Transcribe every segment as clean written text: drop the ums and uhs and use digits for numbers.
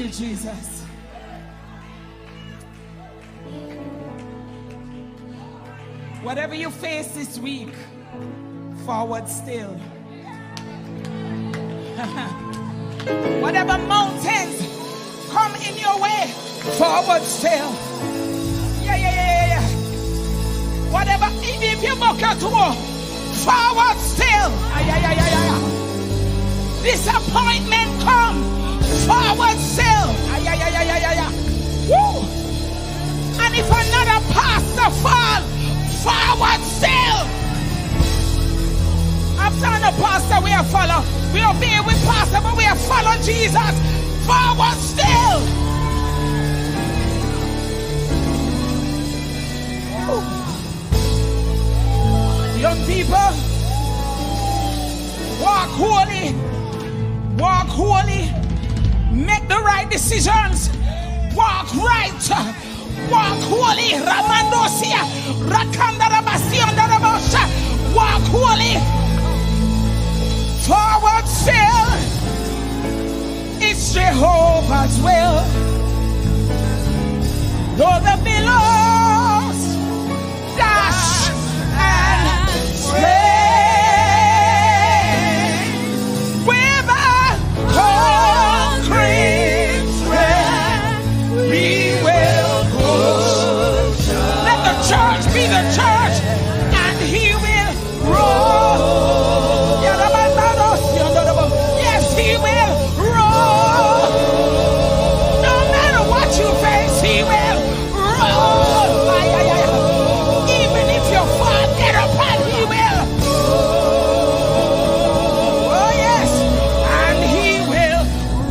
you, Jesus. Whatever you face this week, forward still. Whatever mountains come in your way, forward still. Yeah. Whatever, even if you buck out to war, forward still. Disappointment come, forward still. Woo. And if another pastor fall, forward still. I'm telling the pastor we are follow. We don't be with pastor, but we are follow Jesus. Forward still. Woo. Young people, walk holy. Walk holy. Make the right decisions. Walk right. Walk holy. Ramandosia. Rakandarabasiandarabosha. Walk holy. Forward still. It's Jehovah's will. Though the billows dash and sway with a concrete thread, we will push. Let the church be the church, and he will roll. Yes, he will roll. No matter what you face, he will roll. Even if you fall, get up and he will. Oh yes, and he will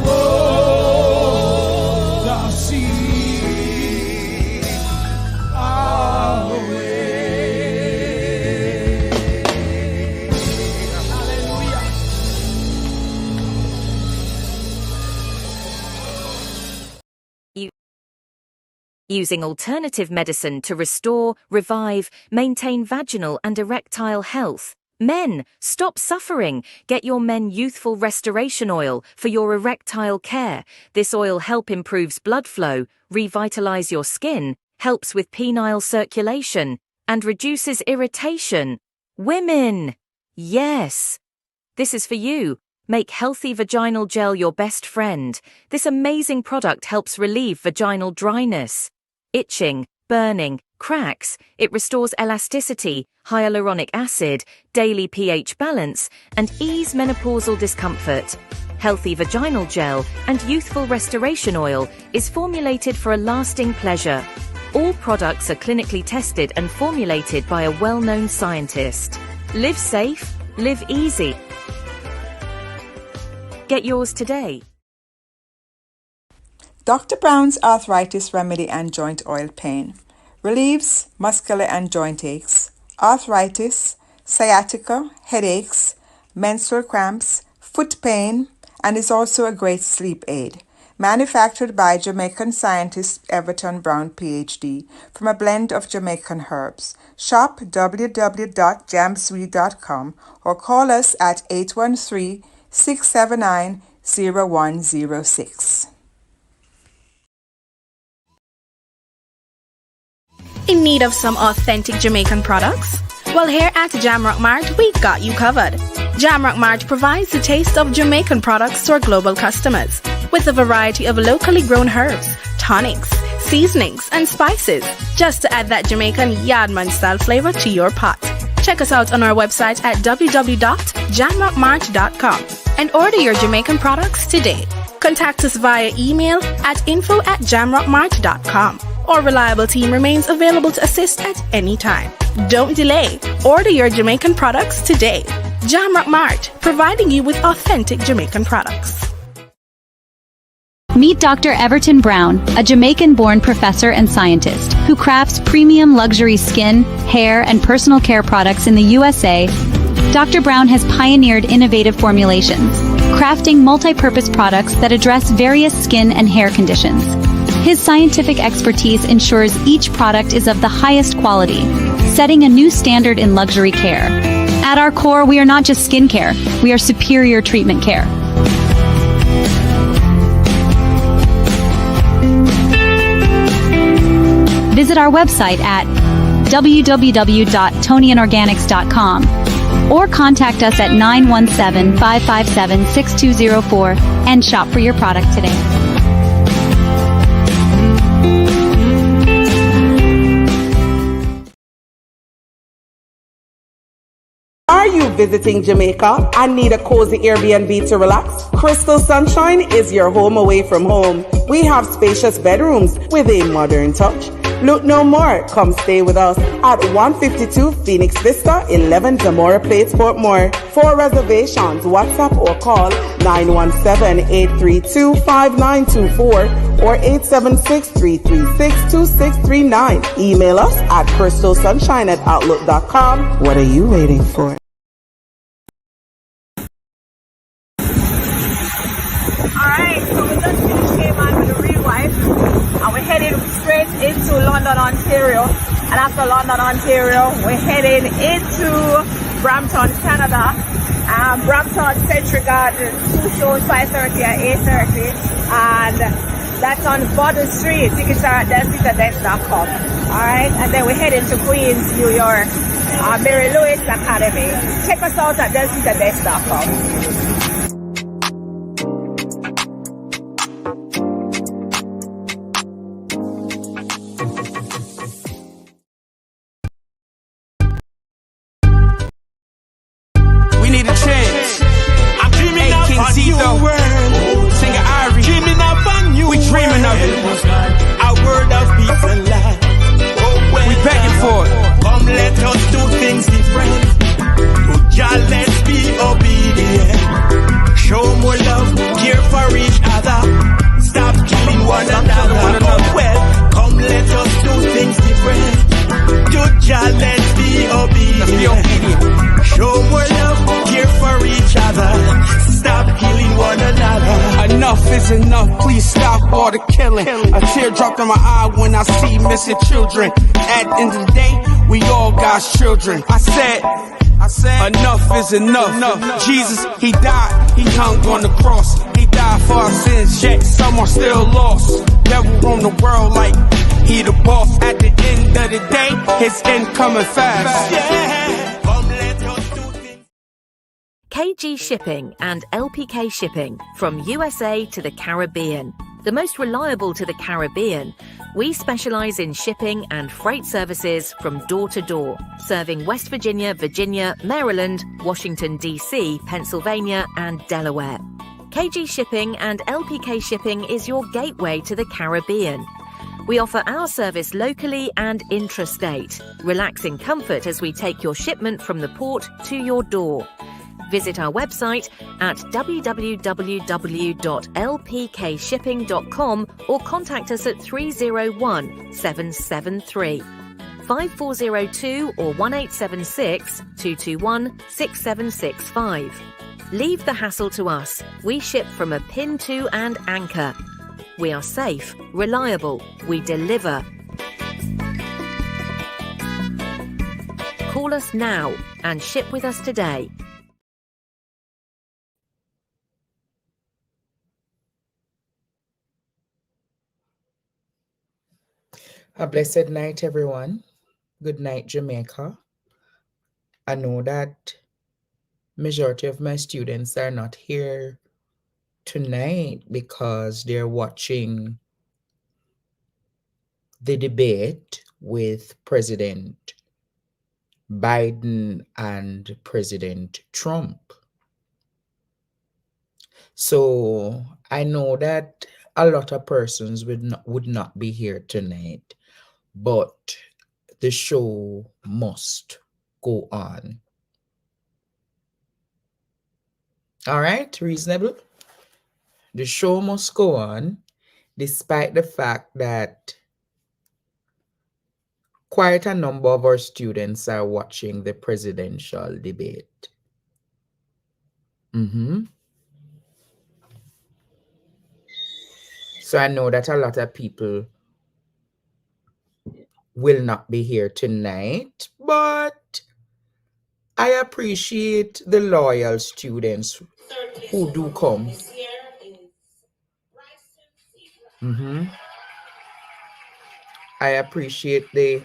roll the sea away. Hallelujah. Using alternative medicine to restore, revive, maintain vaginal and erectile health. Men, stop suffering. Get your Men Youthful Restoration Oil for your erectile care. This oil improves blood flow, revitalize your skin, helps with penile circulation, and reduces irritation. Women! Yes! This is for you. Make healthy vaginal gel your best friend. This amazing product helps relieve vaginal dryness, itching, burning, cracks. It restores elasticity, hyaluronic acid, daily pH balance, and ease menopausal discomfort. Healthy vaginal gel and youthful restoration oil is formulated for a lasting pleasure. All products are clinically tested and formulated by a well-known scientist. Live safe, live easy. Get yours today. Dr. Brown's Arthritis Remedy and Joint Oil Pain relieves muscular and joint aches, arthritis, sciatica, headaches, menstrual cramps, foot pain, and is also a great sleep aid. Manufactured by Jamaican scientist Everton Brown, PhD, from a blend of Jamaican herbs. Shop www.jamsweet.com or call us at 813-679-0106. In need of some authentic Jamaican products? Well, here at Jamrock Mart, we got you covered. Jamrock Mart provides the taste of Jamaican products to our global customers, with a variety of locally grown herbs, tonics, seasonings, and spices, just to add that Jamaican Yardman-style flavor to your pot. Check us out on our website at www.jamrockmart.com and order your Jamaican products today. Contact us via email at info@jamrockmart.com. Our reliable team remains available to assist at any time. Don't delay. Order your Jamaican products today. Jamrock Mart, providing you with authentic Jamaican products. Meet Dr. Everton Brown, a Jamaican-born professor and scientist who crafts premium luxury skin, hair, and personal care products in the USA. Dr. Brown has pioneered innovative formulations, crafting multi-purpose products that address various skin and hair conditions. His scientific expertise ensures each product is of the highest quality, setting a new standard in luxury care. At our core, we are not just skincare, we are superior treatment care. visit our website at www.tonianorganics.com or contact us at 917-557-6204 and shop for your product today. Are you visiting Jamaica and need a cozy Airbnb to relax? Crystal Sunshine is your home away from home. We have spacious bedrooms with a modern touch. Look no more. Come stay with us at 152 Phoenix Vista, 11 Zamora Place, Portmore. For reservations, WhatsApp or call 917-832-5924 or 876-336-2639. Email us at crystalsunshine@outlook.com. What are you waiting for? Alright, so we just finished came on with the real wife and we're heading straight into London, Ontario. And after London, Ontario, we're heading into Brampton, Canada. Brampton Century Garden, 2 shows, 5:30 and 8:30. And that's on Borden Street. Tickets are at delcitadesk.com. Alright, and then we're heading to Queens, New York, Mary Louis Academy. Check us out at delcitadesk.com. Enough, please stop all the killing. A tear dropped in my eye when I see missing children. At the end of the day, we all God's children. I said, enough is enough. Jesus, he died, he hung on the cross. He died for our sins, yet some are still lost. Devil roam the world like he the boss. At the end of the day, his end coming fast. KG Shipping and LPK Shipping, from USA to the Caribbean. The most reliable to the Caribbean, we specialize in shipping and freight services from door to door, serving West Virginia, Virginia, Maryland, Washington, D.C., Pennsylvania, and Delaware. KG Shipping and LPK Shipping is your gateway to the Caribbean. We offer our service locally and intrastate. Relax in comfort as we take your shipment from the port to your door. Visit our website at www.lpkshipping.com or contact us at 301-773-5402 or 1-876-221-6765. Leave the hassle to us. We ship from a pin to and anchor. We are safe, reliable, we deliver. Call us now and ship with us today. A blessed night, everyone. Good night, Jamaica. I know that majority of my students are not here tonight because they're watching the debate with President Biden and President Trump. So I know that a lot of persons would not be here tonight, but the show must go on. All right, reasonable? The show must go on, despite the fact that quite a number of our students are watching the presidential debate. So I know that a lot of people will not be here tonight, but I appreciate the loyal students who do come. I appreciate the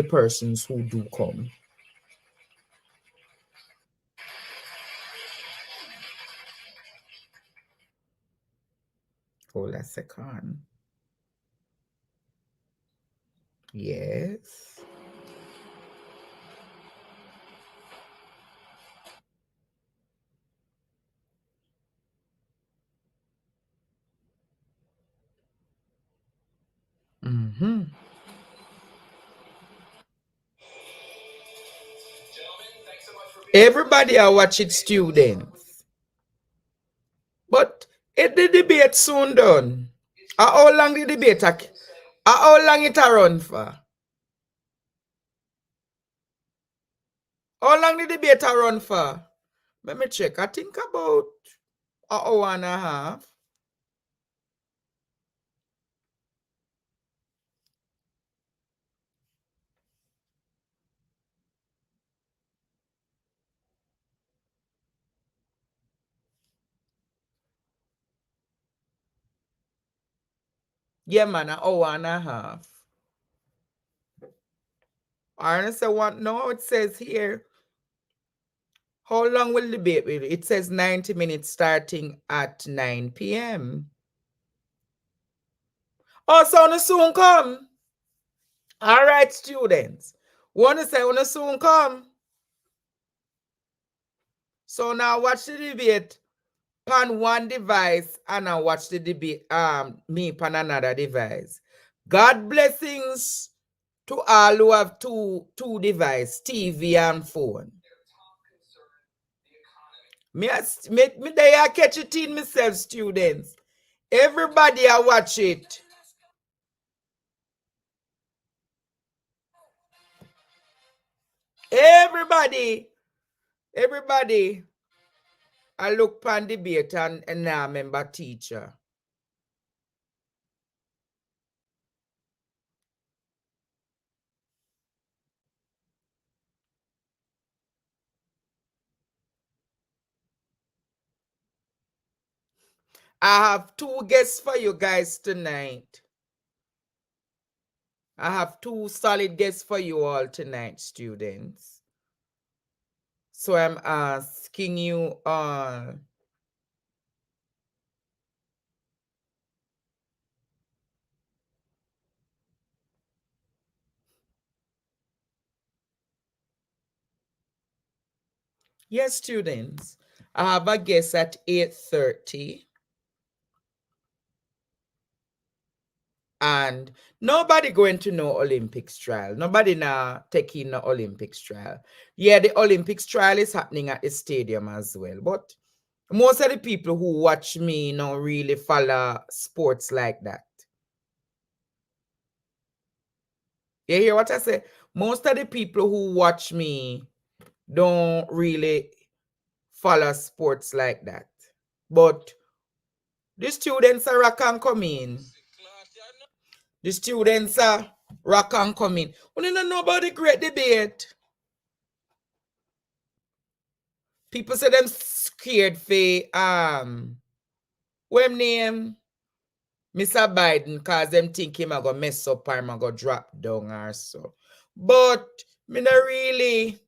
persons who do come. Hold a second. Yes. Mm-hmm. Everybody are watching students. But it the debate soon done. How long the debate? How long it a run for? How long the debate a run for? Let me check. I think about an hour and a half. Yeah, man, an hour and a half. I say what now it says here. How long will the debate be? It says 90 minutes starting at 9 p.m. Oh, so wanna soon come. All right, students. Wanna say wanna soon come. So now watch the debate pan one device and I watch the debate me pan another device. God blessings to all who have two devices, TV and phone. Me they are catch it in myself, students. Everybody I watch it. Everybody I look pan debate and I remember teacher. I have two guests for you guys tonight. I have two solid guests for you all tonight, students. So I'm asking you all. Yes, students. I have a guest at 8:30. And nobody going to know Olympics trial. Nobody now taking the Olympics trial. Yeah, the Olympics trial is happening at the stadium as well. But most of the people who watch me don't really follow sports like that. You hear what I say? Most of the people who watch me don't really follow sports like that. But the students are rock and come in. The students are rock and come in. We don't know about the great debate. People say them scared for what name Mr. Biden cause them think him a go mess up or him a go drop down or so. But me not really.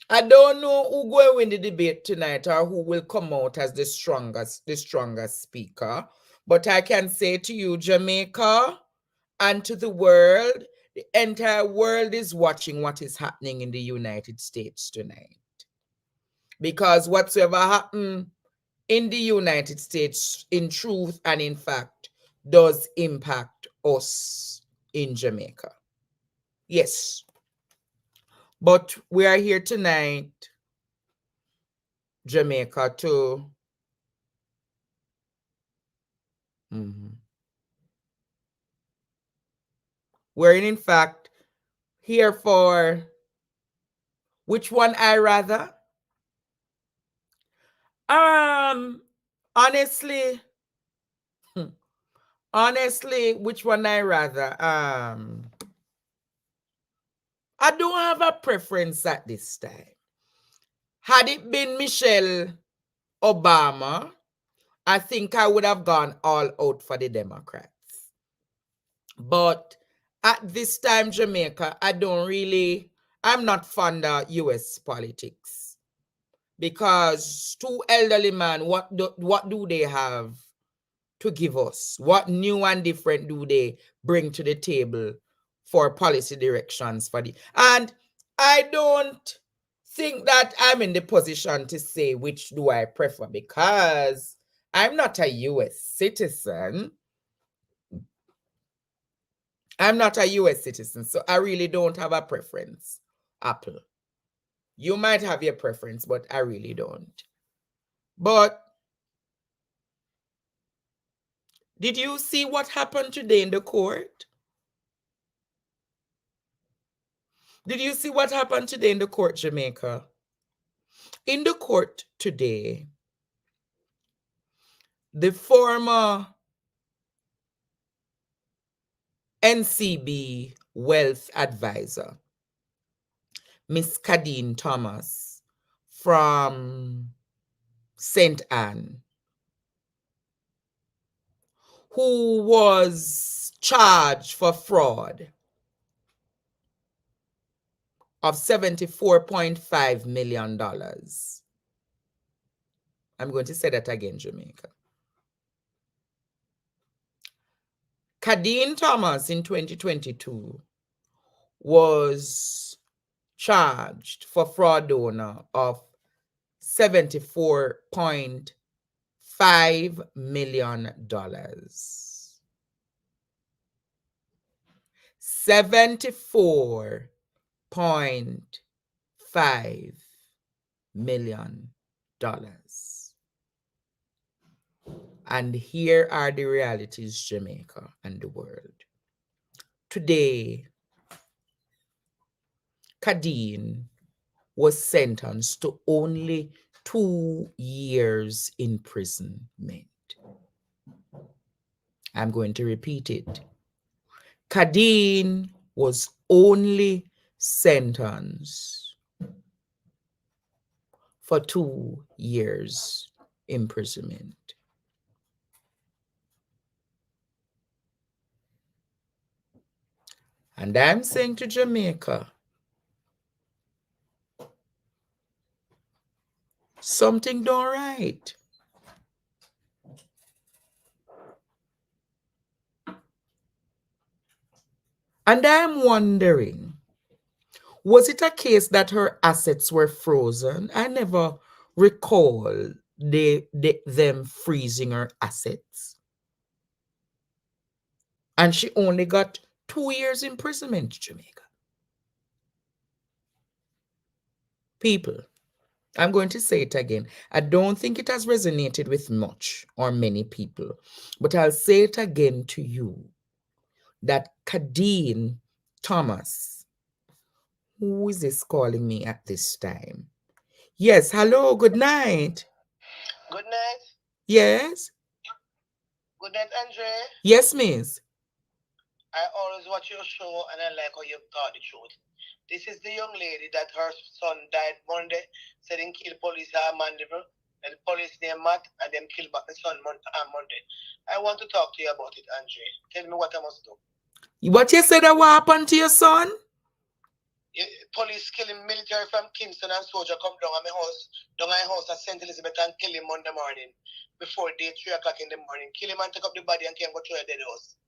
I don't know who will win the debate tonight or who will come out as the strongest speaker. But I can say to you, Jamaica, and to the world, the entire world is watching what is happening in the United States tonight. Because whatsoever happened in the United States, in truth and in fact, does impact us in Jamaica. Yes. But we are here tonight, Jamaica, to we're in fact here for which one I rather? Honestly, which one I rather? I don't have a preference at this time. Had it been Michelle Obama, I think I would have gone all out for the Democrats. But at this time, Jamaica, I'm not fond of US politics. Because two elderly men, what do they have to give us? What new and different do they bring to the table for policy directions for and I don't think that I'm in the position to say which do I prefer, because I'm not a US citizen. I'm not a US citizen, so I really don't have a preference. Apple. You might have your preference, but I really don't. But did you see what happened today in the court? Did you see what happened today in the court, Jamaica? In the court today, the former NCB wealth advisor, Miss Kadeen Thomas from St. Anne, who was charged for fraud of $74.5 million. I'm going to say that again, Jamaica. Kadeen Thomas in 2022 was charged for fraud donor of $74.5 million. $74.5 million. And here are the realities, Jamaica and the world. Today, Kadeen was sentenced to only 2 years imprisonment. I'm going to repeat it. Kadeen was only sentenced for 2 years imprisonment. And I'm saying to Jamaica, something don't right. And I'm wondering, was it a case that her assets were frozen? I never recall them freezing her assets. And she only got 2 years imprisonment, Jamaica. People, I'm going to say it again. I don't think it has resonated with much or many people, but I'll say it again to you, that Kadeen Thomas, who is this calling me at this time? Yes, hello, good night. Good night. Yes? Good night, Andre. Yes, miss. I always watch your show and I like how you taught the truth. This is the young lady that her son died Monday, said he killed police at Mandeville, and the police named Matt, and then killed back the son on Monday. I want to talk to you about it, Andre. Tell me what I must do. What you said that what happened to your son? Police killing military from Kingston and soldier come down at my house at St. Elizabeth and kill him Monday morning before day 3 o'clock in the morning. Kill him and take up the body and came go to a dead house.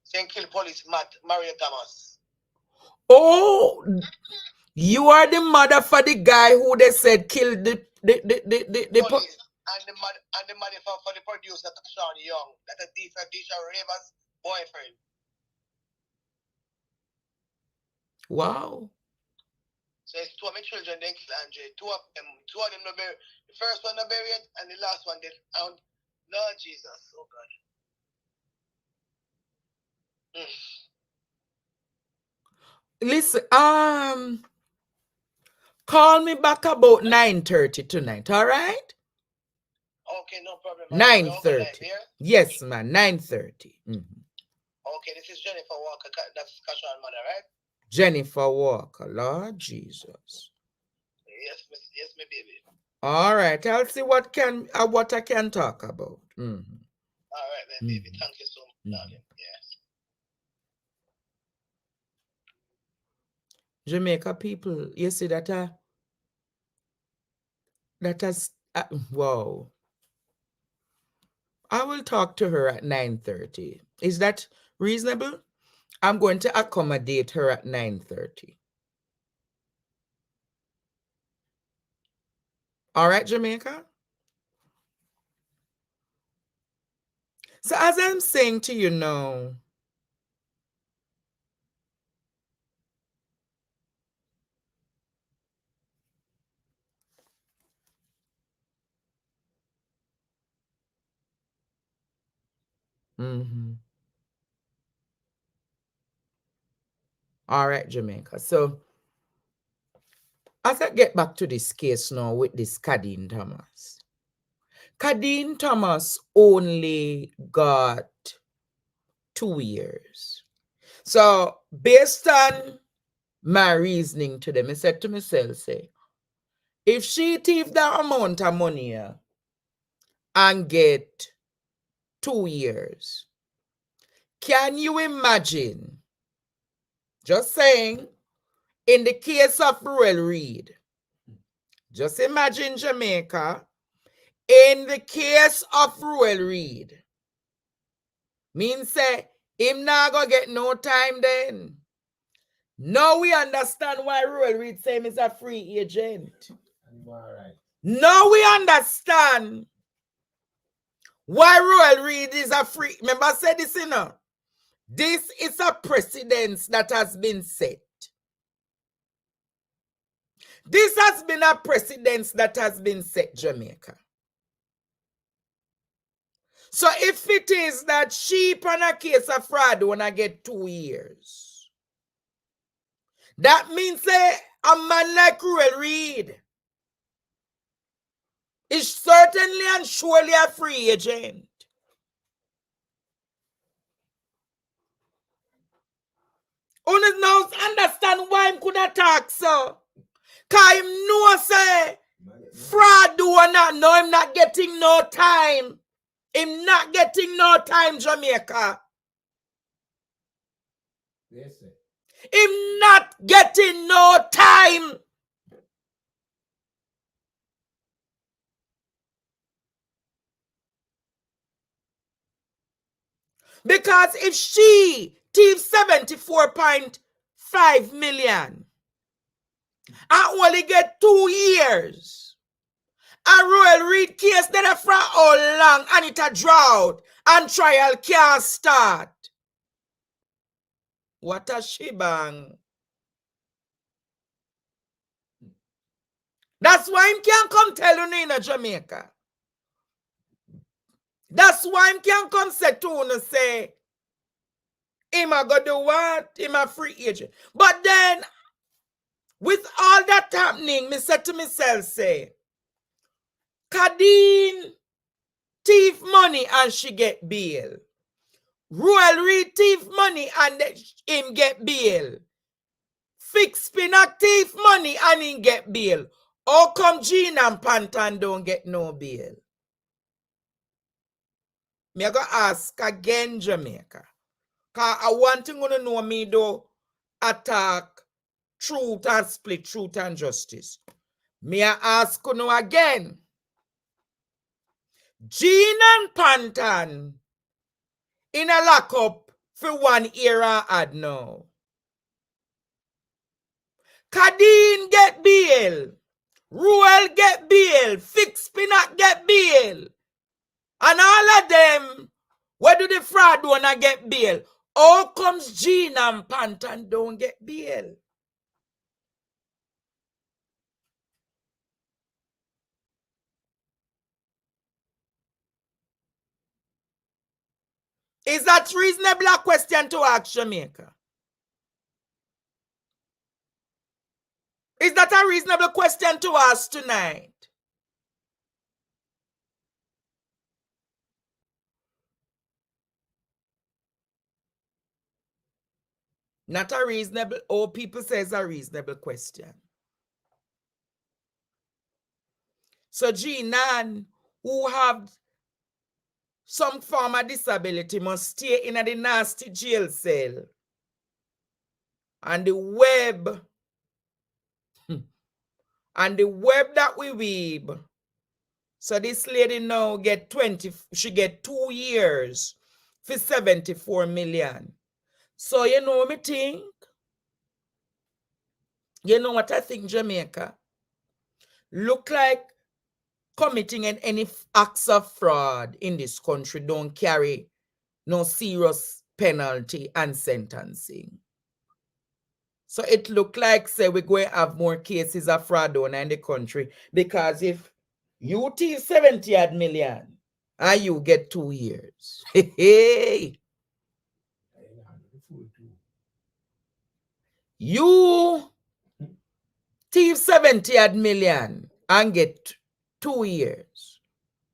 Saying kill police Mario Thomas. Oh, you are the mother for the guy who they said killed the police and the mother for the producer Sean Young, that a Disha Raver's boyfriend. Wow. So it's 2 of my children they kill Andre. Two of them no buried. The first one no buried and the last one they found. Lord Jesus, oh God. Listen, call me back about 9:30 tonight, all right? Okay, no problem. 9:30. Yes, man, 9:30. Okay, this is Jennifer Walker. That's Kashan mother, right? Jennifer Walker, Lord Jesus. Yes, my baby. All right, I'll see what I can talk about. All right, then, baby. Thank you so much, darling. Yes. Jamaica people, you see that has wow. I will talk to her at 9:30. Is that reasonable? I'm going to accommodate her at 9:30. All right, Jamaica? So as I'm saying to you now, all right, Jamaica. So as I get back to this case now with this Kadeen Thomas. Kadeen Thomas only got 2 years. So based on my reasoning to them, I said to myself, say, if she thief that amount of money and get 2 years, can you imagine, just saying, in the case of Ruel Reid, just imagine Jamaica, in the case of Ruel Reid, means say, him not gonna get no time then. Now we understand why Ruel Reid say him is a free agent. Now we understand why Ruel Reid is a free. Remember I said this, you know. This is a precedent that has been set. This has been a precedent that has been set, Jamaica. So if it is that sheep on a case of fraud when I get 2 years, that means a man like Ruel Reid is certainly and surely a free agent. You now understand why him could attack, so. Because him know say fraud do not know him not getting no time. Him not getting no time, Jamaica. Yes, sir. Him not getting no time. Because if she thief 74.5 million and only get 2 years, a Ruel Reid case that for how long and it a drought and trial can't start. What a shebang. That's why him can't come tell you in Jamaica. That's why him can't come say to you say, him a go do what? Him a free agent. But then, with all that happening, me said to myself, say, Kadeen thief money and she get bail. Ruel Reid thief money and him get bail. Fix Pinnock thief money and him get bail. How come Jean and Pantan don't get no bail? Me I go ask again, Jamaica. Because I want to know me do attack truth and split truth and justice. Me I ask you again. Jean and Pantan in a lockup for 1 year and add now. Kadeen get bail. Ruel get bail. Fix Pinnock get bail. And all of them, where do the fraud wanna get bail? How comes Jean and Pantan don't get bail? Is that reasonable a question to ask, Jamaica? Is that a reasonable question to ask tonight? Not a reasonable, all people say is a reasonable question. So G9 who have some form of disability must stay in a nasty jail cell. And the web that we weave. So this lady now get 20, she get 2 years for 74 million. So you know what I think? You know what I think, Jamaica? Look like committing any acts of fraud in this country don't carry no serious penalty and sentencing. So it look like, say, we're going to have more cases of fraud in the country, because if you thief 70 million and you get 2 years, hey, you thief 70 million and get 2 years.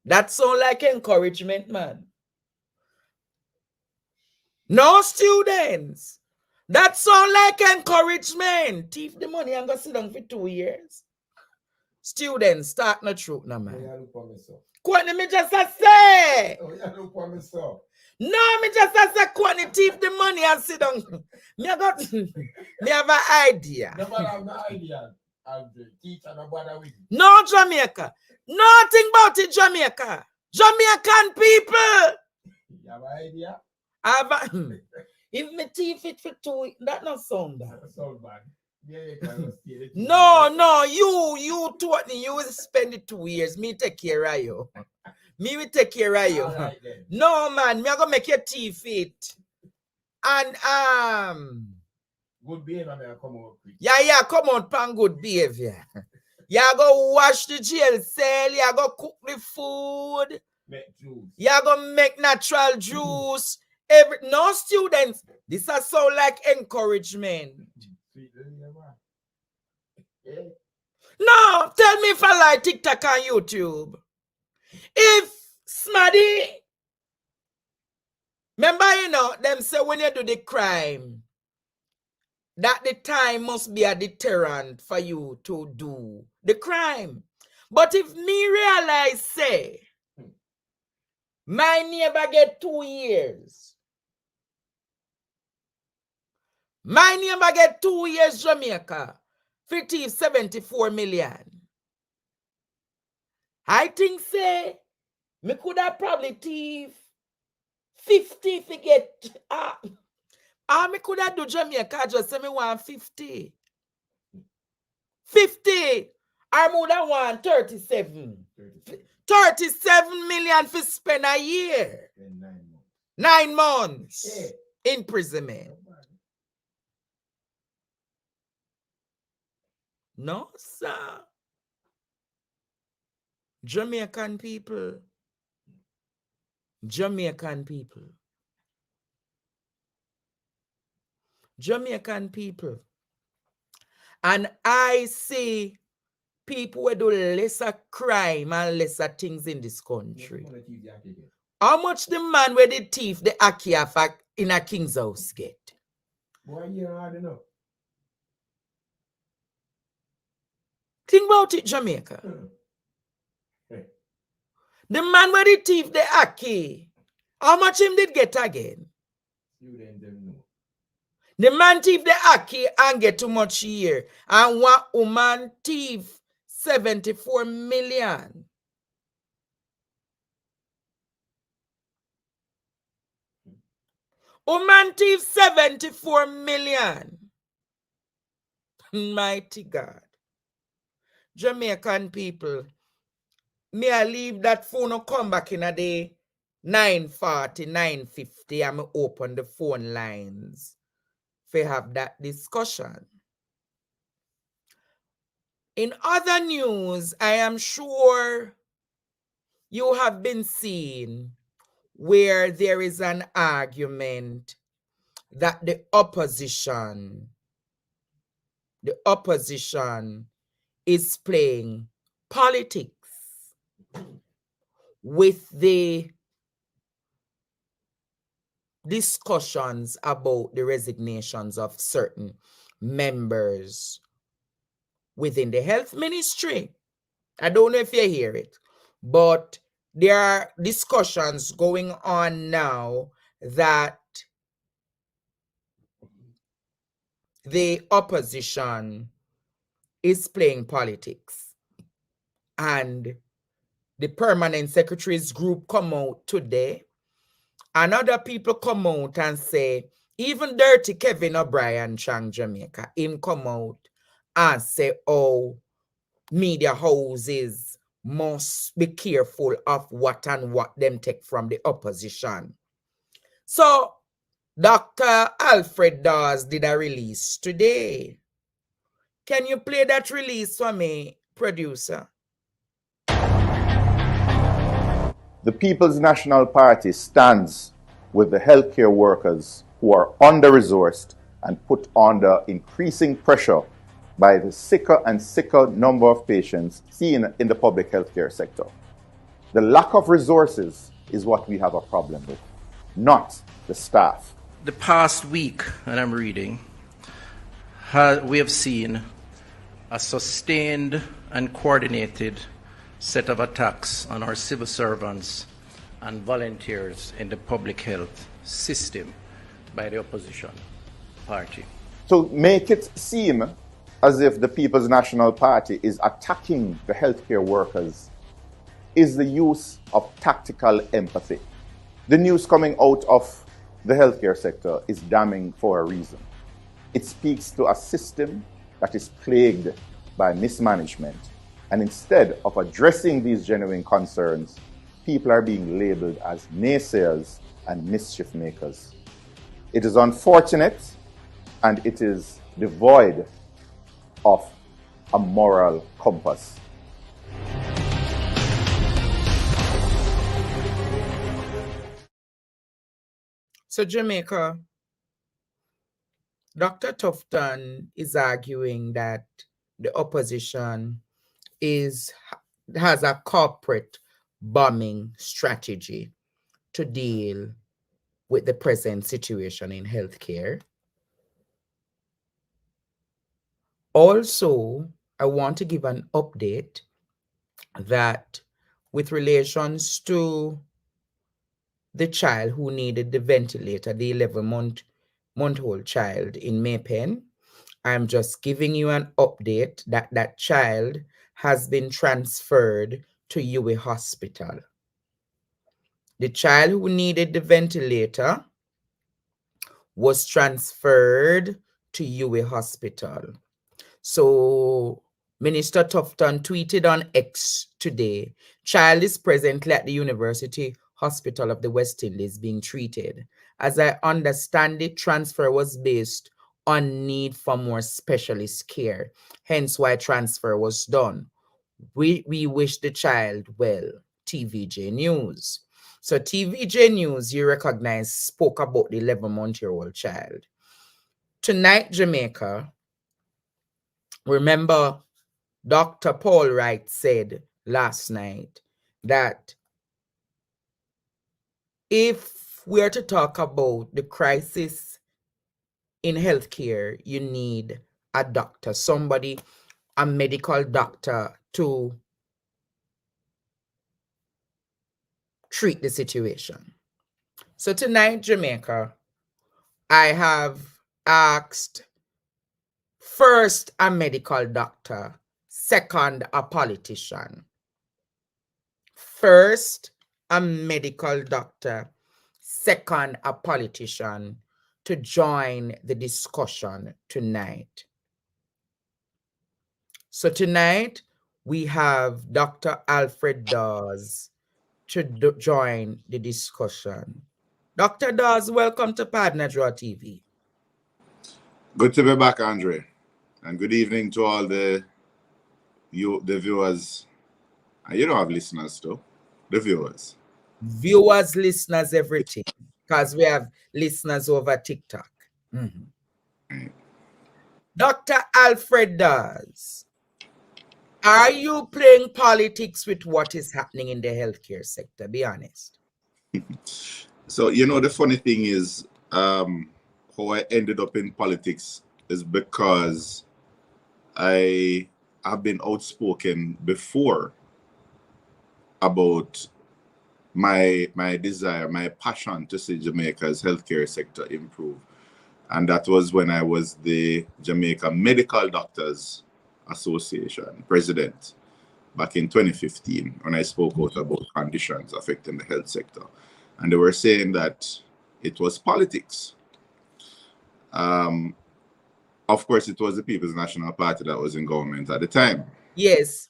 That sound like encouragement, man. No, students. That sound like encouragement. Thief the money and go sit down for 2 years. Students, start no truth now, man. Kwani me just a say. No, me just a say Kwani thief the money and sit down. Me have an idea. No, Jamaica. Nothing about it, Jamaica. Jamaican people. You have an idea? If me thief it for 2, that not sound bad. That sound bad. No, you taught me, you will spend it 2 years. Me take care of you. Me will take care of you. Right, no, man, me I gonna make you thief it. And good behavior may come out quick. Yeah, come on, pan good behavior. You go wash the jail cell, you go cook the food. Make juice. You go make natural juice. No, students, this is so like encouragement. No, tell me if I like TikTok and YouTube. If Sbye, remember, you know, them say when you do the crime, that the time must be a deterrent for you to do the crime. But if me realize, say, my neighbor get 2 years, my neighbor get 2 years, Jamaica, for thief 74 million. I think, say, me could have probably thief 50 to get, me could have do Jamaica, just say me want 50. 50. I would have want 37. 37 million for spend a year. 9 months. Imprisonment. No, sir. Jamaican people. Jamaican people. Jamaican people. And I see people who do lesser crime and lesser things in this country. How much the man where the thief, the Akia in a king's house get? Boy, you hard enough. Think about it, Jamaica. The man where the thief, the Aki, how much him did get again? The man thief the Aki and get too much here. And one woman thief 74 million. Woman thief 74 million. Mighty God. Jamaican people, may I leave that phone or come back in a day 9:40, 9:50 and me open the phone lines to have that discussion. In other news, I am sure you have been seeing where there is an argument that the opposition is playing politics with the discussions about the resignations of certain members within the health ministry. I don't know if you hear it, but there are discussions going on now that the opposition is playing politics. And the permanent secretaries group come out today, and other people come out and say, even Dirty Kevin O'Brien, Chang Jamaica, him come out and say, oh, media houses must be careful of what them take from the opposition. So Dr. Alfred Dawes did a release today. Can you play that release for me, producer? The People's National Party stands with the healthcare workers who are under-resourced and put under increasing pressure by the sicker and sicker number of patients seen in the public healthcare sector. The lack of resources is what we have a problem with, not the staff. The past week, and I'm reading, we have seen a sustained and coordinated set of attacks on our civil servants and volunteers in the public health system by the opposition party. To make it seem as if the People's National Party is attacking the healthcare workers is the use of tactical empathy. The news coming out of the healthcare sector is damning for a reason. It speaks to a system that is plagued by mismanagement. And instead of addressing these genuine concerns, people are being labeled as naysayers and mischief makers. It is unfortunate, and it is devoid of a moral compass. So Jamaica, Dr. Tufton is arguing that the opposition has a corporate bombing strategy to deal with the present situation in healthcare. Also, I want to give an update that with relations to the child who needed the ventilator, the 11-month-old child in Maypen, I'm just giving you an update that that child has been transferred to UWI Hospital. The child who needed the ventilator was transferred to UWI Hospital. So Minister Tufton tweeted on X today, child is presently at the University Hospital of the West Indies being treated. As I understand it, transfer was based on need for more specialist care, hence why transfer was done. We wish the child well. TVJ News. So TVJ News, you recognize, spoke about the 11-month-old child. Tonight, Jamaica, remember Dr. Paul Wright said last night that if we're to talk about the crisis in healthcare, you need a doctor, somebody, a medical doctor to treat the situation. So tonight, Jamaica, I have asked first a medical doctor, second a politician. First a medical doctor, second a politician to join the discussion tonight. So tonight we have Dr. Alfred Dawes to join the discussion. Dr. Dawes, welcome to Partner Draw TV. Good to be back, Andre. And good evening to all the viewers. And you don't have listeners too. The viewers. Viewers, listeners, everything. Because we have listeners over TikTok. Mm-hmm. Dr. Alfred Dawes, are you playing politics with what is happening in the healthcare sector? Be honest. So, the funny thing is, how I ended up in politics is because I have been outspoken before about my desire, my passion to see Jamaica's healthcare sector improve. And that was when I was the Jamaica Medical Doctors Association president back in 2015, when I spoke out about conditions affecting the health sector. And they were saying that it was politics. Of course, it was the People's National Party that was in government at the time. Yes.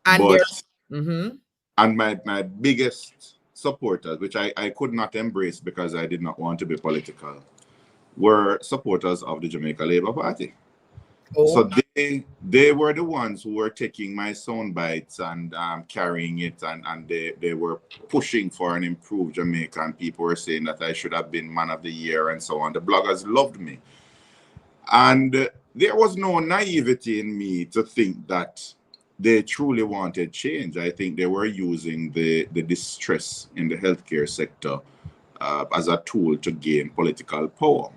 And but, and my biggest supporters, which I could not embrace because I did not want to be political, were supporters of the Jamaica Labour Party. Oh. So they were the ones who were taking my sound bites and carrying it, and they were pushing for an improved Jamaica, and people were saying that I should have been Man of the Year and so on. The bloggers loved me. And there was no naivety in me to think that they truly wanted change. I think they were using the distress in the healthcare sector as a tool to gain political power.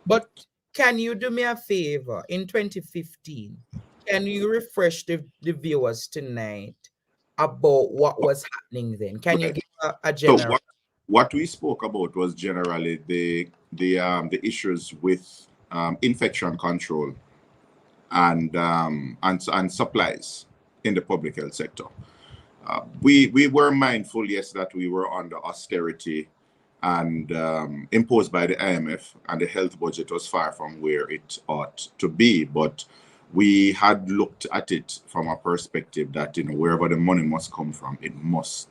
But can you do me a favor? In 2015, can you refresh the viewers tonight about what was happening then? Can you give a general? So what we spoke about was generally the issues with infection control and supplies in the public health sector. We were mindful, yes, that we were under austerity and imposed by the IMF, and the health budget was far from where it ought to be. But we had looked at it from a perspective that, wherever the money must come from, it must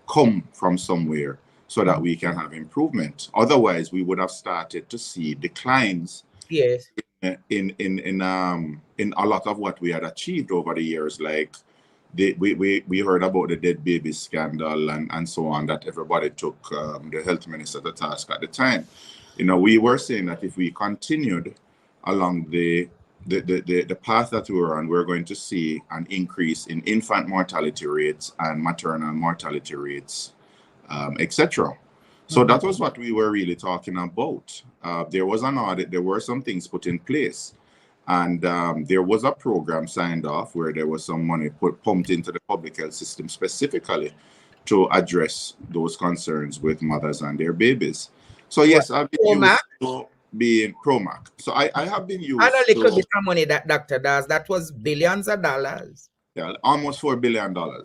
come from somewhere so that we can have improvement. Otherwise, we would have started to see declines. Yes. In a lot of what we had achieved over the years, like we heard about the dead baby scandal and so on, that everybody took the health minister to task at the time. We were saying that if we continued along the path that we were on, we're going to see an increase in infant mortality rates and maternal mortality rates, etc. So that was what we were really talking about. There was an audit, there were some things put in place, and there was a program signed off where there was some money pumped into the public health system specifically to address those concerns with mothers and their babies. So yes, I've been used to being PROMAC. So I have been used and a little bit of money that Dr. Dawes, that was billions of dollars. Yeah, almost $4 billion. Not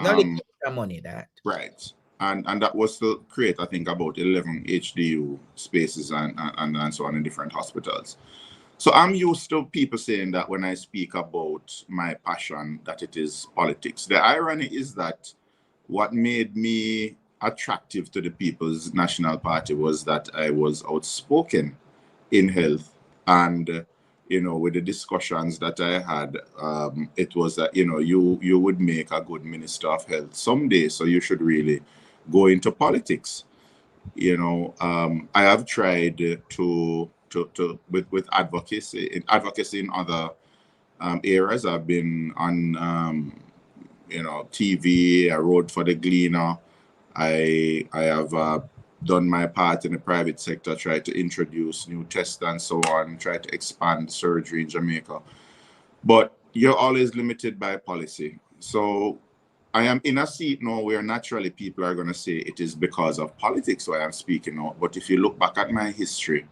little bit of money that. Right. And that was to create, I think, about 11 HDU spaces and so on in different hospitals. So I'm used to people saying that when I speak about my passion, that it is politics. The irony is that what made me attractive to the People's National Party was that I was outspoken in health. And, with the discussions that I had, it was that, you would make a good Minister of Health someday. So you should really go into politics. I have tried to with advocacy in other areas. I've been on TV. I wrote for the Gleaner. I have done my part in the private sector, tried to introduce new tests and so on, try to expand surgery in Jamaica. But you're always limited by policy. So I am in a seat now where naturally people are going to say it is because of politics why I'm speaking out. But if you look back at my history,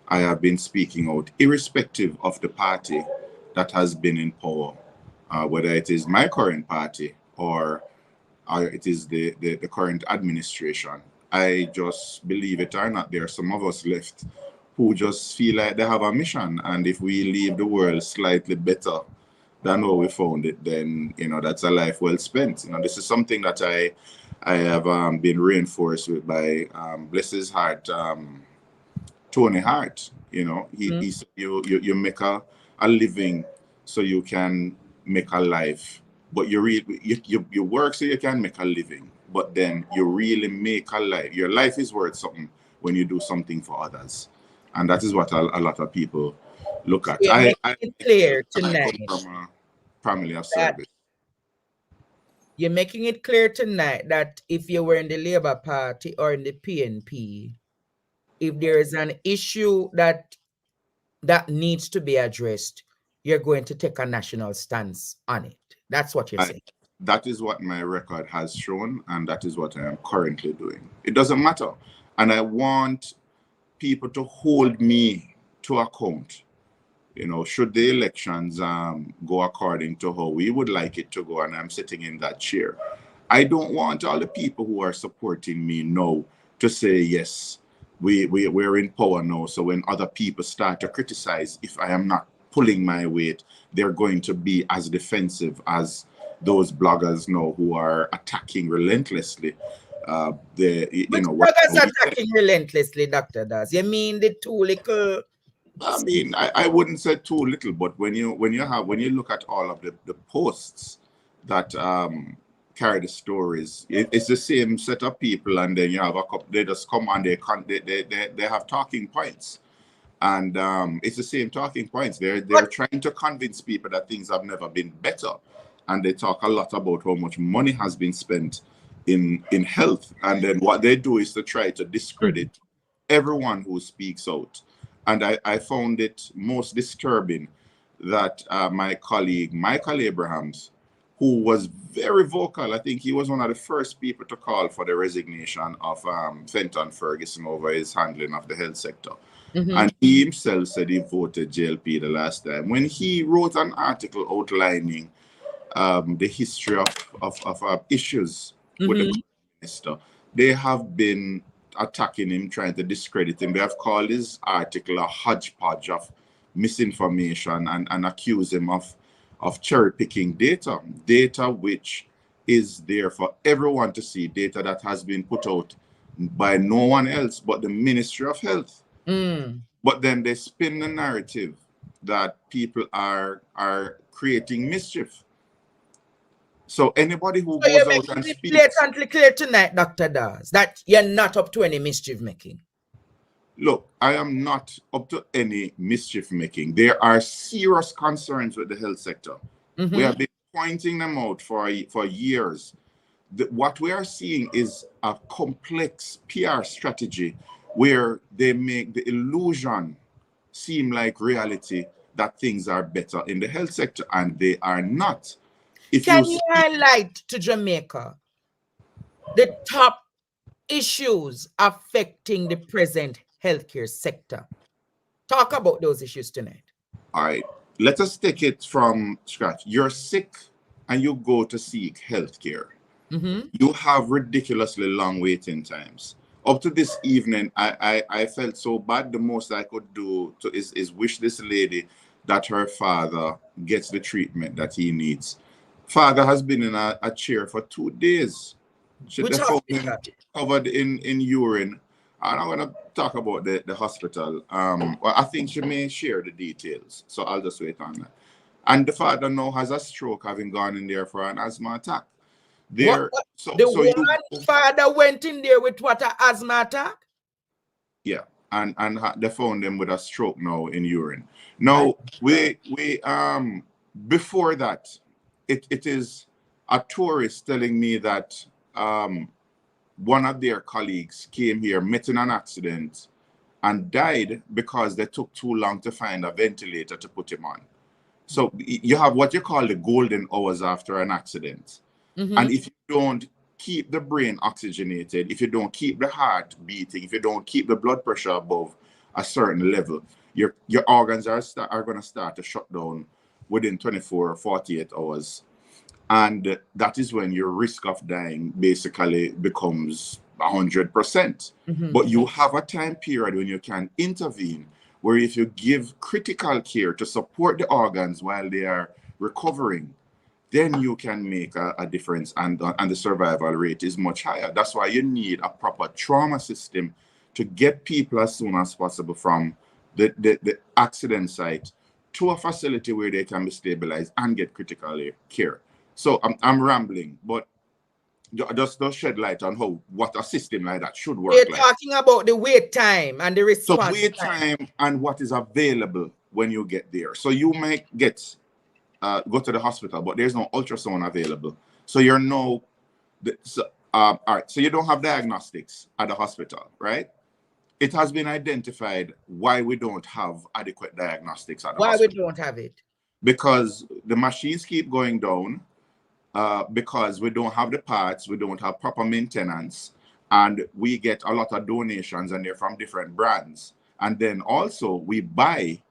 I have been speaking out irrespective of the party that has been in power, whether it is my current party or it is the current administration. I just believe it or not, there are some of us left who just feel like they have a mission. And if we leave the world slightly better than how we found it, then that's a life well spent. This is something that I have been reinforced with by bless his heart, Tony Hart. He said you make a living so you can make a life, but you work so you can make a living, but then you really make a life. Your life is worth something when you do something for others, and that is what a lot of people look at. I it clear tonight. I come from a family of service. You're making it clear tonight that if you were in the Labour Party or in the PNP, if there is an issue that needs to be addressed, you're going to take a national stance on it. That's what you're saying. That is what my record has shown, and that is what I am currently doing. It doesn't matter. And I want people to hold me to account. You know, should the elections go according to how we would like it to go, and I'm sitting in that chair, I don't want all the people who are supporting me now to say, yes, we're in power now. So when other people start to criticize, if I am not pulling my weight, they're going to be as defensive as those bloggers now who are attacking relentlessly. Bloggers attacking relentlessly, Dr. Dawes? You mean the too little? I mean, I wouldn't say too little, but when you look at all of the posts that carry the stories, it's the same set of people, and then you have a couple. They just come and they have talking points, and it's the same talking points. They're trying to convince people that things have never been better, and they talk a lot about how much money has been spent in health, and then what they do is to try to discredit everyone who speaks out. And I found it most disturbing that my colleague, Michael Abrahams, who was very vocal, I think he was one of the first people to call for the resignation of Fenton Ferguson over his handling of the health sector. And he himself said he voted JLP the last time. When he wrote an article outlining the history of issues with the minister, they have been attacking him, trying to discredit him. They have called his article a hodgepodge of misinformation and accuse him of cherry-picking data which is there for everyone to see, data that has been put out by no one else but the Ministry of Health. But then they spin the narrative that people are creating mischief. So anybody who goes out and speaks... blatantly clear tonight, Dr. Dawes, that you're not up to any mischief making. Look, I am not up to any mischief making. There are serious concerns with the health sector. We have been pointing them out for years. What we are seeing is a complex PR strategy where they make the illusion seem like reality that things are better in the health sector, and they are not. Can you highlight to Jamaica the top issues affecting the present healthcare sector? Talk about those issues tonight. All right, let us take it from scratch. You're sick and you go to seek healthcare. You have ridiculously long waiting times. Up to this evening, I felt so bad. The most I could do is wish this lady that her father gets the treatment that he needs. Father has been in a chair for 2 days. They found him covered in urine. I'm not going to talk about the hospital. Well, I think she may share the details, so I'll just wait on that. And the father now has a stroke, having gone in there for an asthma attack. Father went in there with what, an asthma attack? Yeah, and they found him with a stroke now in urine. Now, we before that, it is a tourist telling me that one of their colleagues came here, met in an accident, and died because they took too long to find a ventilator to put him on. So you have what you call the golden hours after an accident. And if you don't keep the brain oxygenated, if you don't keep the heart beating, if you don't keep the blood pressure above a certain level, your organs are going to start to shut down within 24 or 48 hours. And that is when your risk of dying basically becomes 100%. But you have a time period when you can intervene, where if you give critical care to support the organs while they are recovering, then you can make a difference, and the survival rate is much higher. That's why you need a proper trauma system to get people as soon as possible from the accident site to a facility where they can be stabilized and get critical care. So I'm rambling, but just shed light on what a system like that should work. We're talking about the wait time and the response. So wait time and what is available when you get there. So you might get go to the hospital, but there's no ultrasound available. So you're all right. So you don't have diagnostics at the hospital, right? It has been identified why we don't have adequate diagnostics at the hospital. Why we don't have it? because the machines keep going down, because we don't have the parts, we don't have proper maintenance, and we get a lot of donations and they're from different brands. And then also we buy,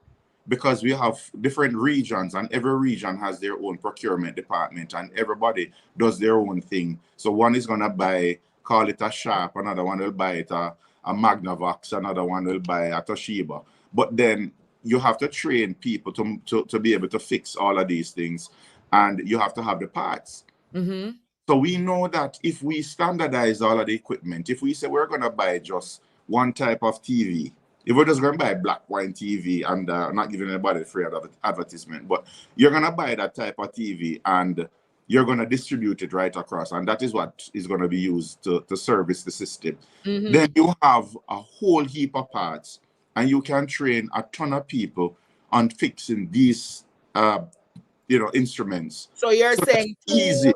because we have different regions and every region has their own procurement department and everybody does their own thing. So one is going to buy, call it a Sharp, another one will buy it a Magnavox, another one will buy a Toshiba. But then you have to train people to be able to fix all of these things, and you have to have the parts. Mm-hmm. So we know that if we standardize all of the equipment, if we say we're going to buy just one type of TV, if we're just going to buy black wine TV, and not giving anybody free advertisement, but you're going to buy that type of TV and you're going to distribute it right across, and that is what is going to be used to service the system. Mm-hmm. Then you have a whole heap of parts, and you can train a ton of people on fixing these instruments. So you're saying easy.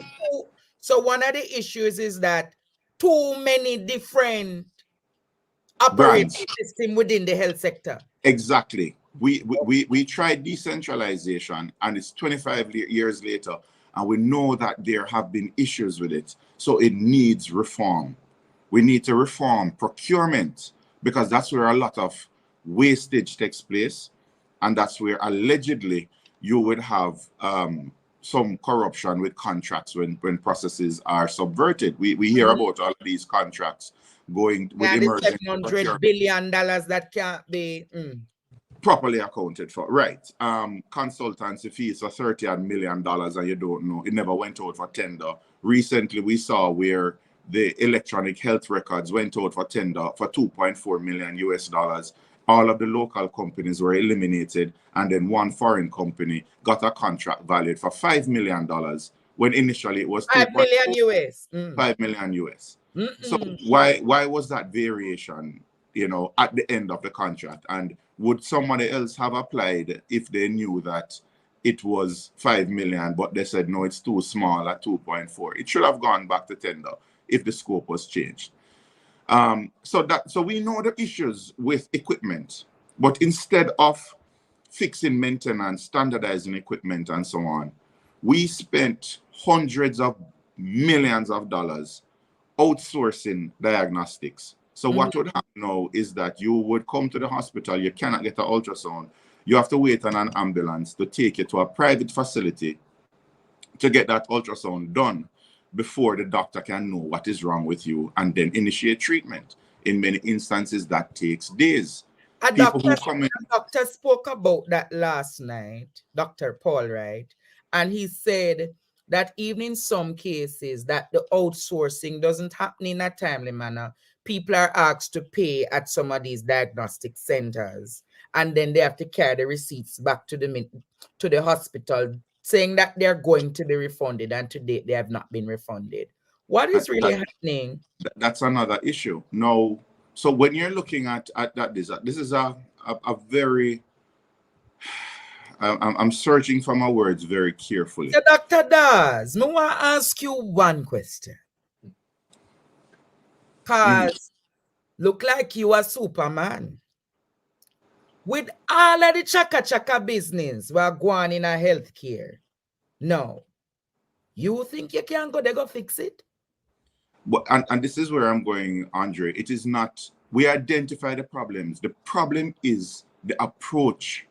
So one of the issues is that too many different operating systems within the health sector. Exactly. We tried decentralization, and it's 25 years later, and we know that there have been issues with it. So it needs reform. We need to reform procurement, because that's where a lot of wastage takes place, and that's where allegedly you would have some corruption with contracts when processes are subverted. We hear about all of these contracts going with emerging $700 billion that can't be properly accounted for. Right. Consultancy fees for $30 million, and you don't know. It never went out for tender. Recently, we saw where the electronic health records went out for tender for $2.4 million US. All of the local companies were eliminated, and then one foreign company got a contract valued for $5 million when initially it was $5 million US. $5 million US. So why was that variation, at the end of the contract? And would somebody else have applied if they knew that it was $5 million, but they said, no, it's too small at 2.4? It should have gone back to tender if the scope was changed. So we know the issues with equipment, but instead of fixing maintenance, standardizing equipment, and so on, we spent hundreds of millions of dollars outsourcing diagnostics. So what would happen now is that you would come to the hospital, you cannot get an ultrasound, you have to wait on an ambulance to take you to a private facility to get that ultrasound done before the doctor can know what is wrong with you and then initiate treatment. In many instances, that takes days. A doctor spoke about that last night, Dr. Paul, right? And he said that even in some cases that the outsourcing doesn't happen in a timely manner, people are asked to pay at some of these diagnostic centers, and then they have to carry the receipts back to the hospital, saying that they're going to be refunded, and to date they have not been refunded. What is really happening? That's another issue. No, so when you're looking at that, this is a very, I'm searching for my words very carefully. So Dr. Dawes, I want to ask you one question. Because look like you are Superman. With all of the chaka business we're going in a healthcare, no, you think you can go fix it? But and this is where I'm going, Andre. It is not, we identify the problems. The problem is the approach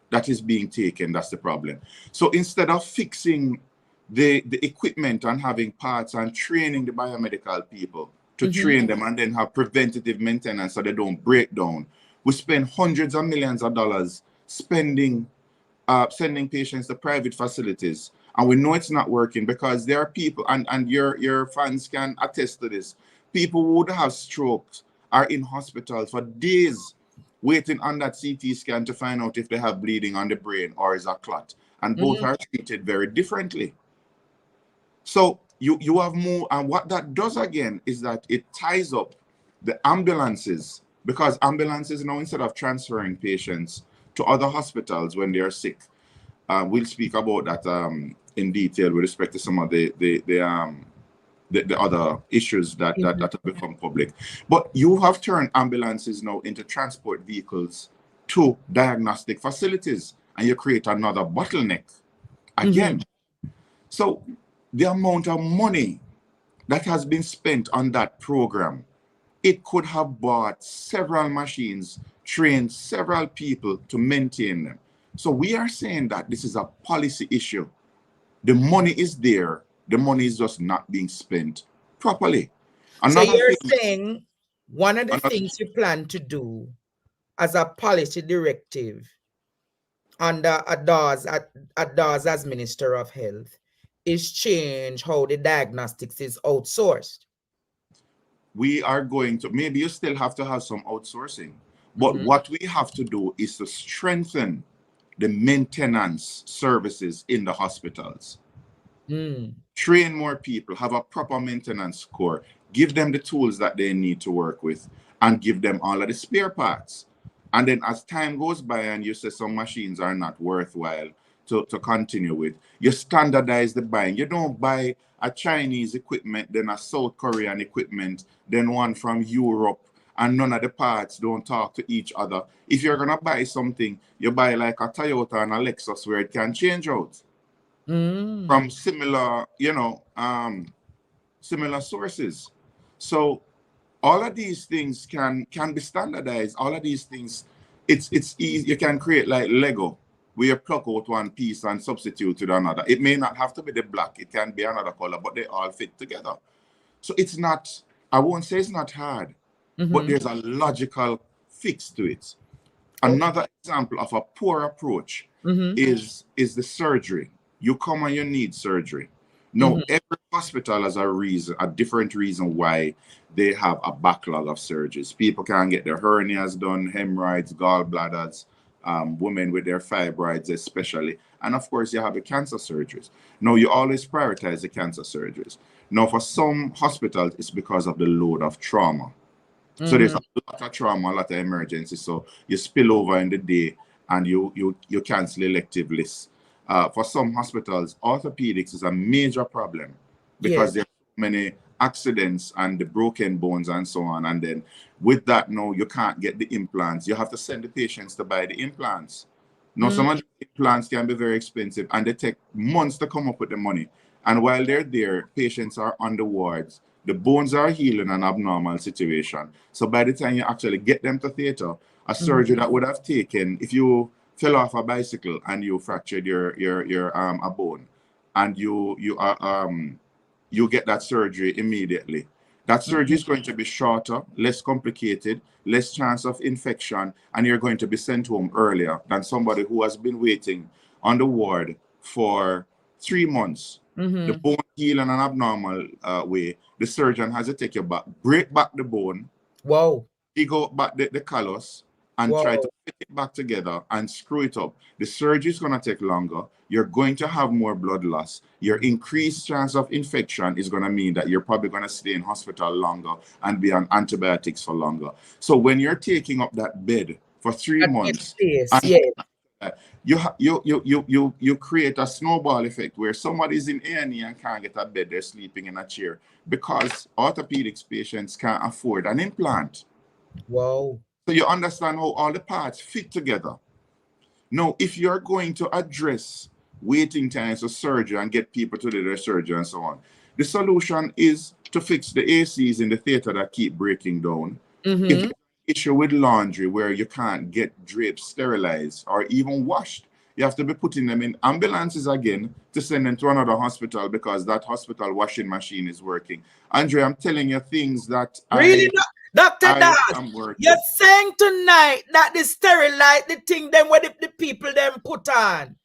that is being taken. That's the problem. So instead of fixing the equipment and having parts and training the biomedical people to train them and then have preventative maintenance so they don't break down, we spend hundreds of millions of dollars sending patients to private facilities. And we know it's not working because there are people, and your fans can attest to this, people who would have strokes are in hospitals for days waiting on that CT scan to find out if they have bleeding on the brain or is a clot. And both are treated very differently. So you have more, and what that does again is that it ties up the ambulances, because ambulances now, instead of transferring patients to other hospitals when they are sick, we'll speak about that in detail with respect to some of the other issues that have become public. But you have turned ambulances now into transport vehicles to diagnostic facilities, and you create another bottleneck again. So the amount of money that has been spent on that program, it could have bought several machines, trained several people to maintain them. So we are saying that this is a policy issue. The money is there. The money is just not being spent properly. So you're saying one of the things you plan to do as a policy directive under Dawes as Minister of Health is change how the diagnostics is outsourced. We are going to, maybe you still have to have some outsourcing, but what we have to do is to strengthen the maintenance services in the hospitals. Train more people, have a proper maintenance core, give them the tools that they need to work with, and give them all of the spare parts. And then as time goes by and you say some machines are not worthwhile to continue with, you standardize the buying. You don't buy a Chinese equipment, then a South Korean equipment, then one from Europe, and none of the parts don't talk to each other. If you're going to buy something, you buy like a Toyota and a Lexus where it can change out from similar, similar sources. So all of these things can be standardized. All of these things, it's easy. You can create like Lego, where you pluck out one piece and substitute with another. It may not have to be the black. It can be another color, but they all fit together. So it's not, I won't say it's not hard, but there's a logical fix to it. Another example of a poor approach is the surgery. You come and you need surgery. No, every hospital has a different reason why they have a backlog of surgeries. People can't get their hernias done, hemorrhoids, gallbladders, women with their fibroids especially. And of course, you have the cancer surgeries. No, you always prioritize the cancer surgeries. Now, for some hospitals, it's because of the load of trauma. So there's a lot of trauma, a lot of emergency. So you spill over in the day and you cancel elective lists. For some hospitals, orthopedics is a major problem because there are so many accidents and the broken bones and so on. And then with that, no, you can't get the implants. You have to send the patients to buy the implants. Now, some of the implants can be very expensive and they take months to come up with the money. And while they're there, patients are on the wards. The bones are healing an abnormal situation. So by the time you actually get them to theater, a surgery that would have taken, if you fell off a bicycle and you fractured your a bone, and you get that surgery immediately. That surgery is going to be shorter, less complicated, less chance of infection, and you're going to be sent home earlier than somebody who has been waiting on the ward for 3 months. The bone heal in an abnormal way. The surgeon has to take you back, break back the bone, dig out back the callus, and try to put it back together and screw it up. The surgery is going to take longer. You're going to have more blood loss. Your increased chance of infection is going to mean that you're probably going to stay in hospital longer and be on antibiotics for longer. So when you're taking up that bed for 3 months, you create a snowball effect where somebody's in A&E and can't get a bed, they're sleeping in a chair because orthopedics patients can't afford an implant. So you understand how all the parts fit together. Now, if you're going to address waiting times for surgery and get people to do their surgery and so on, the solution is to fix the ACs in the theater that keep breaking down. If you issue with laundry where you can't get drapes sterilized or even washed, you have to be putting them in ambulances again to send them to another hospital because that hospital washing machine is working. Andre, I'm telling you things that Dr. Dawes, you're saying tonight that the sterilize the thing them where the people them put on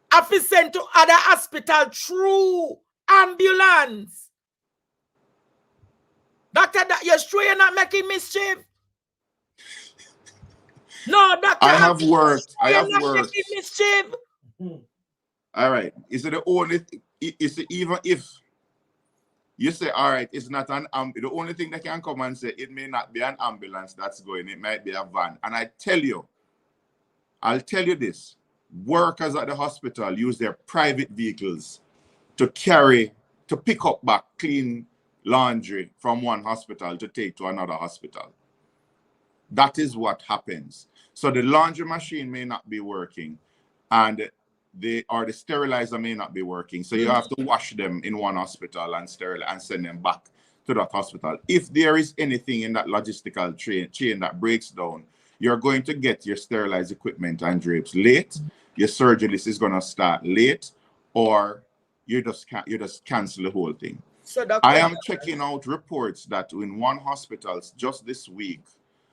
have to send to other hospital through ambulance. Doctor, you're sure you're not making mischief? No, Doctor, I have worked. Making mischief. All right. Is it the only? Is it even if you say, all right, it's not an the only thing that can come and say it may not be an ambulance that's going, it might be a van. And I'll tell you this, workers at the hospital use their private vehicles to pick up back clean laundry from one hospital to take to another hospital. That is what happens. So the laundry machine may not be working, and the sterilizer may not be working. So you have to wash them in one hospital and sterilize and send them back to that hospital. If there is anything in that logistical chain that breaks down, you're going to get your sterilized equipment and drapes late. Your surgery list is going to start late, or you just cancel the whole thing. So Dr. I am checking out reports that in one hospital just this week,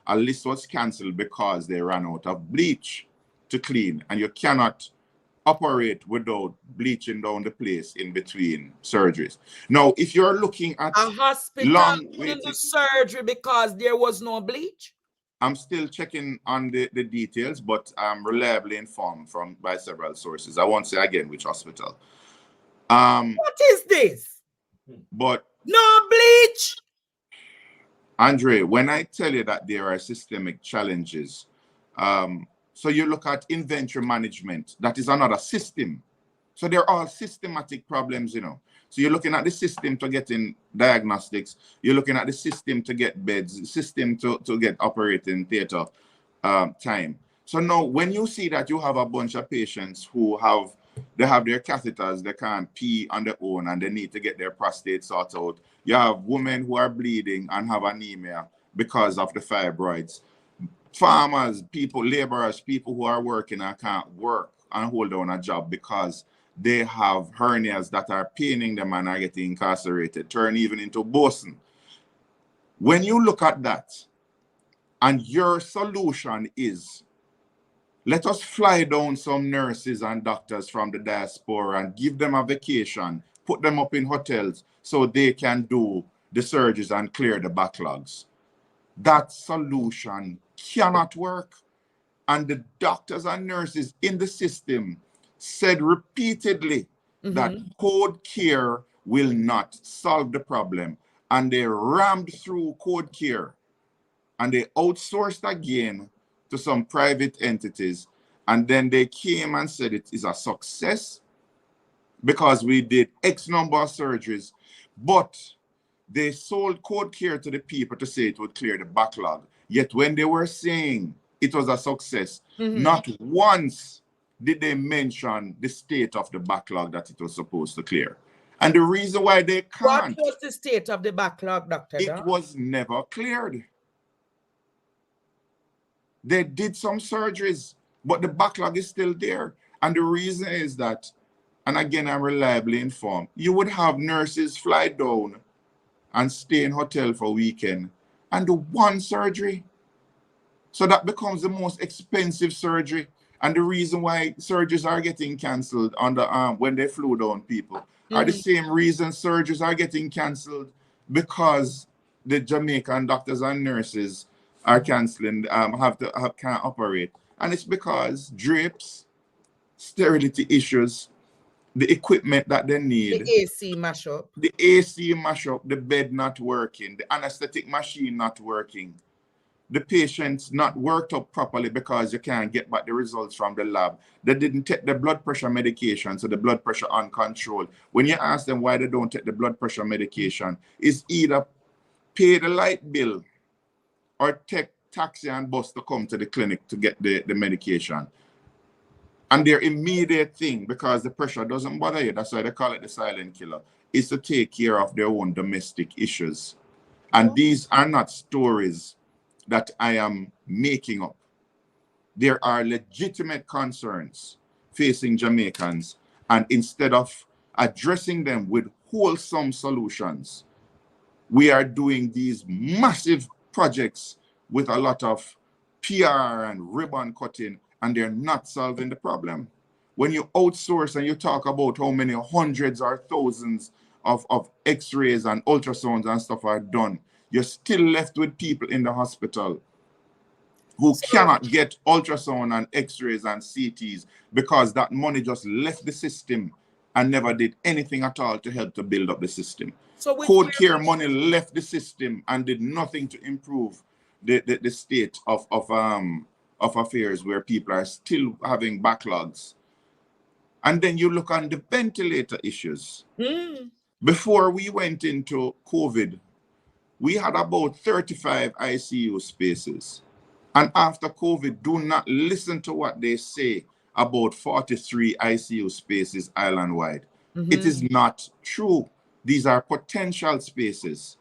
a list was canceled because they ran out of bleach to clean, and you cannot operate without bleaching down the place in between surgeries. Now, if you're looking at a hospital in the surgery because there was no bleach, I'm still checking on the details, but I'm reliably informed by several sources. I won't say again which hospital. What is this? But no bleach. Andre, when I tell you that there are systemic challenges, so you look at inventory management, that is another system. So they're all systematic problems, you know. So you're looking at the system to get in diagnostics, you're looking at the system to get beds, system to get operating theater time. So now when you see that you have a bunch of patients who have their catheters, they can't pee on their own and they need to get their prostate sorted out. You have women who are bleeding and have anemia because of the fibroids. Farmers, people, laborers, people who are working and can't work and hold down a job because they have hernias that are paining them and are getting incarcerated, turn even into bosun. When you look at that and your solution is, let us fly down some nurses and doctors from the diaspora and give them a vacation, put them up in hotels so they can do the surgeries and clear the backlogs. That solution cannot work. And the doctors and nurses in the system said repeatedly that code care will not solve the problem. And they rammed through code care and they outsourced again to some private entities. And then they came and said it is a success because we did X number of surgeries, but they sold code care to the people to say it would clear the backlog. Yet when they were saying it was a success, not once did they mention the state of the backlog that it was supposed to clear. And the reason why they can't... What was the state of the backlog, Dr. It was never cleared. They did some surgeries, but the backlog is still there. And the reason is that, and again, I'm reliably informed, you would have nurses fly down and stay in hotel for a weekend and do one surgery. So that becomes the most expensive surgery. And the reason why surgeries are getting canceled on the when they flew down people are the same reason surgeries are getting canceled because the Jamaican doctors and nurses are canceling, can't operate. And it's because drapes, sterility issues, the equipment that they need. The AC mashup. The AC mashup, the bed not working, the anesthetic machine not working, the patient's not worked up properly because you can't get back the results from the lab. They didn't take the blood pressure medication, so the blood pressure uncontrolled. When you ask them why they don't take the blood pressure medication, it's either pay the light bill or take taxi and bus to come to the clinic to get the medication. And their immediate thing, because the pressure doesn't bother you, that's why they call it the silent killer, is to take care of their own domestic issues. And these are not stories that I am making up. There are legitimate concerns facing Jamaicans, and instead of addressing them with wholesome solutions, we are doing these massive projects with a lot of PR and ribbon cutting, and they're not solving the problem. When you outsource and you talk about how many hundreds or thousands of x-rays and ultrasounds and stuff are done, you're still left with people in the hospital who cannot get ultrasound and x-rays and CTs because that money just left the system and never did anything at all to help to build up the system. So code care money left the system and did nothing to improve the state of affairs where people are still having backlogs. And then you look on the ventilator issues. Before we went into COVID, we had about 35 ICU spaces. And after COVID, do not listen to what they say about 43 ICU spaces island-wide. It is not true. These are potential spaces.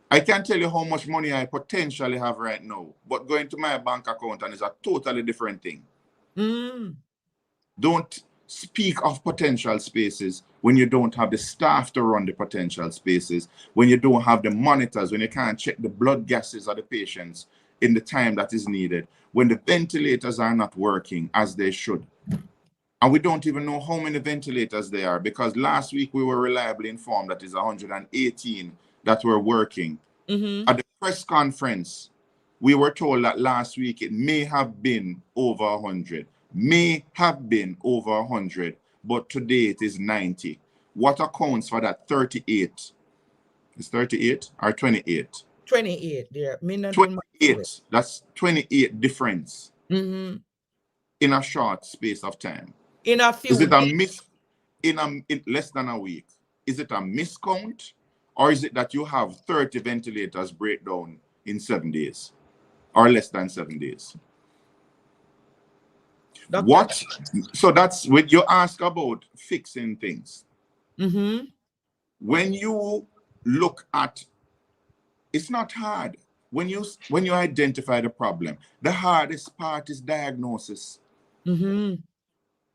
I can't tell you how much money I potentially have right now, but going to my bank account and is a totally different thing. Don't speak of potential spaces when you don't have the staff to run the potential spaces, when you don't have the monitors, when you can't check the blood gases of the patients in the time that is needed, when the ventilators are not working as they should. And we don't even know how many ventilators there are, because last week we were reliably informed that it's 118 that were working. At the press conference, we were told that last week it may have been over 100. May have been over 100, but today it is 90. What accounts for that 38? Is 38 or 28? 28, yeah. 28. That's 28 difference in a short space of time. In a few Is it weeks. in less than a week? Is it a miscount, or is it that you have 30 ventilators breakdown in 7 days or less than 7 days? What? So that's when you ask about fixing things. When you look at, it's not hard. When you identify the problem, the hardest part is diagnosis.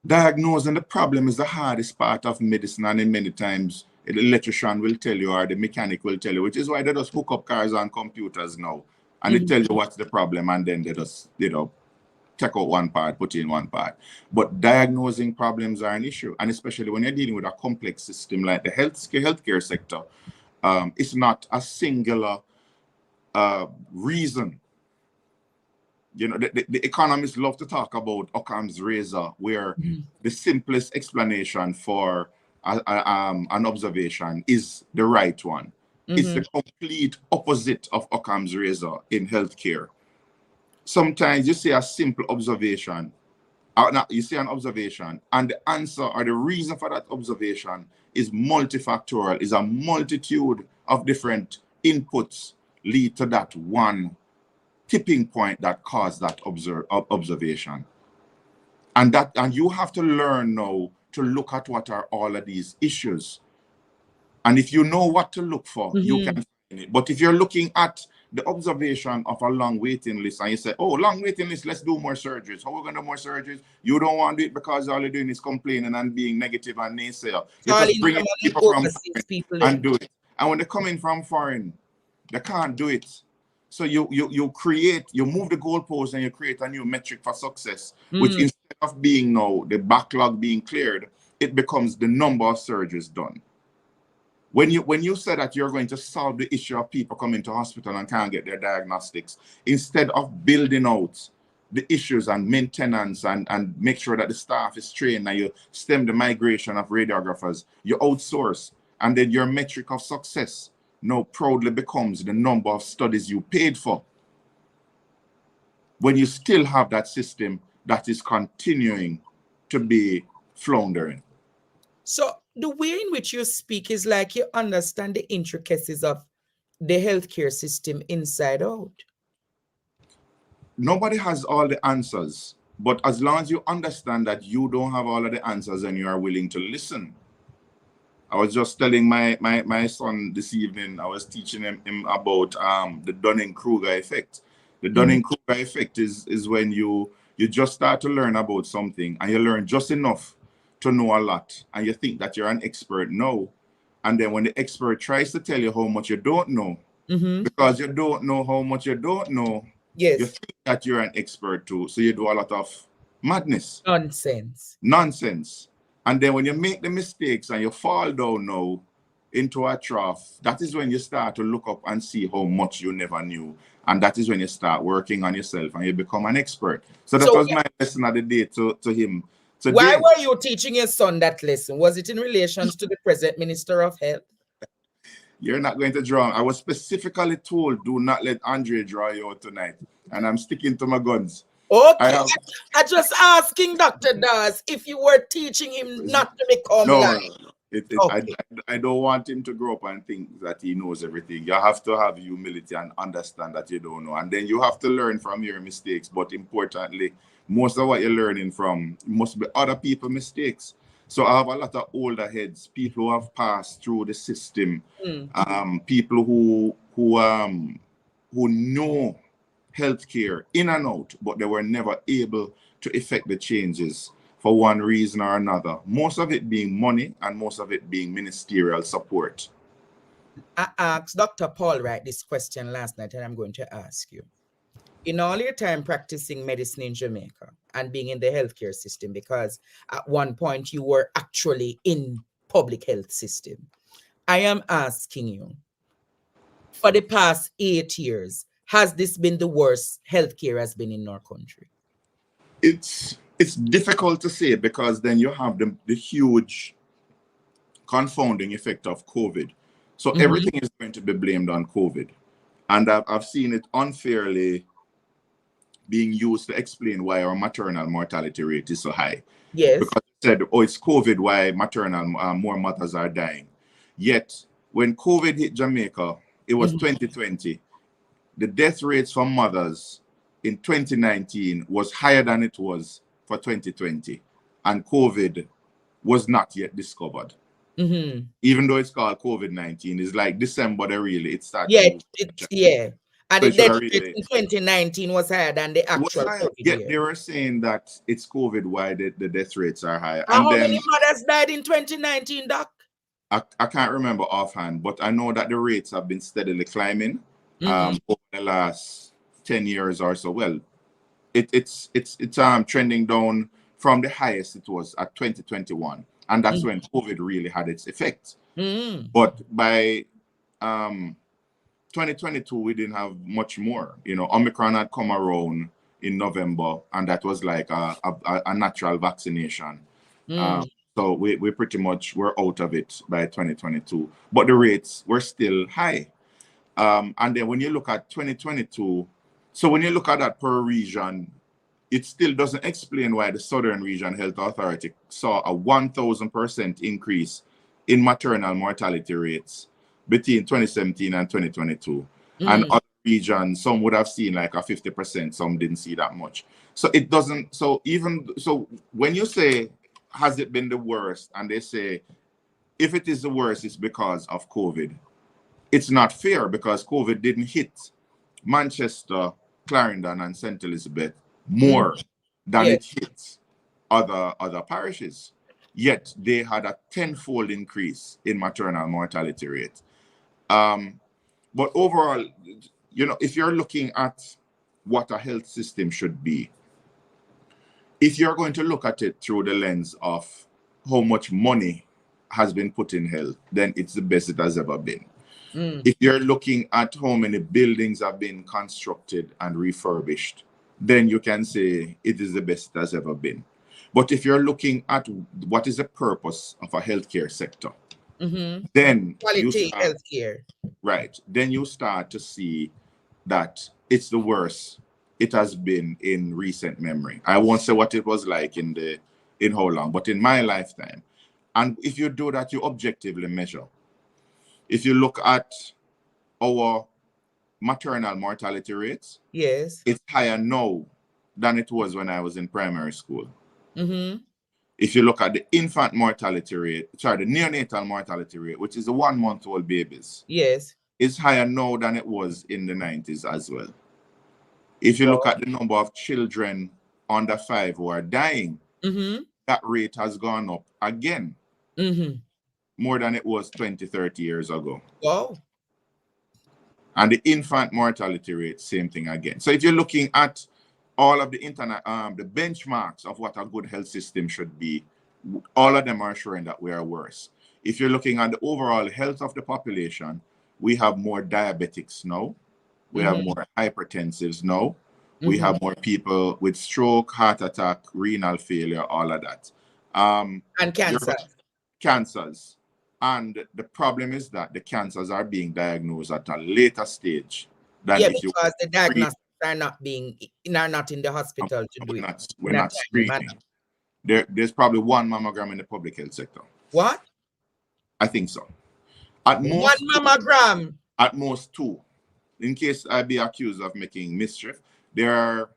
Diagnosing the problem is the hardest part of medicine, and in many times the electrician will tell you or the mechanic will tell you, which is why they just hook up cars and computers now, and they tell you what's the problem, and then they just, take out one part, put in one part. But diagnosing problems are an issue, and especially when you're dealing with a complex system like the healthcare sector, it's not a singular reason. The economists love to talk about Occam's razor, where the simplest explanation for an observation is the right one. It's the complete opposite of Occam's razor in healthcare. Sometimes you see a simple observation, you see an observation, and the answer or the reason for that observation is multifactorial, is a multitude of different inputs lead to that one tipping point that caused that observation. And you have to learn now to look at what are all of these issues. And if you know what to look for, you can find it. But if you're looking at the observation of a long waiting list and you say, oh, long waiting list, let's do more surgeries. How are we going to do more surgeries? You don't want to do it because all you're doing is complaining and being negative and naysayer. You just bring people from foreign and do it. And when they come in from foreign, they can't do it. So you move the goalpost and you create a new metric for success, which instead of being now the backlog being cleared, it becomes the number of surgeries done. When you say that you're going to solve the issue of people coming to hospital and can't get their diagnostics, instead of building out the issues and maintenance and make sure that the staff is trained and you stem the migration of radiographers, you outsource, and then your metric of success now proudly becomes the number of studies you paid for. When you still have that system that is continuing to be floundering. So the way in which you speak is like you understand the intricacies of the healthcare system inside out. Nobody has all the answers, but as long as you understand that you don't have all of the answers and you are willing to listen. I was just telling my son this evening, I was teaching him about the Dunning-Kruger effect. The Dunning-Kruger effect is when you just start to learn about something and you learn just enough to know a lot, and you think that you're an expert now. And then when the expert tries to tell you how much you don't know, because you don't know how much you don't know, you think that you're an expert too. So you do a lot of madness. Nonsense. And then when you make the mistakes and you fall down now into a trough, that is when you start to look up and see how much you never knew. And that is when you start working on yourself and you become an expert. So that was my lesson of the day to him. Today. Why were you teaching your son that lesson? Was it in relation to the present Minister of Health? You're not going to draw. I was specifically told, do not let Andre draw you out tonight. And I'm sticking to my guns. Okay. I just asking Dr. Dawes if you were teaching him not to become like. I don't want him to grow up and think that he knows everything. You have to have humility and understand that you don't know. And then you have to learn from your mistakes. But importantly, most of what you're learning from must be other people's mistakes. So I have a lot of older heads, people who have passed through the system, people who know healthcare in and out, but they were never able to effect the changes for one reason or another. Most of it being money and most of it being ministerial support. I asked Dr. Paul Wright this question last night, and I'm going to ask you. In all your time practicing medicine in Jamaica and being in the healthcare system, because at one point you were actually in public health system, I am asking you, for the past 8 years, has this been the worst healthcare has been in our country? It's difficult to say, because then you have the huge confounding effect of COVID. So everything is going to be blamed on COVID. And I've seen it unfairly being used to explain why our maternal mortality rate is so high. Yes. Because it said, oh, it's COVID why maternal more mothers are dying. Yet, when COVID hit Jamaica, it was 2020. The death rates for mothers in 2019 was higher than it was for 2020. And COVID was not yet discovered. Even though it's called COVID-19, it's like December, it started. Yeah. And So the death rate in 2019 was higher than the actual COVID year. They were saying that it's COVID why the death rates are higher. How many mothers died in 2019, Doc? I can't remember offhand, but I know that the rates have been steadily climbing over the last 10 years or so. Well, it's trending down from the highest it was at 2021. And that's when COVID really had its effect. But by 2022, we didn't have much more. You know, Omicron had come around in November, and that was like a natural vaccination. So we pretty much were out of it by 2022. But the rates were still high. And then when you look at 2022, so when you look at that per region, it still doesn't explain why the Southern Region Health Authority saw a 1,000% increase in maternal mortality rates between 2017 and 2022. And other regions, some would have seen like a 50%, some didn't see that much. So it doesn't, so when you say, has it been the worst? And they say, if it is the worst, it's because of COVID. It's not fair, because COVID didn't hit Manchester, Clarendon, and St. Elizabeth more than it hit other parishes. Yet they had a 10-fold increase in maternal mortality rate. But overall, you know, if you're looking at what a health system should be, if you're going to look at it through the lens of how much money has been put in health, then it's the best it has ever been. If you're looking at how many buildings have been constructed and refurbished, then you can say it is the best it has ever been. But if you're looking at what is the purpose of a healthcare sector, then quality healthcare, right? Then you start to see that it's the worst it has been in recent memory. I won't say what it was like in how long, but in my lifetime. And if you do that, you objectively measure. If you look at our maternal mortality rates, yes, it's higher now than it was when I was in primary school. If you look at the infant mortality rate, the neonatal mortality rate, which is the 1-month-old babies, yes, it's higher now than it was in the 90s as well. If you look at the number of children under 5 who are dying, that rate has gone up again. More than it was 20, 30 years ago. Wow. And the infant mortality rate, same thing again. So if you're looking at all of the the benchmarks of what a good health system should be, all of them are showing that we are worse. If you're looking at the overall health of the population, we have more diabetics now. We have more hypertensives now. We have more people with stroke, heart attack, renal failure, all of that. And cancers. And the problem is that the cancers are being diagnosed at a later stage than because the diagnostics are not in the hospital to do it. We're not screening. There's probably one mammogram in the public health sector. What? I think so. At most 1 mammogram. At most 2. In case I be accused of making mischief, there are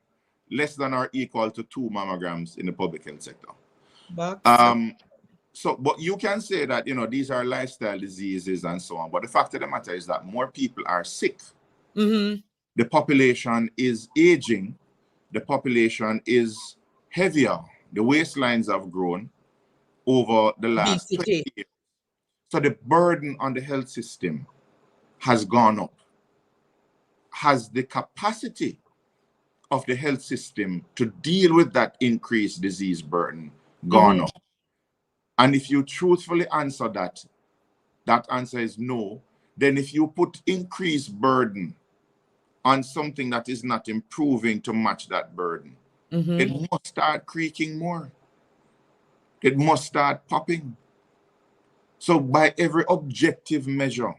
less than or equal to 2 mammograms in the public health sector. So, but you can say that, you know, these are lifestyle diseases and so on. But the fact of the matter is that more people are sick. Mm-hmm. The population is aging. The population is heavier. The waistlines have grown over the last 20 years. So the burden on the health system has gone up. Has the capacity of the health system to deal with that increased disease burden gone up? And if you truthfully answer that, that answer is no. Then if you put increased burden on something that is not improving to match that burden, it must start creaking more. It must start popping. So by every objective measure,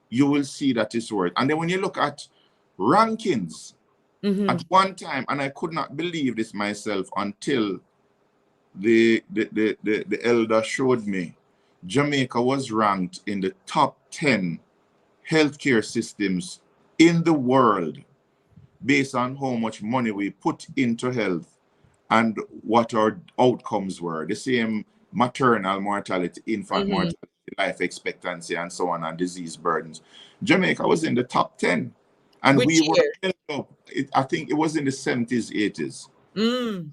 you will see that it's worth. And then when you look at rankings, at one time, and I could not believe this myself until the elder showed me, Jamaica was ranked in the top 10 healthcare systems in the world based on how much money we put into health and what our outcomes were. The same maternal mortality, infant mortality, life expectancy, and so on, and disease burdens. Jamaica was in the top 10. And we were held up, I think it was in the 70s, 80s.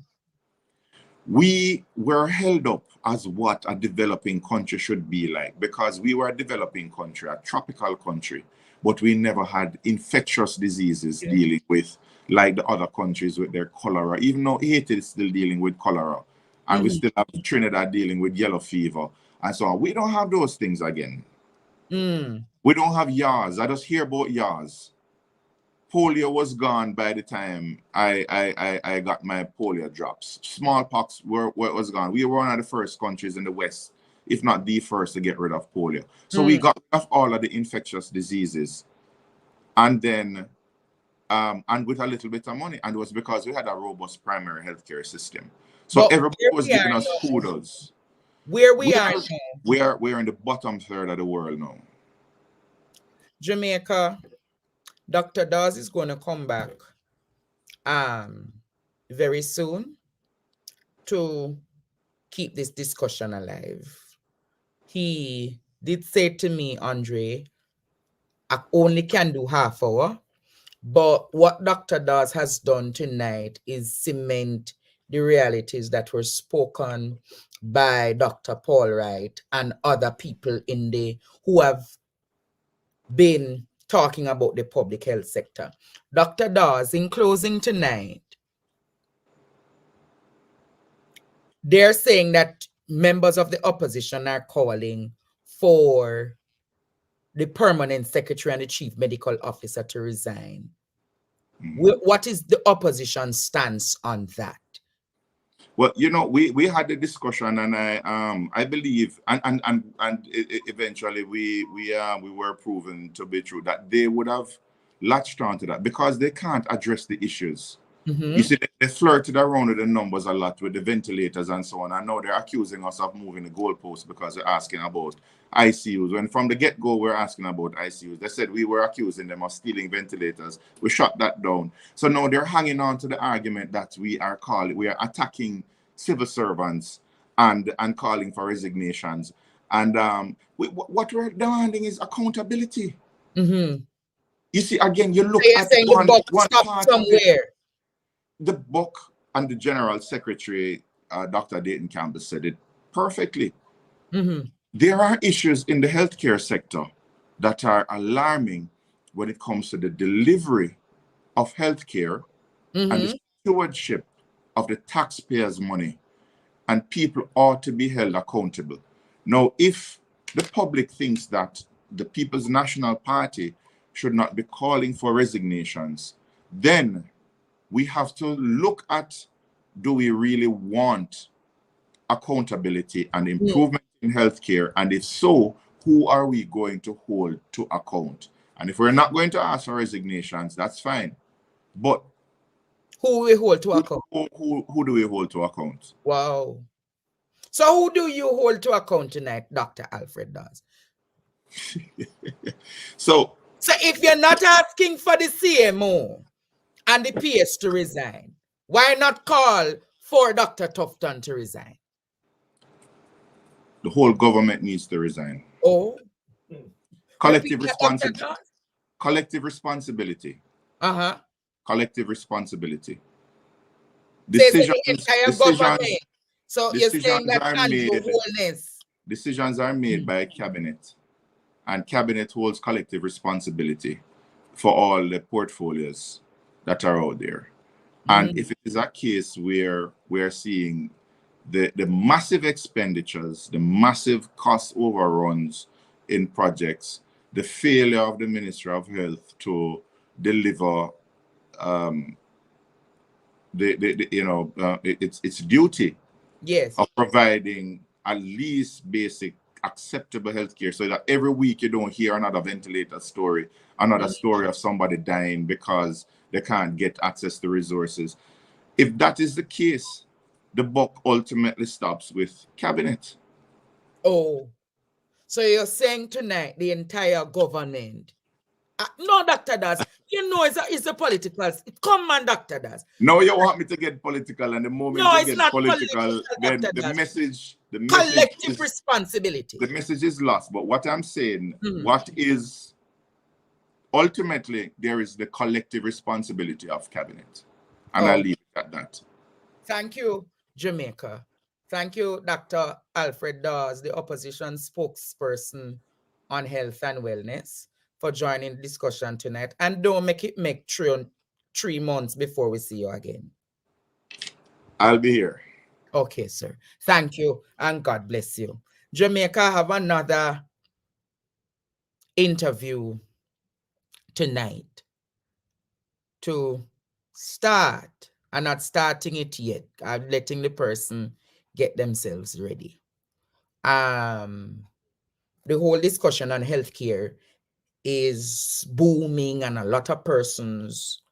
We were held up as what a developing country should be like, because we were a developing country, a tropical country, but we never had infectious diseases dealing with, like the other countries with their cholera, even though Haiti is still dealing with cholera, and we still have Trinidad dealing with yellow fever, and so on. We don't have those things again. We don't have YARS. I just hear about YARS. Polio was gone by the time I got my polio drops. Smallpox was gone. We were one of the first countries in the West, if not the first, to get rid of polio. So we got rid of all of the infectious diseases. And then, and with a little bit of money. And it was because we had a robust primary healthcare system. So everybody was giving us kudos. Where we are now. We're in the bottom third of the world now. Jamaica, Dr. Dawes is going to come back very soon to keep this discussion alive. He did say to me, Andre, I only can do half hour, but what Dr. Dawes has done tonight is cement the realities that were spoken by Dr. Paul Wright and other people who have been talking about the public health sector. Dr. Dawes, in closing tonight, they're saying that members of the opposition are calling for the permanent secretary and the chief medical officer to resign. What is the opposition stance on that? Well, you know, we had the discussion, and I believe, and eventually we were proven to be true that they would have latched onto that because they can't address the issues. You see, they flirted around with the numbers a lot with the ventilators and so on. And now they're accusing us of moving the goalposts because they're asking about ICUs. When from the get-go we're asking about ICUs, they said we were accusing them of stealing ventilators. We shut that down. So now they're hanging on to the argument that we are attacking civil servants and calling for resignations. And what we're demanding is accountability. You see, again, you look at one part somewhere. The book and the General Secretary, Dr. Dayton Campbell, said it perfectly. There are issues in the healthcare sector that are alarming when it comes to the delivery of healthcare and the stewardship of the taxpayers' money, and people ought to be held accountable. Now, if the public thinks that the People's National Party should not be calling for resignations, then we have to look at, do we really want accountability and improvement in healthcare? And if so, who are we going to hold to account? And if we're not going to ask for resignations, that's fine. But who we hold to account? Who do we hold to account? Wow. So who do you hold to account tonight, Dr. Alfred Dawes? So if you're not asking for the CMO and the PS to resign, why not call for Dr. Tufton to resign? the whole government needs to resign. Oh. Collective responsibility. Collective responsibility. Uh-huh. Collective responsibility. Decisions so you're saying that decisions are made by a cabinet, and cabinet holds collective responsibility for all the portfolios that are out there. And if it is a case where we're seeing the massive expenditures, the massive cost overruns in projects, the failure of the Ministry of Health to deliver its duty of providing at least basic acceptable healthcare, so that every week you don't hear another ventilator story, another story of somebody dying because they can't get access to resources. If that is the case, the buck ultimately stops with cabinet. Oh, so you're saying tonight the entire government? No, Dr. Dawes, you know it's a political. Come on, Dr. Dawes. No, you want me to get political, and the moment you get political, then the message collective responsibility. The message is lost. But what I'm saying, what is ultimately there is the collective responsibility of cabinet, and I'll leave it at that. Thank you, Jamaica. Thank you, Dr. Alfred Dawes, the opposition spokesperson on health and wellness, for joining the discussion tonight. And don't make it 3 months before we see you again. I'll be here. Okay, sir. Thank you, and God bless you. Jamaica have another interview tonight to start. I'm not starting it yet. I'm letting the person get themselves ready. The whole discussion on healthcare is booming, and a lot of persons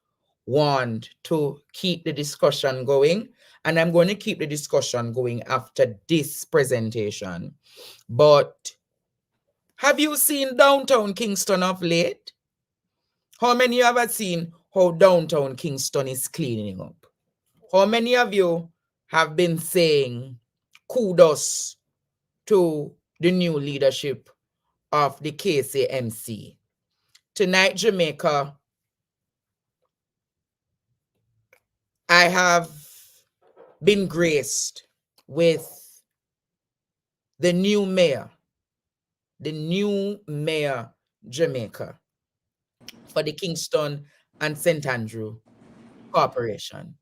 want to keep the discussion going, and I'm going to keep the discussion going after this presentation. But have you seen downtown Kingston of late? How many of you have seen how downtown Kingston is cleaning up? How many of you have been saying kudos to the new leadership of the KCMC? Tonight, Jamaica, I have been graced with the new mayor Jamaica for the Kingston and St. Andrew Corporation.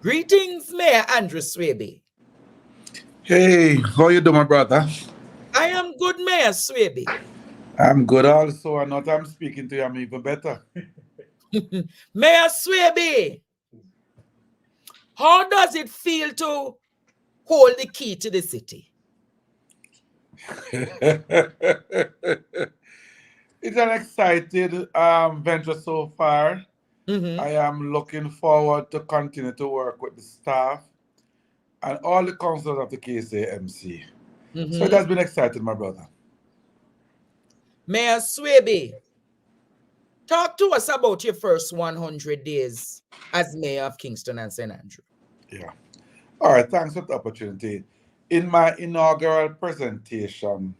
Greetings, Mayor Andrew Swaby. Hey, how you doing, my brother? I am good, Mayor Swaby. I'm good also, and not I'm speaking to you, I'm even better. Mayor Swaby, how does it feel to hold the key to the city? It's an exciting venture so far. I am looking forward to continue to work with the staff and all the councillors of the KCMC. So it has been exciting, my brother. Mayor Swaby, talk to us about your first 100 days as mayor of Kingston and St. Andrew. Yeah. All right, thanks for the opportunity. In my inaugural presentation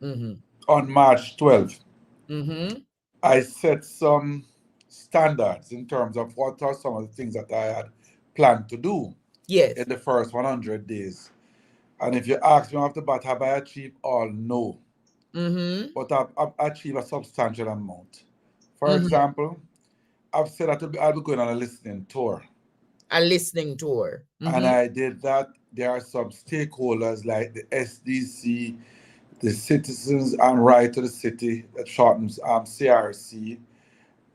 on March 12th, I set some standards in terms of what are some of the things that I had planned to do in the first 100 days. And if you ask me off the bat, have I achieved all? No. But I've achieved a substantial amount. For example, I've said that I'll be going on a listening tour. A listening tour. And I did that. There are some stakeholders like the SDC, the Citizens and Right to the City, that shortens CRC,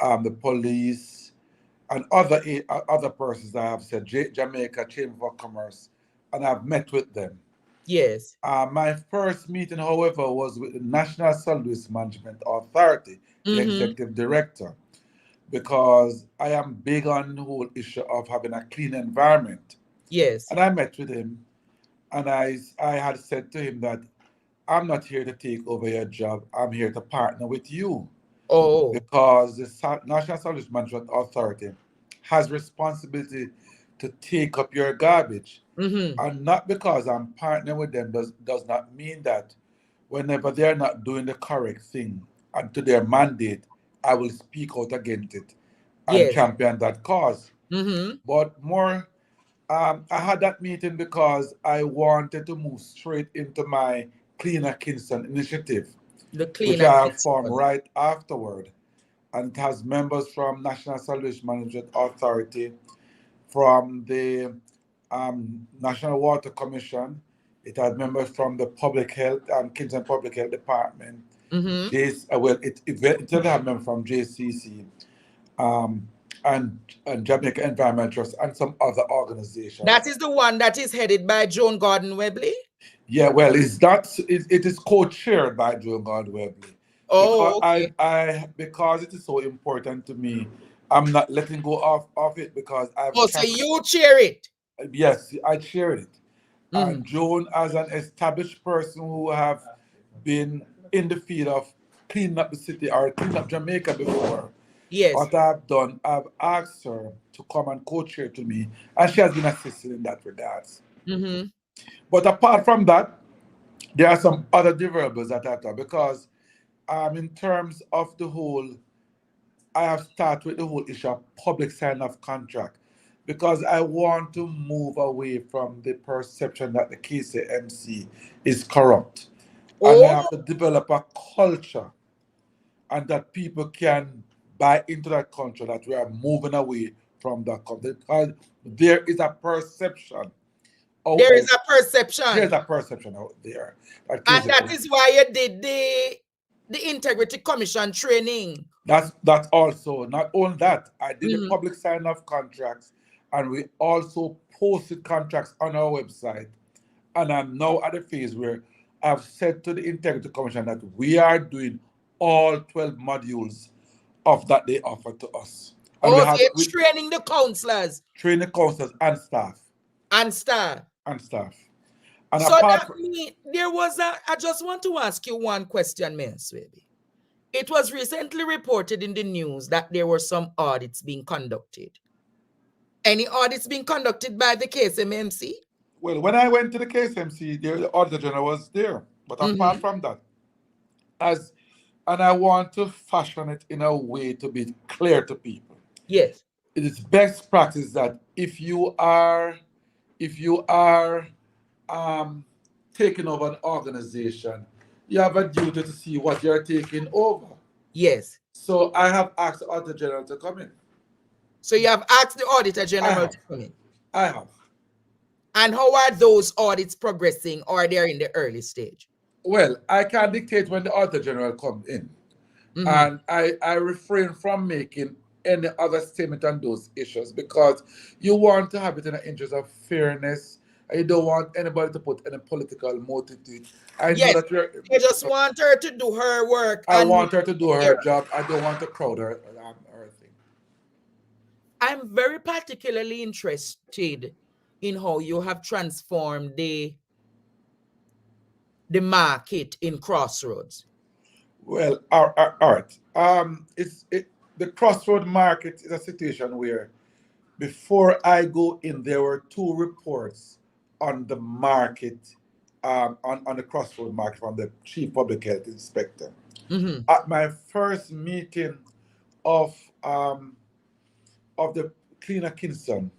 the police, and other persons that I have said, Jamaica Chamber of Commerce, and I've met with them. Yes. My first meeting, however, was with the National Solid Waste Management Authority, the executive director, because I am big on the whole issue of having a clean environment. Yes. And I met with him, And I had said to him that I'm not here to take over your job. I'm here to partner with you Oh. because the National Solid Management Authority has responsibility to take up your garbage. And not because I'm partnering with them does not mean that whenever they're not doing the correct thing and to their mandate, I will speak out against it and Yes. champion that cause. But more, I had that meeting because I wanted to move straight into my Cleaner Kingston initiative, The which Cleaner I have Kingston. formed right afterward. And it has members from National Solid Management Authority, from the National Water Commission. It has members from the Public Health, Kingston Public Health Department. It have members from JCC, and Jamaica Environment Trust, and some other organizations. That is the one that is headed by Joan Gordon Webley? Yeah, well, it's not. It is co-chaired by Joan Gordon Webley. Oh, because okay. because it is so important to me, I'm not letting go of it because I've. Oh, so you chair it? Yes, I chair it. And Joan, as an established person who have been in the field of cleaning up the city or cleaning up Jamaica before, yes, what I've done, I've asked her to come and co-chair to me, and she has been assisting in that regards. But apart from that, there are some other deliverables that I've done because in terms of the whole, I have started with the whole issue of public sign-off contract because I want to move away from the perception that the KCMC is corrupt. And I have to develop a culture and that people can buy into that culture, that we are moving away from that culture. Because there is a perception. There is a perception. There's a perception out there. And that is why you did the Integrity Commission training. That's also, not only that, I did the public sign-off contracts, and we also posted contracts on our website. And I'm now at a phase where I've said to the Integrity Commission that we are doing all 12 modules of that they offer to us. And so you're training the counselors? Training counselors and staff. And staff. And staff. And so that means there was I just want to ask you one question, Ms. Swaby. It was recently reported in the news that there were some audits being conducted. Any audits being conducted by the KSMMC? Well, when I went to the KSMC, the Auditor General was there. But apart from that, and I want to fashion it in a way to be clear to people. Yes. It is best practice that if you are taking over an organization, you have a duty to see what you're taking over. Yes. So I have asked the Auditor General to come in. So you have asked the Auditor General to come in? I have. And how are those audits progressing, or they're in the early stage? Well, I can't dictate when the Auditor General comes in. And I refrain from making any other statement on those issues because you want to have it in the interest of fairness. And you don't want anybody to put any political motive to it. You just want her to do her work. I want her to do her job. I don't want to crowd her thing. I'm very particularly interested in how you have transformed the market in Crossroads. Well, all right. The Crossroad market is a situation where before I go in, there were 2 reports on the market, on the Crossroad market from the Chief Public Health Inspector. At my first meeting of the Cleaner Kingston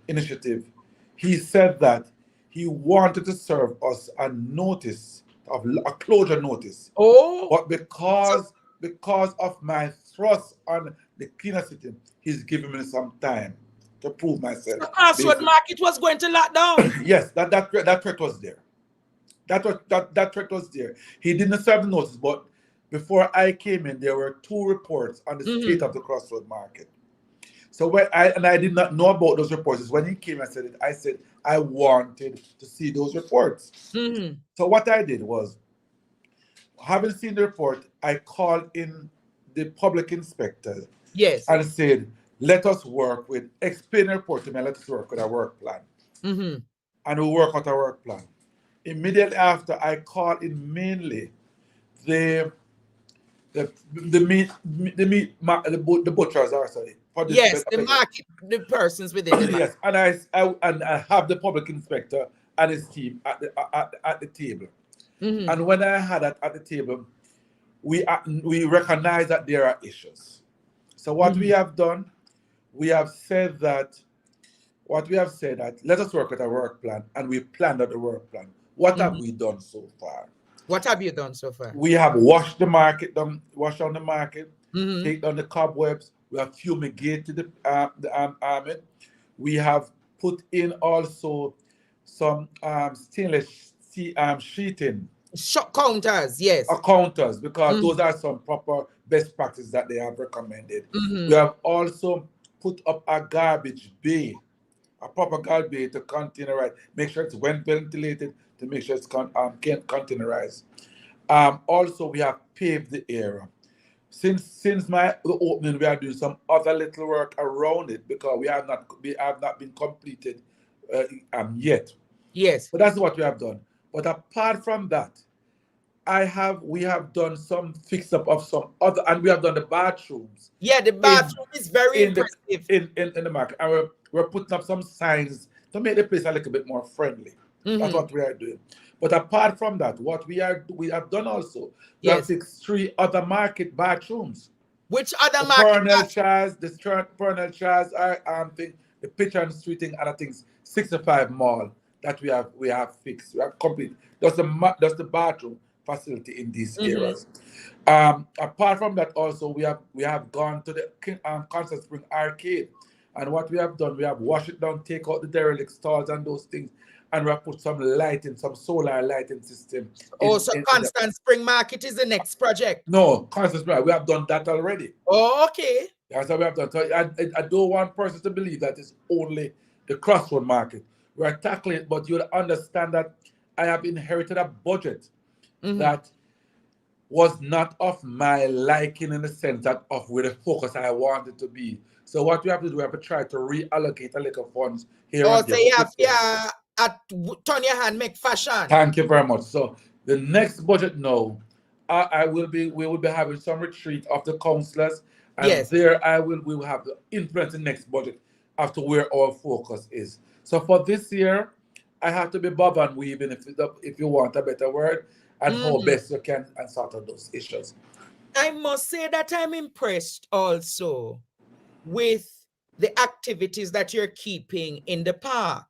initiative, he said that he wanted to serve us a notice, a closure notice. But because of my thrust on the cleaner city, he's giving me some time to prove myself. The Crossroad market was going to lock down. Yes, that threat was there. That threat was there. He didn't serve the notice, but before I came in, there were 2 reports on the state of the Crossroad market. So I did not know about those reports. When he came and said it, I said I wanted to see those reports. So what I did was, having seen the report, I called in the public inspector. Yes. And said, let us work with, explain the report to me, let us work with a work plan. And we work out a work plan. Immediately after, I called in mainly the the butchers are sorry for this. Yes, the market, the persons within the market. Yes, and I have the public inspector and his team at the table. And when I had that at the table, we recognize that there are issues. So what we have done, we have said that let us work with a work plan, and we planned out the work plan. What have we done so far? What have you done so far? We have washed the market down, washed down the market, take down the cobwebs. We have fumigated the army. We have put in also some stainless steel sheeting. Counters, yes. Counters, because those are some proper best practices that they have recommended. We have also put up a garbage bay, a proper garbage bay to containerize, make sure it's well ventilated, to make sure it's containerized. Also, we have paved the area. Since my opening, we are doing some other little work around it because we have not been completed yet. Yes. But that's what we have done. But apart from that, we have done some fix up of some other, and we have done the bathrooms. Yeah, the bathroom is very impressive in the market, and we're putting up some signs to make the place a little bit more friendly. That's what we are doing. But apart from that, what we have done also, we have fixed 3 other market bathrooms. Which other market bathrooms? The Pernell Chairs are the pitch and streeting, and I think 65 mall that we have fixed. We have complete. That's the bathroom facility in these areas. Apart from that, also we have gone to the Concert Spring Arcade, and what we have done, we have washed it down, take out the derelict stalls and those things, and we have put some lighting, some solar lighting system. Constant Spring Market is the next project? No, Constant Spring, we have done that already. Oh, okay. That's what we have done. So I don't want persons to believe that it's only the Crossroad Market. We are tackling it, but you'll understand that I have inherited a budget that was not of my liking, in the sense that of where the focus I wanted to be. So what we have to do, we have to try to reallocate a little funds here and there. So you have turn your hand, make fashion. Thank you very much. So the next budget now, we will be having some retreat of the councillors, and there we will have the influence in the next budget after where our focus is. So for this year, I have to be bob and weaving, if you want a better word, and how best you can and sort of those issues. I must say that I'm impressed also with the activities that you're keeping in the park.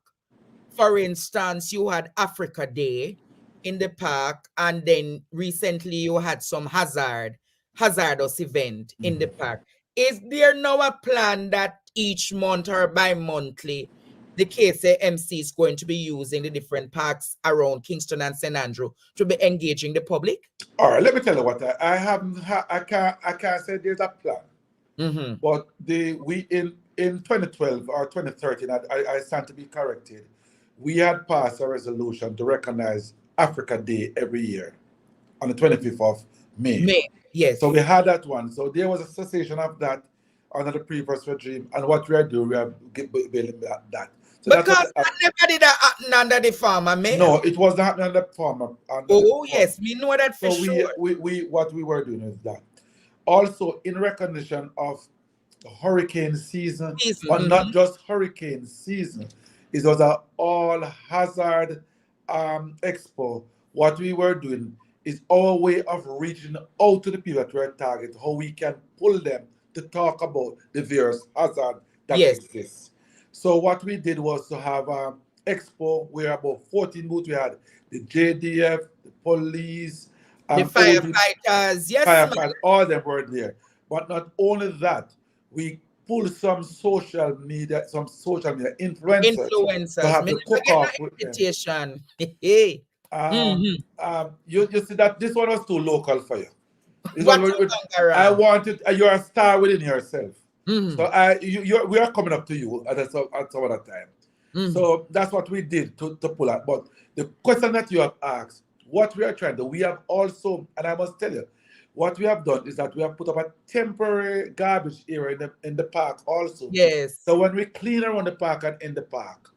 For instance, you had Africa Day in the park, and then recently you had some hazardous event in the park. Is there now a plan that each month or bi-monthly the KCMC is going to be using the different parks around Kingston and St. Andrew to be engaging the public? All right, let me tell you what I can't say there's a plan. But we in 2012 or 2013, I stand to be corrected, we had passed a resolution to recognize Africa Day every year on the 25th of May. Yes. So we had that one. So there was a cessation of that under the previous regime, and what we are doing, we are building that. So because that never did that happen under the farmer, man. No, it was not under the farmer. Yes, we know that for sure. What we were doing is that. Also, in recognition of the hurricane season, but not just hurricane season, it was an all-hazard expo. What we were doing is our way of reaching out to the people that we're targeting, how we can pull them to talk about the various hazards that exist. So what we did was to have an expo where about 14 booths. We had the JDF, the police, the firefighters, firefighters, all them were there. But not only that, we pulled some social media influencers to have the cook-off with them. You see that this one was too local for you. I wanted, you're a star within yourself. So we are coming up to you at some other time. So that's what we did to pull out. But the question that you have asked, what we are trying to, we have also, and I must tell you, what we have done is that we have put up a temporary garbage area in the park also. Yes. So when we clean around the park and in the park,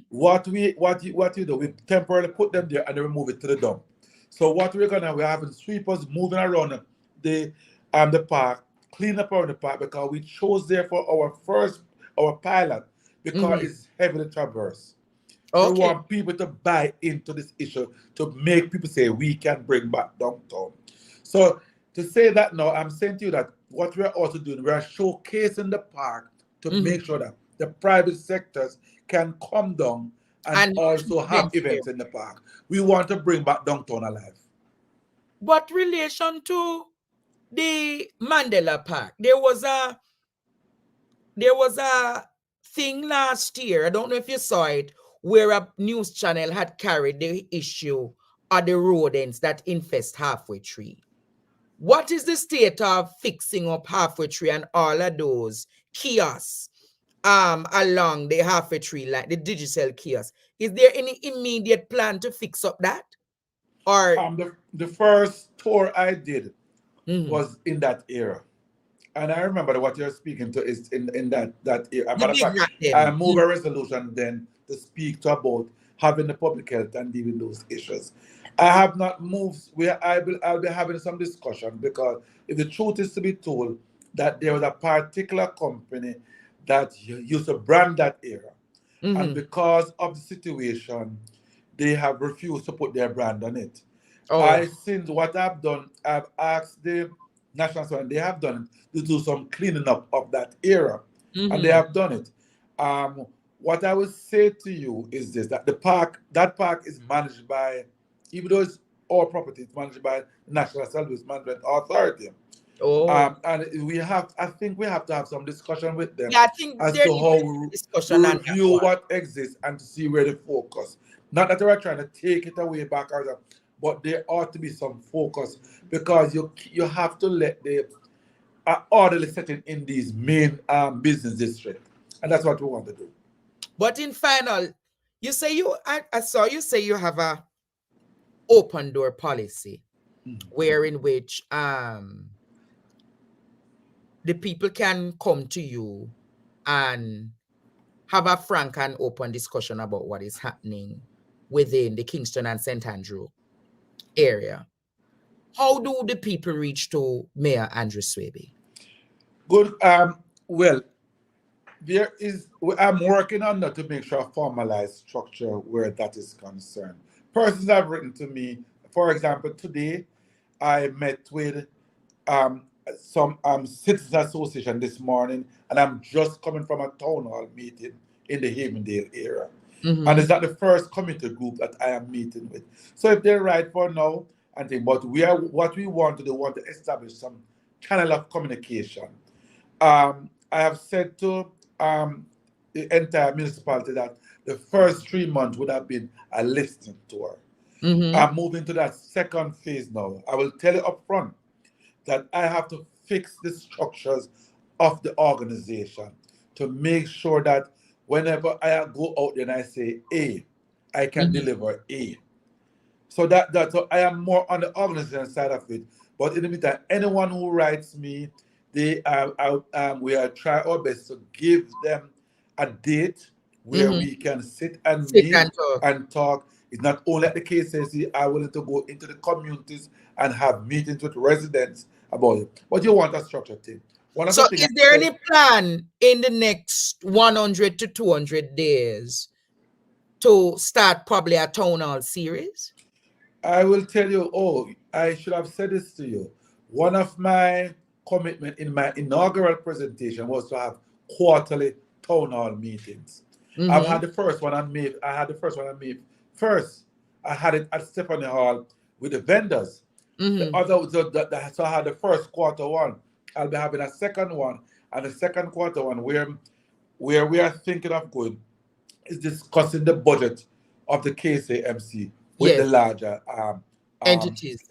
What you do, we temporarily put them there and then we move it to the dump. So what we're having sweepers moving around the park, clean up around the park, because we chose there for our pilot, because it's heavily traversed. So we want people to buy into this issue to make people say we can bring back downtown. So to say that now, I'm saying to you that what we're also doing, we are showcasing the park to make sure that the private sectors can come down and also have events in the park. We want to bring back downtown alive. But relation to the Mandela Park, there was a thing last year, I don't know if you saw it, where a news channel had carried the issue of the rodents that infest Halfway Tree. What is the state of fixing up Halfway Tree and all of those kiosks along the Halfway Tree, like the digital kiosks? Is there any immediate plan to fix up that? Or the first tour I did was in that era. And I remember what you're speaking to is in that era. Matter of fact, I moved a resolution then to speak to about having the public health and dealing those issues. I have not moved where I'll be having some discussion, because if the truth is to be told, that there was a particular company that used to brand that era. And because of the situation, they have refused to put their brand on it. Since what I've done, I've asked the National Assembly, they have done it, to do some cleaning up of that era. And they have done it. What I would say to you is this, that that park is managed by, even though it's our property, it's managed by the National Service Management Authority. And I think we have to have some discussion with them as to how we review what exists and to see where they focus. Not that we're trying to take it away back, but there ought to be some focus, because you have to let the orderly setting in these main business districts. And that's what we want to do. But in final, you say I saw you say you have a open door policy, wherein which the people can come to you and have a frank and open discussion about what is happening within the Kingston and St. Andrew area. How do the people reach to Mayor Andrew Swaby? Good. Well, I'm working on that to make sure a formalized structure where that is concerned. Persons have written to me, for example, today I met with some citizens association this morning, and I'm just coming from a town hall meeting in the Havendale area. And it's not the first community group that I am meeting with. So if they're right for now, but what we want to establish some channel of communication. I have said to the entire municipality that the first 3 months would have been a listening tour. I'm moving to that second phase now. I will tell you up front that I have to fix the structures of the organization to make sure that whenever I go out there and I say A, I can deliver A. So so I am more on the organization side of it. But in the meantime, anyone who writes me, we are trying our best to give them a date where we can sit and meet and talk. It's not only at the KCC, I'm willing to go into the communities and have meetings with residents about it. But you want a structured thing. So is there any plan in the next 100 to 200 days to start probably a town hall series? I will tell you, I should have said this to you. One of my commitment in my inaugural presentation was to have quarterly town hall meetings. I've had the first one on May. First, I had it at Stephanie Hall with the vendors. The other, so I had the first quarter one. I'll be having a second one, and the second quarter one where we are thinking of going is discussing the budget of the KCMC with the larger entities,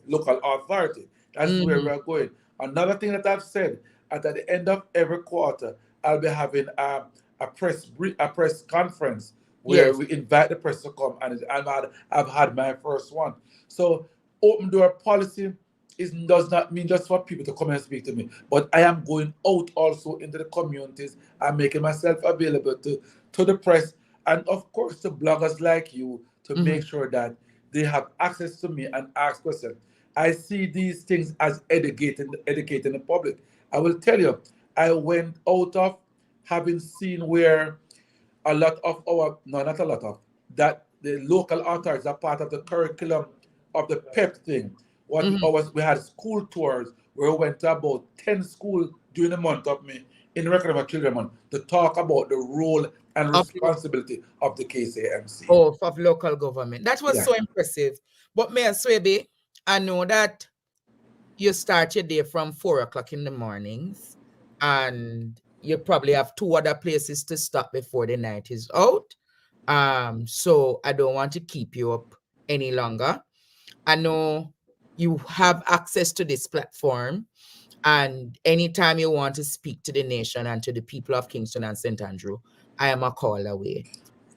local authority. That's where we're going. Another thing that I've said, at the end of every quarter, I'll be having a press conference where we invite the press to come, and I've had my first one. So open door policy does not mean just for people to come and speak to me, but I am going out also into the communities and making myself available to the press and of course to bloggers like you to make sure that they have access to me and ask questions. I see these things as educating the public. I will tell you, I went out of having seen where a lot of our, no, not a lot of, that the local authorities are part of the curriculum of the PEP thing. We had school tours where we went to about 10 schools during the month of May in Record of a Children Month to talk about the role and responsibility of the KCMC. Oh, of local government. That was so impressive. But Mayor Swaby, I know that you start your day from 4 o'clock in the mornings and you probably have 2 other places to stop before the night is out. So I don't want to keep you up any longer. I know you have access to this platform, and anytime you want to speak to the nation and to the people of Kingston and St. Andrew, I am a call away.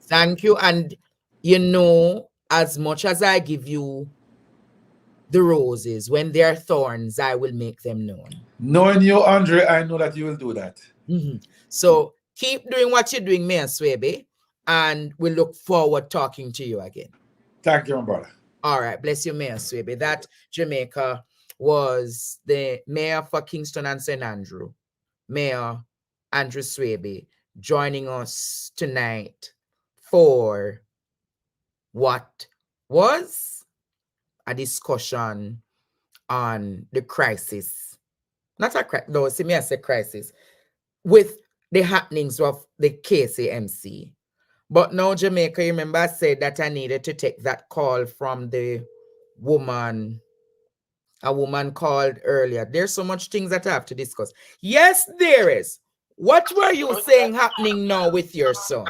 Thank you. And you know, as much as I give you the roses, when they are thorns, I will make them known. Knowing you, Andre, I know that you will do that. So keep doing what you're doing, Mayor Swaby, and we look forward talking to you again. Thank you, my brother. All right, bless you, Mayor Swaby. That Jamaica was the mayor for Kingston and St. Andrew, Mayor Andrew Swaby, joining us tonight for what was a discussion on the crisis. Not a crisis, no, see me as a crisis, with the happenings of the KCMC. But now, Jamaica, you remember I said that I needed to take that call from the woman. A woman called earlier. There's so much things that I have to discuss. Yes, there is. What were you saying happening now with your son?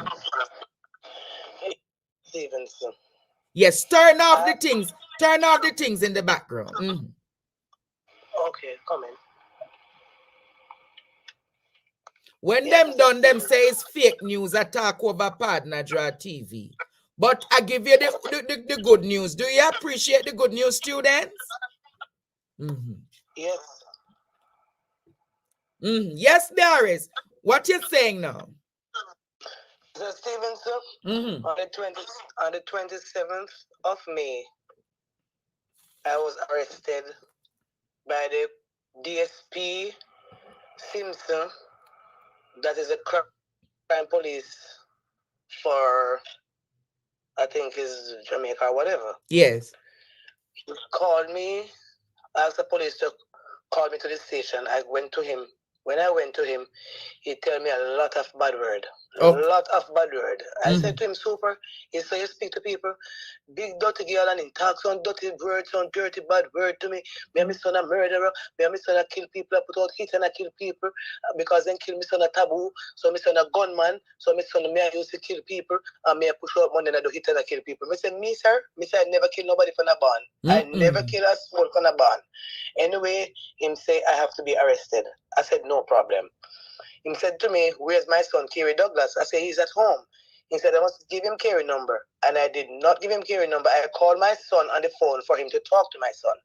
Stevenson. Yes, turn off the things. Turn off the things in the background. Okay, come in. When them done, them say it's fake news attack over Partner Draw TV. But I give you the good news. Do you appreciate the good news, students? Yes. Yes, there is. What you saying now? So Stevenson, on the 27th of May, I was arrested by the DSP Simpson, that is a crime police for, I think is Jamaica or whatever. Yes. He called me, asked the police to call me to the station. I went to him. When I went to him, he told me a lot of bad word. A lot of bad word. I said to him, super, he said, you speak to people, big dirty girl, and he talks some dirty words, some dirty bad word to me. Me and my son a murderer. Me and my son a kill people. I put out hit and I kill people because then kill my son a taboo. So my son a gunman. So my son me I used to kill people. And me I push out money and I do hit and I kill people. Me say, me sir, I never kill nobody from a ban. I never kill a soul from a ban. Anyway, him say I have to be arrested. I said, no problem. He said to me, where's my son, Kerry Douglas? I said, he's at home. He said, I must give him Kerry number. And I did not give him Kerry number. I called my son on the phone for him to talk to my son.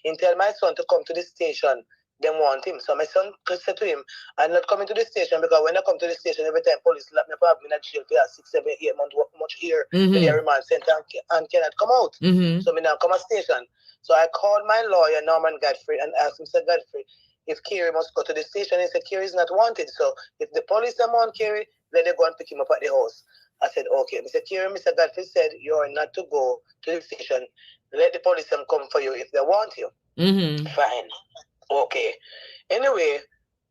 He tell my son to come to the station. They want him. So my son said to him, I'm not coming to the station because when I come to the station, every time police lock me up in a jail for 6, 7, 8 months, much here, with the remand center and cannot come out. So me now come to station. So I called my lawyer, Norman Godfrey, and asked him, Mr. Godfrey, if Kerry must go to the station. He said, Kerry is not wanted. So if the police don't want Kerry, then they go and pick him up at the house. I said, okay. Mr. Kerry, Mr. Godfrey said, you are not to go to the station. Let the police come for you if they want you. Fine. Okay. Anyway,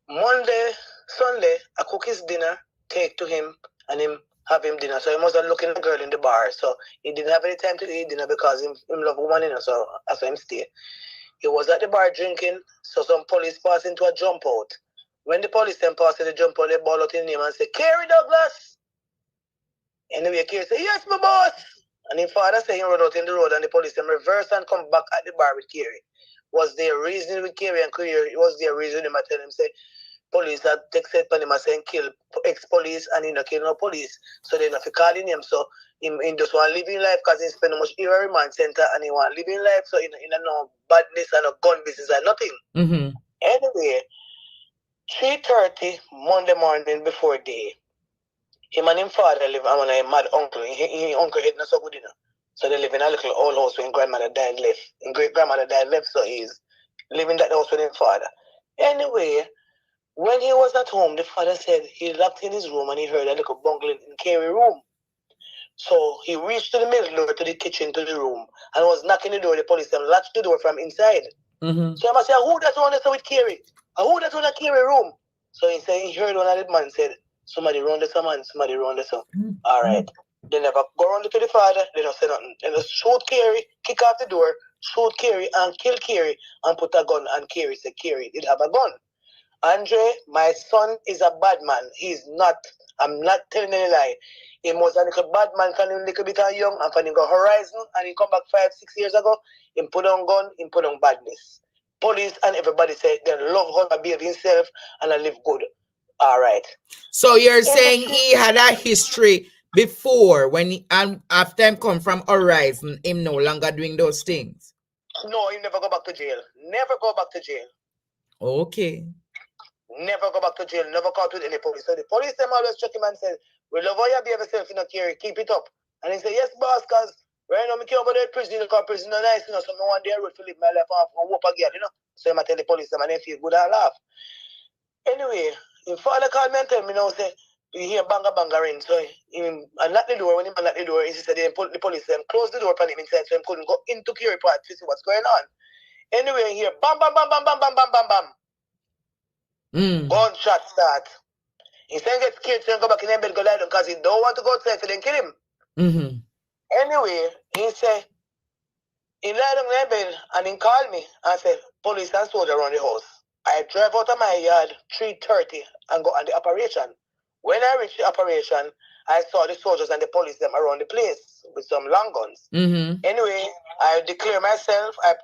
Monday, Sunday, I cook his dinner, take to him, and him have him dinner. So he must have looking at a girl in the bar. So he didn't have any time to eat dinner because him love woman, you know, so that's why him stay. He was at the bar drinking, so some police passed into a jump out. When the police then passed in the jump out, they ball out his name and say, Kerry Douglas! Anyway, Kerry said, yes, my boss! And his father said he rode out in the road and the police then reversed and come back at the bar with Kerry. Was there reason with Kerry and Kerry? Was there reason him? I tell him, say, police that take set on him and saying kill ex-police and he not kill no police. So they not fi calling him. So he just want living life because he spend much era remand center and he want living life. So he no badness and no gun business and nothing. Mm-hmm. Anyway, 3:30 Monday morning before day, him and him father live and a mad uncle. He uncle head not so good enough. So they live in a little old house when grandmother died left. And great grandmother died left, so he's living that house with his father. Anyway, when he was at home, the father said he locked in his room and he heard a little bungling in Carrie room. So he reached to the middle door to the kitchen to the room and was knocking the door. The police them latched the door from inside. Mm-hmm. So I must say, who that's one that's with Carrie? Who that's on the Carrie room? So he said he heard one of the man said, somebody run the man, somebody run the son. All right. They never go around to the father, they don't say nothing. They just shoot Carrie, kick out the door, shoot Carrie and kill Carrie and put a gun on Carrie. Say Carrie did have a gun. Andre, my son is a bad man. He's not. I'm not telling any lie. He was a little bad man from him little bit young and from him go Horizon and he come back 5-6 years ago. He put on gun, he put on badness. Police and everybody say they love how he behave himself and I live good. All right. So you're saying he had a history before when he, and after him come from Horizon, him no longer doing those things? No, he never go back to jail. Never go back to jail. Okay. Never go back to jail. Never caught with any police. So the police them always check him and say, we love how you behave yourself in a Carrie. Keep it up. And he say, yes, boss, because right now I can't go to the prison because prison is nice, you know, so I want the road to live my life off and whoop again, you know. So I tell the police them and they feel good and laugh. Anyway, his father called me and tell me now, say, you hear banga banga ring. So he unlocked the door. When he unlocked the door, he said they put the police them close the door upon him inside so he couldn't go into Carrie part to see what's going on. Anyway, here, bam, bam, bam, bam, bam, bam, bam, bam, bam. Gunshot start. He said get scared so he go back in the bed, go lie down because he don't want to go outside so they kill him. Mm-hmm. Anyway, he said, he lie down in the bed and he called me and said, police and soldier around the house. I drive out of my yard 3:30 and go on the operation. When I reached the operation, I saw the soldiers and the police them around the place with some long guns. Mm-hmm. Anyway, I declare myself, I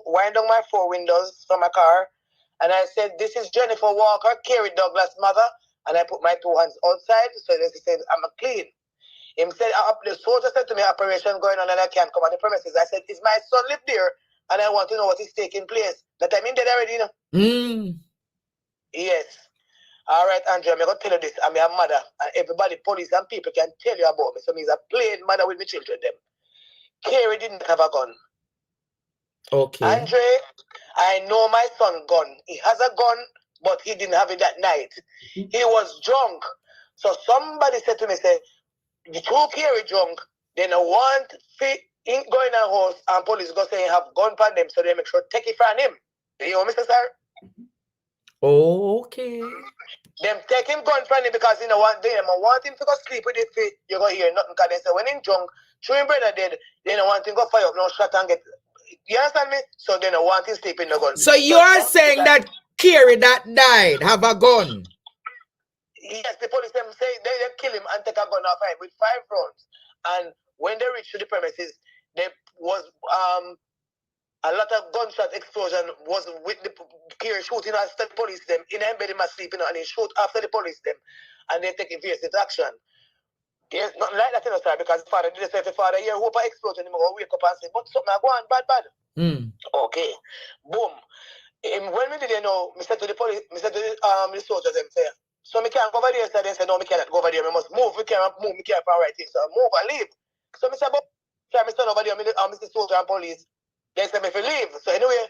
wind down my 4 windows from my car, and I said, this is Jennifer Walker, Carrie Douglas' mother, and I put my 2 hands outside, so they said, I'm clean. He said, the soldier said to me, operation going on and I can't come on the premises. I said, is my son live there? And I want to know what is taking place. That I mean dead already, you know? Yes. All right, Andrea, I'm going to tell you this. I'm a mother, and everybody, police and people can tell you about me. So me's a plain mother with my children, them. Carrie didn't have a gun. Okay. Andre, I know my son gun. He has a gun, but he didn't have it that night. He was drunk. So somebody said to me, say, the 2 Carrie drunk, they don't want to go in a house and police go say have gun on them so they make sure take it from him. You know, Mr. Sir? Okay. Them take him gun from him because you know want him to go sleep with it. You go hear nothing because they say when him drunk, through him brother dead, they don't want him to go fire up no shot and get. You understand me? So they don't want him sleep in the gun. So you are saying that Carrie that died have a gun? Yes, the police them say they kill him and take a gun off him with 5 rounds. And when they reached the premises, there was a lot of gunshot explosion was with the Carrie shooting at the police them in him bed him asleep, you know, and he shoot after the police them and they take fierce action. There's nothing like that, you know, sir, because the father did say if the father hear hope an explosion, he will wake up and say, but something go on bad. Okay. Boom. When we didn't know, I said to the police, I said to the soldiers them say, so we can't go over there, so they said, no, we cannot go over there, we must move, we can't move, we can't from right here, so move and leave. So I said, but can I stand over there, Mr. Soldier and police? They said, if you leave. So anyway,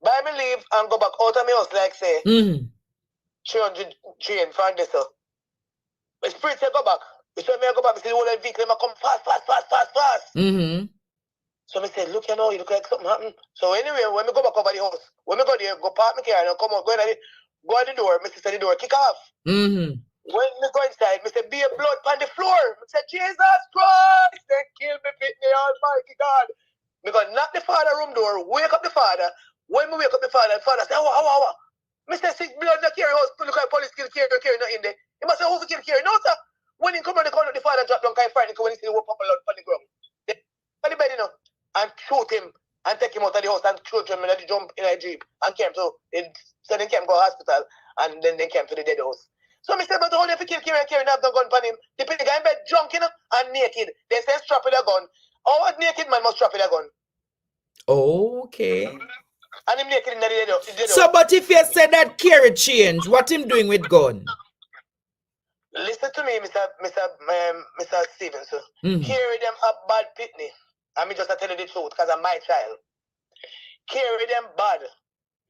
buy me leave and go back out of my house, like say, 300 train from this. The spirit said, go back. So me I go back, I see the whole vehicle, I come fast. So I said, look, you know, you look like something happened. So anyway, when we go back over the house, when we go there, go park my car and come out, go in the door, Mr. said the door, kick off. When we go inside, I said, be a blood on the floor. I said, Jesus Christ, they kill me, fit me, almighty God. We go knock the father room door, wake up the father. When we wake up the father said, how? Mr. Sick blood in the Carrie house, look at police kill Carrie not in there. He must say, who kill Carrie? No, sir. When he come on the corner, the father drop down, kind of frightened when he see the whole papa blood on the ground. They on the bed, you know, and shoot him and take him out of the house and shoot him and let him jump in a jeep and came to, so they came to go hospital and then they came to the dead house. So I said, but how if you kill Kerry and Kerry have no gun on him? The guy in bed drunk, you know, and naked. They say strap with a gun. Oh, a naked man must strap with a gun. Okay. And him naked in the dead house. So, but if you say that Kerry change, what him doing with gun? Listen to me, Mr. Stevenson. Kerry them a bad pitney. I mean, just to tell you the truth, because I'm my child. Kerry them bad.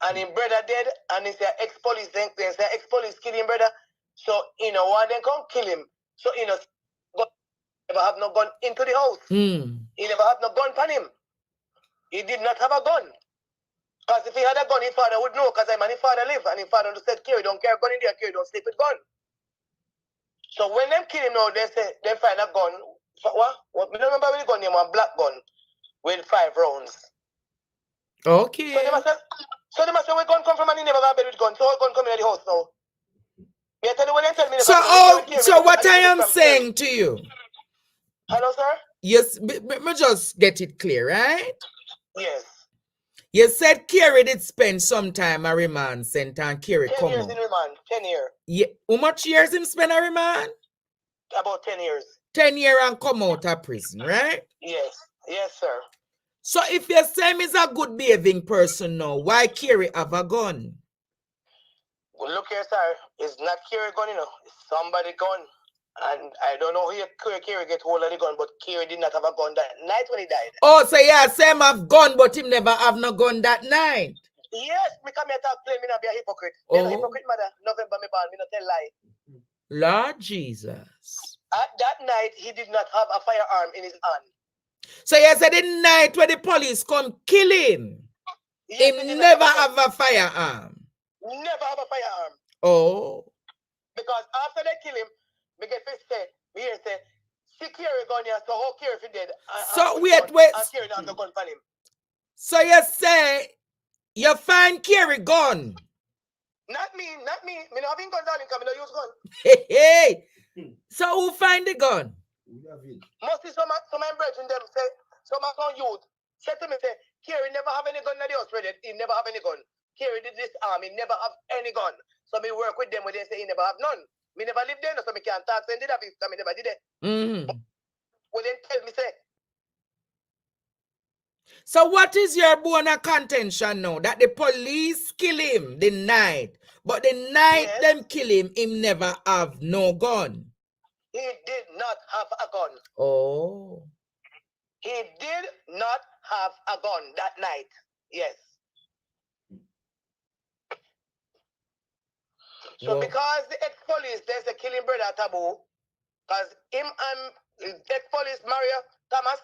And him brother dead, and it's an ex-police, then say ex-police kill him brother. So, you know, one then come kill him. So, you know, never have no gun into the house. He never have no gun on him. He did not have a gun. Because if he had a gun, his father would know, because his father live, and his father said, Kerry, don't carry a gun in there, Kerry, don't sleep with gun. So when them kill him now, they say, they find a gun. What? I don't remember what the gun name, one black gun with 5 rounds. Okay. So they must say, where gun come from, and he never got bed with gun. So what gun come in the house now? Me tell you what they tell me. So what I am saying to you. Hello, sir? Yes, me just get it clear, right? Yes. You said Kerry did spend some time a remand center and Kerry come 10 years out. in remand. 10 years. Yeah. How much years him spend a remand? About 10 years. 10 years and come out of prison, right? Yes. Yes, sir. So if you say him is a good behaving person now, why Kerry have a gun? Well, look here, sir. It's not Kerry gun, you know. It's somebody gun. And I don't know who Kerry get hold of the gun, but Kerry did not have a gun that night when he died. Oh, so yeah, Sam have gun, but him never have no gun that night. Yes, me come here talk plain, me not be a hypocrite. Me not a hypocrite, mother. November me born, me not tell lie. Lord Jesus. At that night, he did not have a firearm in his hand. So you said the night when the police come kill him, yes, he never have a firearm. Never have a firearm. Oh. Because after they kill him, me get first say, me hear say, see Kerry gun here, so how Kerry fi dead? So wait. And Kerry not have no gun for him. So you say, you find Kerry gun? Not me. Me not having gun, darling, because me no use gun. Hey. So who find the gun? Mostly some of my brethren them say, some of some youth said to me, say, Kerry never have any gun in the house, brother. He never have any gun. Kerry did this he never have any gun. So me work with them when they say he never have none. Me never live there, so me can't talk, so he did have it, so me never did it. But when they tell me, say. So what is your bone of contention now? That the police kill him the night, but the night them kill him never have no gun. He did not have a gun. Oh. He did not have a gun that night. Yes. So because the ex-police, there's a killing brother taboo, because him and ex-police Mario Thomas,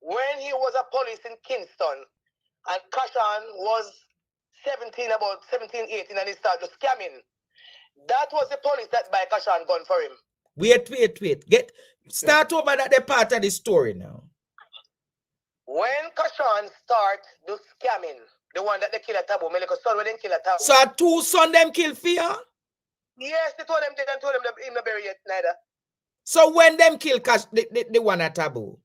when he was a police in Kingston, and Kashan was 17, about 17, 18, and he started scamming. That was the police that buy Kashan gun for him. Wait. Start over that the part of the story now. When Kashan start the scamming, the one that they kill a taboo, my little son, when they kill a taboo. So 2 sons them kill fear? Yes, they told them they told them him not bury yet neither. So when them kill Cash, the one at taboo?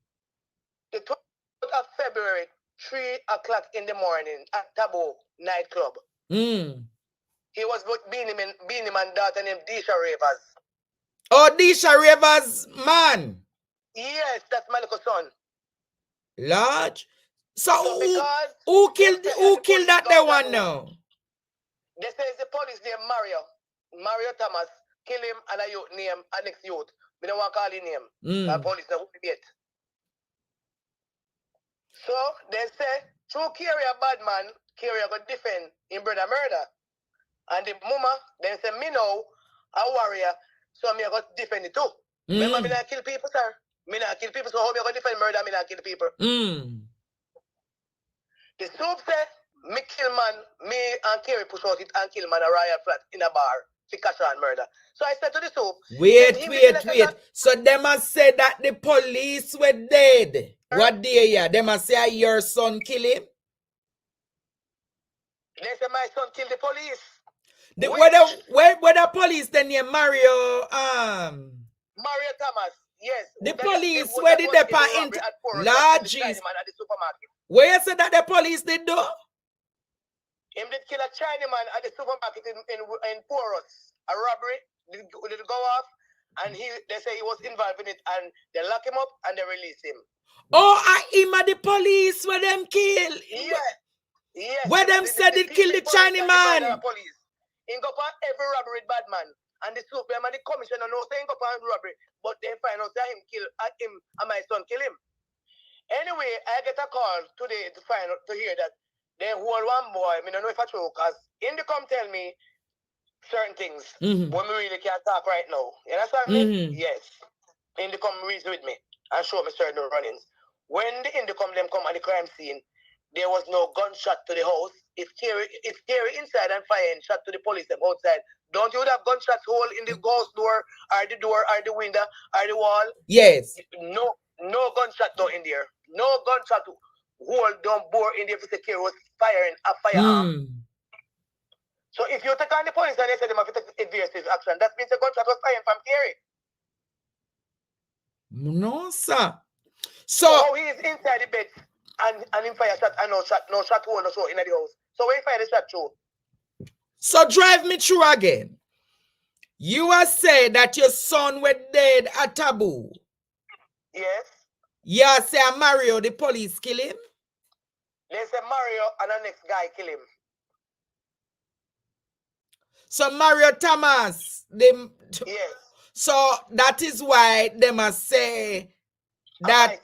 The 12th of February, 3 o'clock in the morning at Taboo nightclub. He was with Beanie Man daughter named Disha Ravers. Oh, Disha Ravers, man. Yes, that's my little son. Large. So who killed that the one now? They say it's the police named Mario Thomas. Kill him and a youth name, an ex-youth. We don't want to call his name. The police don't yet. So they say, through Kerry a bad man, Kerry got defend in brother murder. And the mama, they say, me now, a warrior, so me got defend it too. Remember, me not kill people, sir. Me not kill people, so how me got defend murder, me not kill people. The soup say, me kill man, me and Kerry push out it and kill man a royal flat in a bar. And murder. So I said to the soup. Wait. So them must say that the police were dead. What day ya? They must say your son kill him? They say my son killed the police. Where the police then named Mario Thomas, yes. The police where did they paint Lord Jesus. Where you said that the police did do? Him did kill a Chinaman at the supermarket in Porus. A robbery did go off, and they say he was involved in it, and they lock him up and they release him. Oh, him at the police where them kill. Yeah. Yes. Where them said it kill the Chinaman. Police. He go for every robbery bad man. And the Supreme and the commissioner know say he go for robbery, but they find out that him and my son kill him. Anyway, I get a call today to hear that they hold one boy. I don't know if I true, because Indicom tell me certain things when we really can't talk right now. You understand me? Yes. Indicom reason with me and show me certain runnings. When the Indicom them come at the crime scene, there was no gunshot to the house. It's scary inside and firing shot to the police them outside. Don't you have gunshots hole in the house door or the window or the wall? Yes. No gunshot though in there. No gunshot hole don't bore in there for secure was firing a firearm. So if you take on the police and they say they have to take evasive action, that means the gunshot was fired from Kerry. No, sir. So he is inside the bed and him fire shot and no shot hole no show in the house. So when he fire the shot through. So drive me through again. You are saying that your son were dead at Taboo. Yes. Yeah, say Mario, the police kill him. They say Mario and the next guy kill him. So Mario Thomas, them. Yes. So that is why they must say that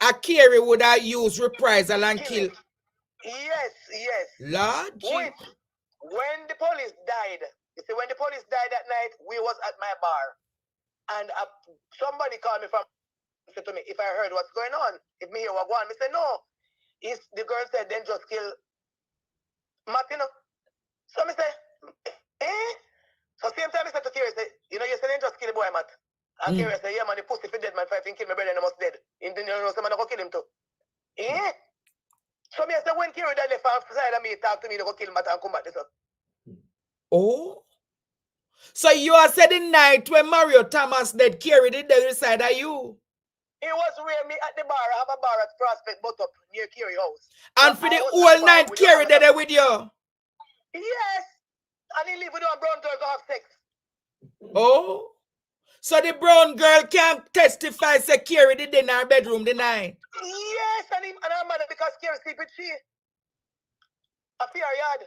Akiri would have used reprisal and kill. Yes. Lord. When the police died, you see, when the police died that night, we was at my bar. And somebody called me said to me, if I heard what's going on, if me hear what going on, I said, no. The girl said, then just kill Martin. So I said, eh? So same time I said to Kerry, you said, then just kill the boy, Matt. And Kerry said, yeah, man, the pussy for dead, man. If I think kill my brother, then I must dead. And then someone go kill him too. Eh? So me I said, when Kerry died left outside of me, talk to me, they go kill Matt and come back this up. Oh? So you are said the night when Mario Thomas dead, Kerry did the other side of you? He was with me at the bar. I have a bar at Prospect Buttup near Kerry house. And for the whole night, Kerry there with you? Yes. And he live with a brown girl to have sex. Oh? So the brown girl can't testify say Kerry did in her bedroom the night? Yes, and I'm mad because Kerry sleep with she. A fear yard.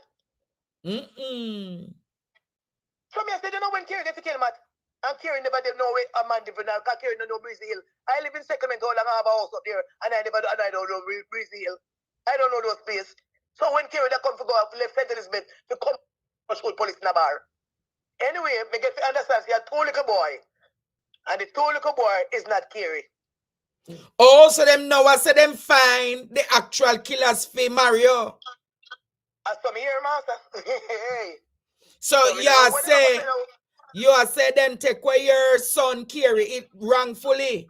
So me I said, you know when Kerry get to kill Matt? And Kerry never did know where a man live now, because Kerry don't know Breezy Hill. I live in Sacramento and I have a house up there, and I don't know Breezy Hill. I don't know those places. So when Kerry that come to go up left St. Elizabeth, to come to school police in a bar. Anyway, me get to understand, see a two little boy. And the two little boy is not Kerry. Oh, so them now I say them find the actual killers for Mario. As some here, master. So you are say them take away your son Kerry it wrongfully.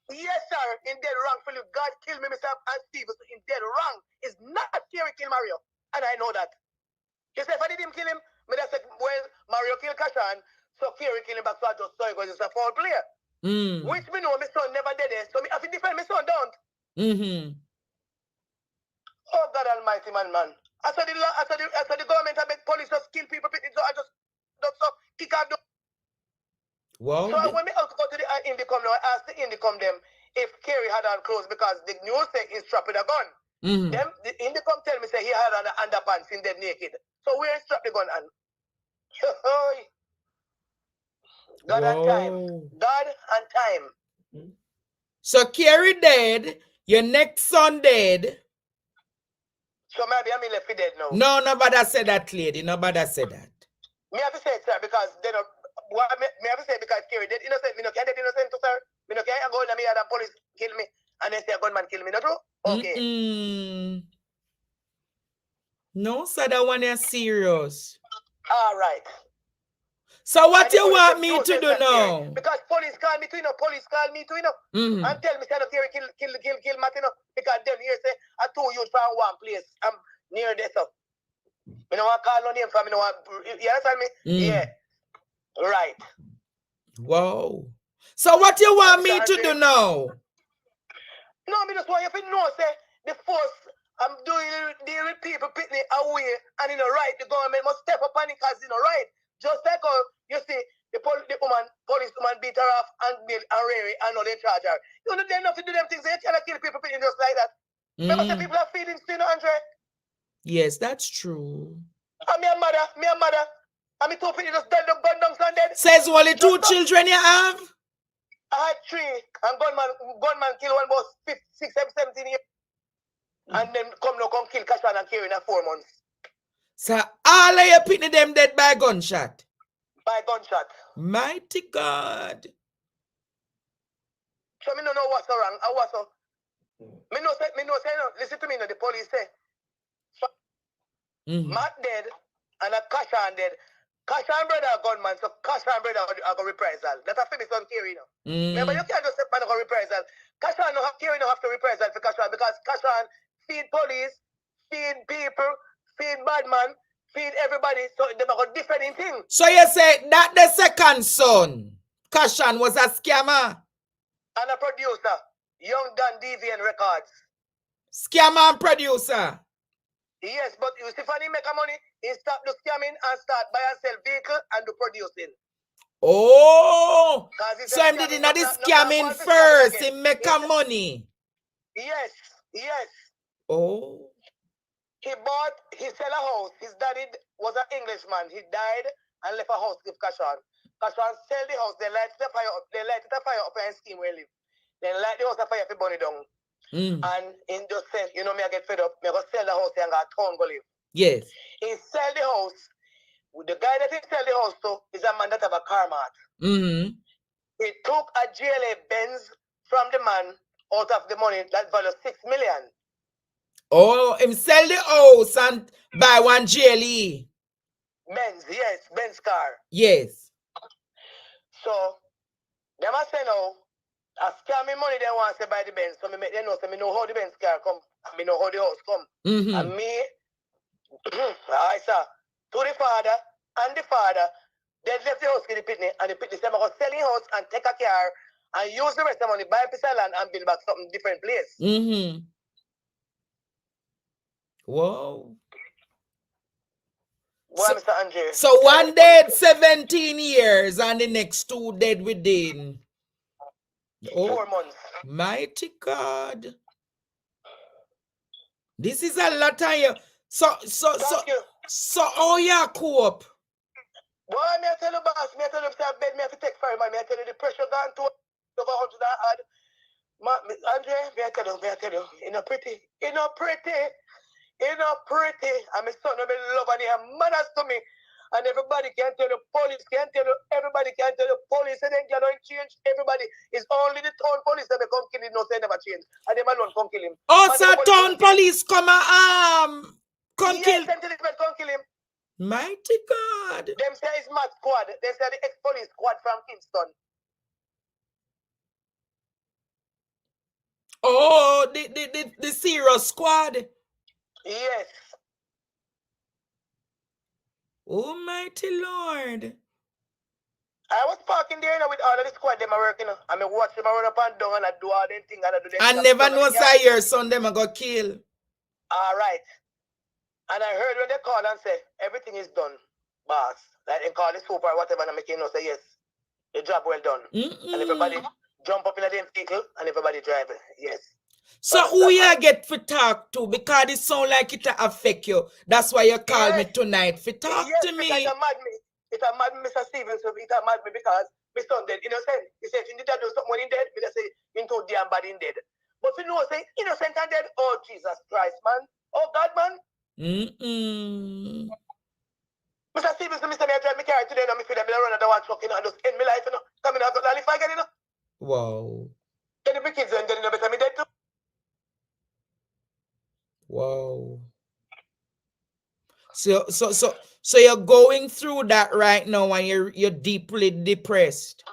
Yes, sir. In dead wrongfully. God killed me, Mr. and Steve. In dead wrong. It's not Kerry kill Mario. And I know that. He said if I didn't kill him, me that said well Mario kill Kashan, so Kerry kill him back, so I just saw it because it's a foul player. Which me know my son never did it. So me have to defend my son, don't. Oh God Almighty, man. I said the government I bet police just kill people, so I just kick out the. Wow. So when me out go to the Indicom now, I asked the Indicom them if Kerry had on clothes because the news say he's strapped with a gun. Them the Indicom tell me say he had on the underpants in dead naked. So where strap the gun on? God and time. God and time. So Kerry dead, your next son dead. So maybe I'm left for dead now. No, nobody said that, lady. Nobody said that. Me have to say it, sir, because they don't. Me have to say it because Kerry dead innocent. Me no can dead innocent, sir. Me no can go in me and the police kill me and then say a gunman kill me. No true? Okay. No, sir, that one is serious. All right. So what you want me to do now? Because police call me to and tell me say no Kerry kill Martin because them here say I two youth from one place. I'm near this up. Me no want call no name from me no want. You understand me? Yeah. Right. Wow. So what you want me to do now? No, me just want you to know say the force I'm deal with people putting it away, and right, the government must step up on it because right. Just like how you see the police woman beat her off and Bill and Rary and now they charge her. You know they're not to do them things. They cannot kill people putting just like that. Remember say people have feelings too, Andre? Yes, that's true. And me a mother. And me two people just dead up, gun down and dead. Says only 2 children you have? I had 3, and gunman kill one about 6, 7, 17 years. And then come kill Kashan and Karen in 4 months. So all of your pitney them dead by gunshot? By gunshot. Mighty God. So me no know what's so wrong. I was so. Me no say no. Listen to me the police say. So, Matt dead and a Kashan dead. Kashan brother a gunman, so Kashan brother are go reprisal. That's a famous on Kerry now. Remember you can't just say man go reprisal. Kashan no have Kerry no have to reprisal for Kashan because Kashan feed police, feed people, feed bad man, feed everybody. So they got different things. So you say that the second son, Kashan, was a scammer? And a producer, Young Dan DVN Records. Scammer and producer? Yes, but you see, when he make a money, he stop the scamming and start buy and sell vehicle and do producing. Oh, so he did not the scamming first. He make a money. Yes. Oh. He sell a house. His daddy was an Englishman. He died and left a house to give Kashan. Kashan sell the house. They light the fire up. They light the fire up and scheme where he live. Then light the house a fire for burn it down. And in just said, me I get fed up. Me go sell the house and go town go live. Yes. He sell the house. The guy that he sell the house to is a man that have a car mart. He took a GLA Benz from the man out of the money that value 6 million. Oh, him sell the house and buy one GLE. Benz, yes, Benz car. Yes. So, them a say now, a scamming money they want to buy the Benz. So, me make them know, so me know how the Benz car come, and me know how the house come. And me, I saw, to the father, and the father, they left the house with the pitney, and the pitney said, I'm going to sell the house and take a car, and use the rest of the money, buy a piece of land, and build back something different place. Whoa. Well, Mr. Andre. So one dead 17 years and the next 2 dead within 4 months. Mighty God. This is a lot of you. So how you cope? Boy, me I tell you, boss, me I tell you, bed, me have to take fire, man. Me I tell you, the pressure gone to over 100 hard. Andre, me I tell you, you know pretty. And my son, I love and he have manners to me. And everybody can tell you, police can tell you, everybody can tell you, police, and then you don't change everybody. It's only the town police that come kill him, no say never change. And them alone come kill him. Oh, so town police come kill him. Come kill him. Mighty God. Them say it's Matt squad. They say the ex-police squad from Kingston. Oh, the serious squad. Yes. Almighty Lord. I was parking there with all of the squad them are working. I mean, watch them run up and down and I do all them things and I do them. I never know say your son them I got kill. All right. And I heard when they call and say everything is done, boss. Like they call the super or whatever and I make you know say yes, the job well done. And everybody jump up in a damn vehicle and everybody drive. Yes. So who you get for talk to? Because it sound like it affect you. That's why you call me tonight for talk to me. It mad me. It mad me, Mr. Stevens. It mad me because my son dead innocent. He said, if you did do something when he dead, we say, into damn bad in dead. But you know, say, innocent and dead. Oh, Jesus Christ, man. Oh, God, man. Mr. Stevens, Mr. Me, I drive me car today, and I feel like I run another one truck, and just end my life, Coming out of the life again, Wow. Then the kids and then better me dead too. Wow. So you're going through that right now and you're deeply depressed.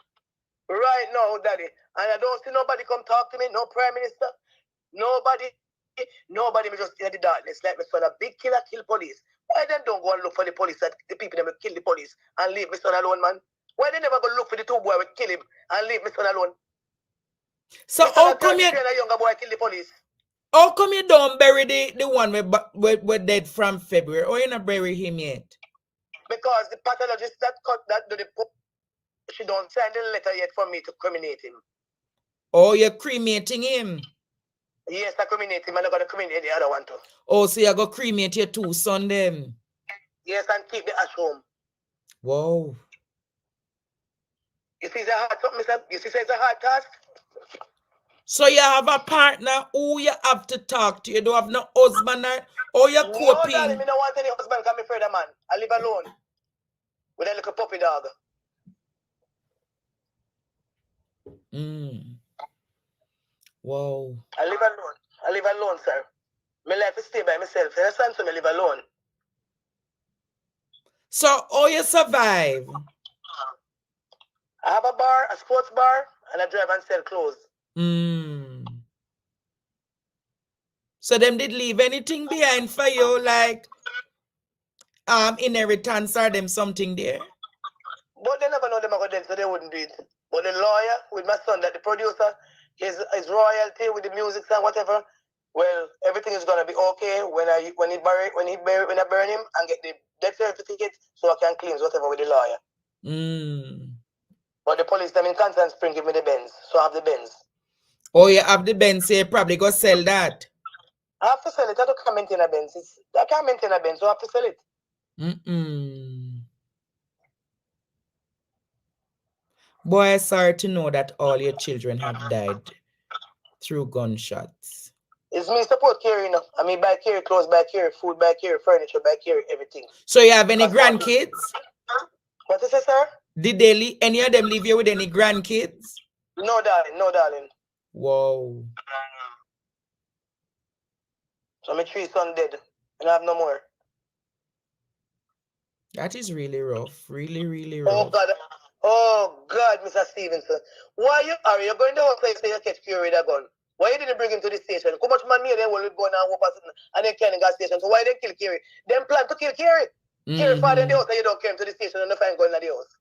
Right now, Daddy. And I don't see nobody come talk to me, no Prime Minister. Nobody me just in the darkness. Like me son a big killer kill police. Why them don't go and look for the police that the people that will kill the police and leave my son alone, man? Why they never go look for the 2 boys will kill him and leave my son alone? So how come you a younger boy kill the police? How come you don't bury the one we dead from February? Or you not bury him yet? Because the pathologist that cut that do the she don't send the letter yet for me to cremate him. Oh, you're cremating him? Yes, I cremate him and I'm gonna cremate the other one too. Oh, so you're gonna cremate your two sons then? Yes, and keep the ash home. Wow. You see it's a hard something, you see it's a hard task? So you have a partner who you have to talk to. You don't have no husband or you're coping? No, darling, I don't want any husband because I'm afraid of man. I live alone with a little puppy dog. Wow. I live alone. I live alone, sir. My life is stay by myself. You understand? So I live alone. So how you survive? I have a bar, a sports bar, and I drive and sell clothes. So them did leave anything behind for you, like inheritance or them something there? But they never know them are dead, so they wouldn't do it. But the lawyer with my son, that the producer, his royalty with the music and whatever, well, everything is gonna be okay when I burn him and get the death certificate, so I can claim whatever with the lawyer. But the police, them in Constant Spring, give me the Benz, so I have the Benz. Oh, you have the Benz, so you probably go sell that. I have to sell it. I can't maintain a Benz. I can't maintain a Benz, so I have to sell it. Boy, sorry to know that all your children have died through gunshots. It's me support carry, you know. I mean, buy carry clothes, buy carry food, buy carry furniture, buy carry everything. So you have any grandkids? What is it, sir? Did they any of them leave you with any grandkids? No, darling. No, darling. Wow. So my 3 sons dead, and I have no more. That is really rough. Really, really rough. Oh God, Mr. Stevenson. Why are you going to the place where you catch Fury with a gun? Why you didn't bring him to the station? How much money they will go now and they can't gas station? So why they kill Kerry? Them plan to kill Kerry. Kerry father in the house and you don't care him to the station and they find gun in the house.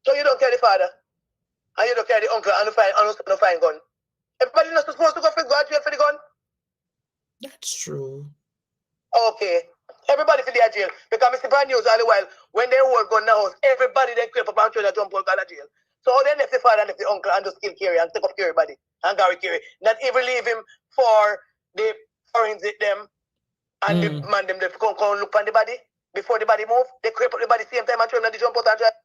So you don't care the father and you don't care the uncle and you find gun. Everybody not supposed to go for jail for the gun. That's true. Okay. Everybody for the jail. Because Mr. Brand News all the while, when they all go in the house, everybody then creep up and try to jump out of jail. So they left the father and left the uncle and just kill Kerry and take up Kerry body and Gary Kerry. Not even leave him for the forensic them and the man them they come look on the body before the body move. They creep up the body same time and try to jump out and drive.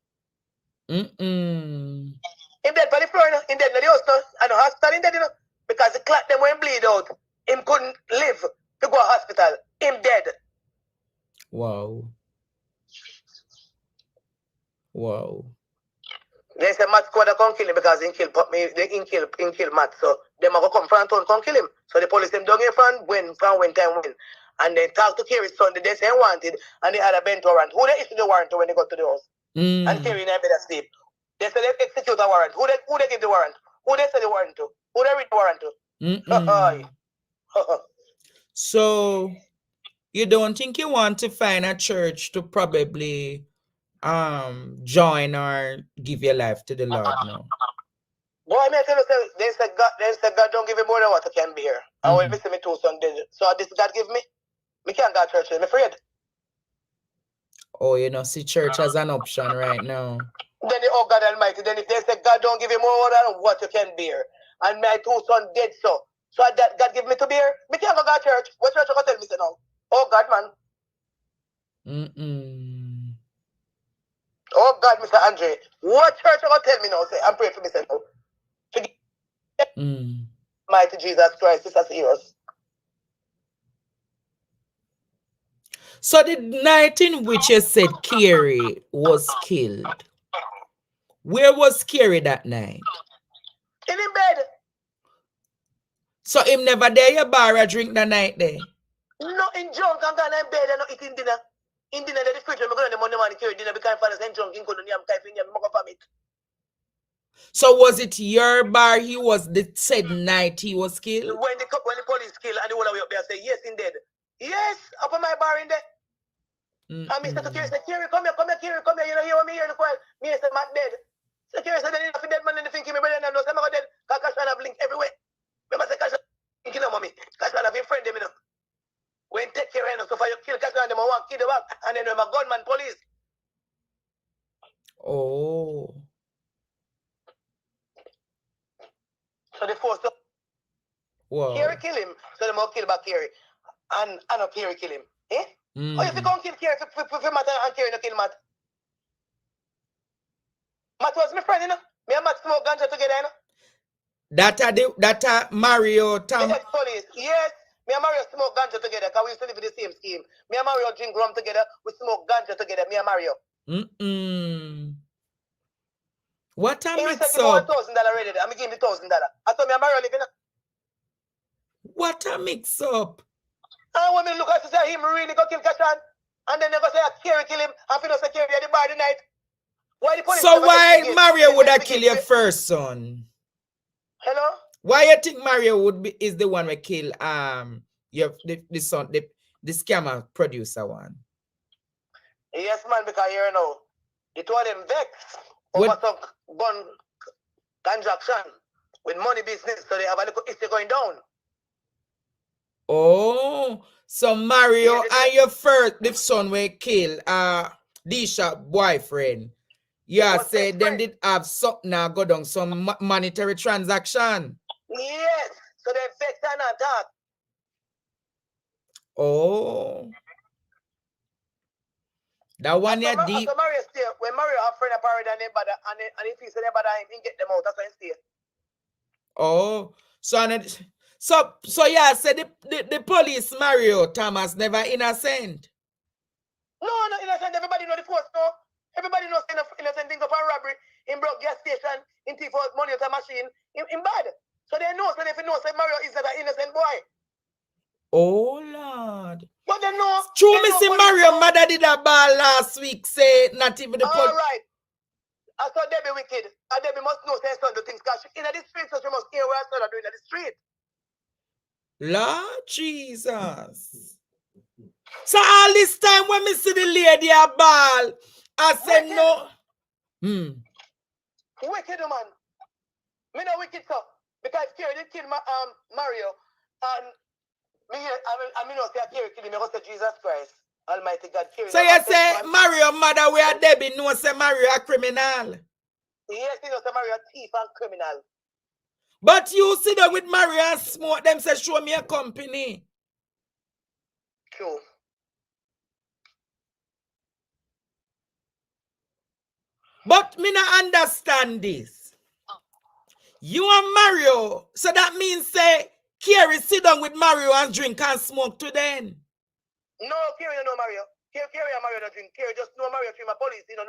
Him dead for the floor, him dead in the house and the hospital, him dead, because the clot them when bleed out. Him couldn't live to go to hospital. Him dead. Wow. Wow. They say Matt squad can't kill him because he kill Matt. So them are going to come from town can't kill him. So the police them down here from when time when. And they talk to Kerry's son, they say wanted, and they had a bent warrant. Who they issue the warrant to when they got to the house? And Kerry in a bed asleep. They say they execute a warrant. Who they give the warrant? Who they say the warrant to? Who they read the warrant to? So you don't think you want to find a church to probably join or give your life to the Lord now? Boy, I tell you, they say God don't give you more than what you can bear. And when we see me 2 sons dead, so this God give me can't go to church, I'm afraid. Oh, you know, see church as an option right now. Then God Almighty, then if they say God don't give you more than what you can bear, and my 2 sons dead so that God give me to bear, me can't go to church. What church you gonna tell me say now? Oh God, man. Oh God, Mr. Andre, what church you gonna tell me now? Say, I'm praying for me say now. Mighty Jesus Christ, this is serious. So the night in which you said Kerry was killed, where was Kerry that night? In bed. So him never there your bar or drink that night there? No, in junk, I'm gonna in bed and not eating dinner. In dinner, the fridge, I'm going to Monday morning Kerry dinner because father sent junk in Colonia, I'm typing him, I'm So was it your bar he was the said night he was killed? When the police kill and the whole way up there say, yes, in dead. Yes, up on my bar in there. And me said to Kerry, Kerry, come here, Kerry, come here. You know, hear what me hear in the coil. Me said, Matt dead. So Kerry said, then if dead man in the thing, me brother, no, I'm dead. Because Cash have link everywhere. Remember, say Cash link in know him a gunman police. Oh. So the force Wow. Kerry kill him, so they will kill back Kerry. And not Kerry kill him. Eh? Mm. Oh, if you can't kill Kerry, if Matt and Kerry no kill Matt. Matt was my friend, you know. Me and Matt smoke ganja together, you know. That Mario Tam. The ex-police, yes. Me and Mario smoke ganja together because we used to live in the same scheme. Me and Mario drink rum together. We smoke ganja together. Me and Mario. What a he mix up. up. $1,000 already. I'm giving him $1,000. I told me and Mario living. What a mix up. And when me look at it, say him really go kill Kashan. And then they go say Kerry kill him. And if you say Kerry at the bar tonight. Why the police? So why Mario would have killed your first son? Hello? Why you think Mario is the one who kill the son, the scammer producer one? Yes, man, because you know, it was them vex over some gun transaction with money business, so they have a little history going down. Oh, so Mario and your first the son will kill Disha boyfriend. Yeah, say them did have something now go down some monetary transaction. Yes, so they vex and attack. Oh. That one you deep. So Mario stay, when Mario have friend apparent and if he say they bother him, he get them out, that's why he stay. Oh, so yeah, say the police Mario Thomas never innocent. No, not innocent. Everybody know the force, no. Everybody knows innocent things upon robbery. In broke gas station, in thief out money out of machine, in bad. So they know, so if you know, say Mario is not an innocent boy. Oh Lord. But they know. True, me see Mario mother did a ball last week, say not even the all right. I saw Debbie wicked. And Debbie must know say son do things because in the street, so she must hear what her son are doing in the street. Lord Jesus. So all this time when me see the lady a ball, I said wicked. no. Wicked man. Me no wicked so. Because Kerry did kill Mario and I mean, say Kerry kill him, I go say Jesus Christ, Almighty God. Kerry so you say Mario mother where Debbie know say Mario a criminal? Yes, he knows say Mario a thief and criminal. But you sit there with Mario and smoke them say show me a company. True. But me not understand this. You and Mario, so that means say Kerry sit down with Mario and drink and smoke to them. No, Kerry don't know Mario. Kerry and Mario don't drink. Kerry just know Mario through my police. You know,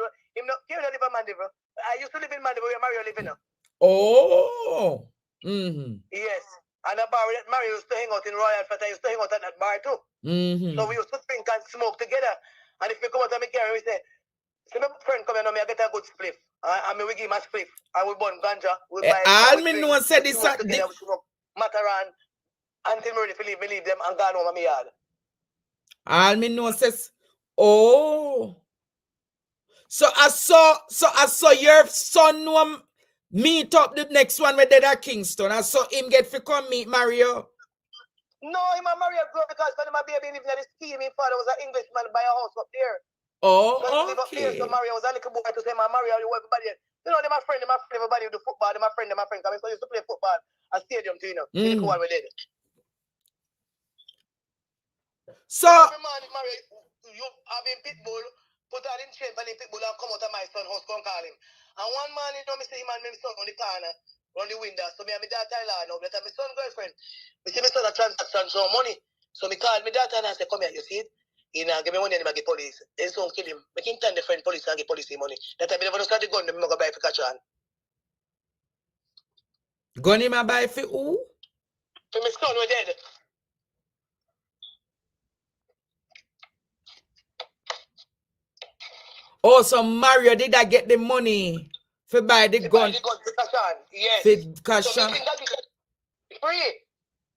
Kerry don't live in Mandeville. I used to live in Mandeville where Mario live in now. Oh. Yes. And the bar that Mario used to hang out in Royal Flat, I used to hang out at that bar too. So we used to drink and smoke together. And if we come out and make Kerry, we say, see my friend come here, I get a good spliff. I mean, we give him a spliff. And we burn ganja. We buy all me know said this together, we smoke Mataran until me ready to leave them and gone home on my yard. All me know says, oh. So I saw your son meet up the next one with at Kingston. I saw him get to come meet Mario. No, him and Mario grew up because when my baby living in the scheme, his father was an Englishman buy a house up there. Oh, so he live up there, so Mario was a little boy to say, Mario, you everybody. You know, they're my friend, everybody do football, they're my friend. Because I used to play football at stadium too, you know. The one we did. So every morning, Mario, you have him pitbull, put on him chain and him pitbull and come out of my son house, come call him. And one morning, you know, me see him and my son on the corner, on the window. So me and my daughter-in-law now, that my son girlfriend. Me see my son a transaction some money. So me call my daughter and I say, come here, you see it? He now give me money and I get police. Then son kill him. Make him turn the friend police and get police money. That time, never start the gun, them go buy for catch on. Gun him a buy for who? So my son was dead. Oh, so Mario did I get the money for buy the gun? Buy the gun for Kashan, yes. For Kashan. So me think that is free.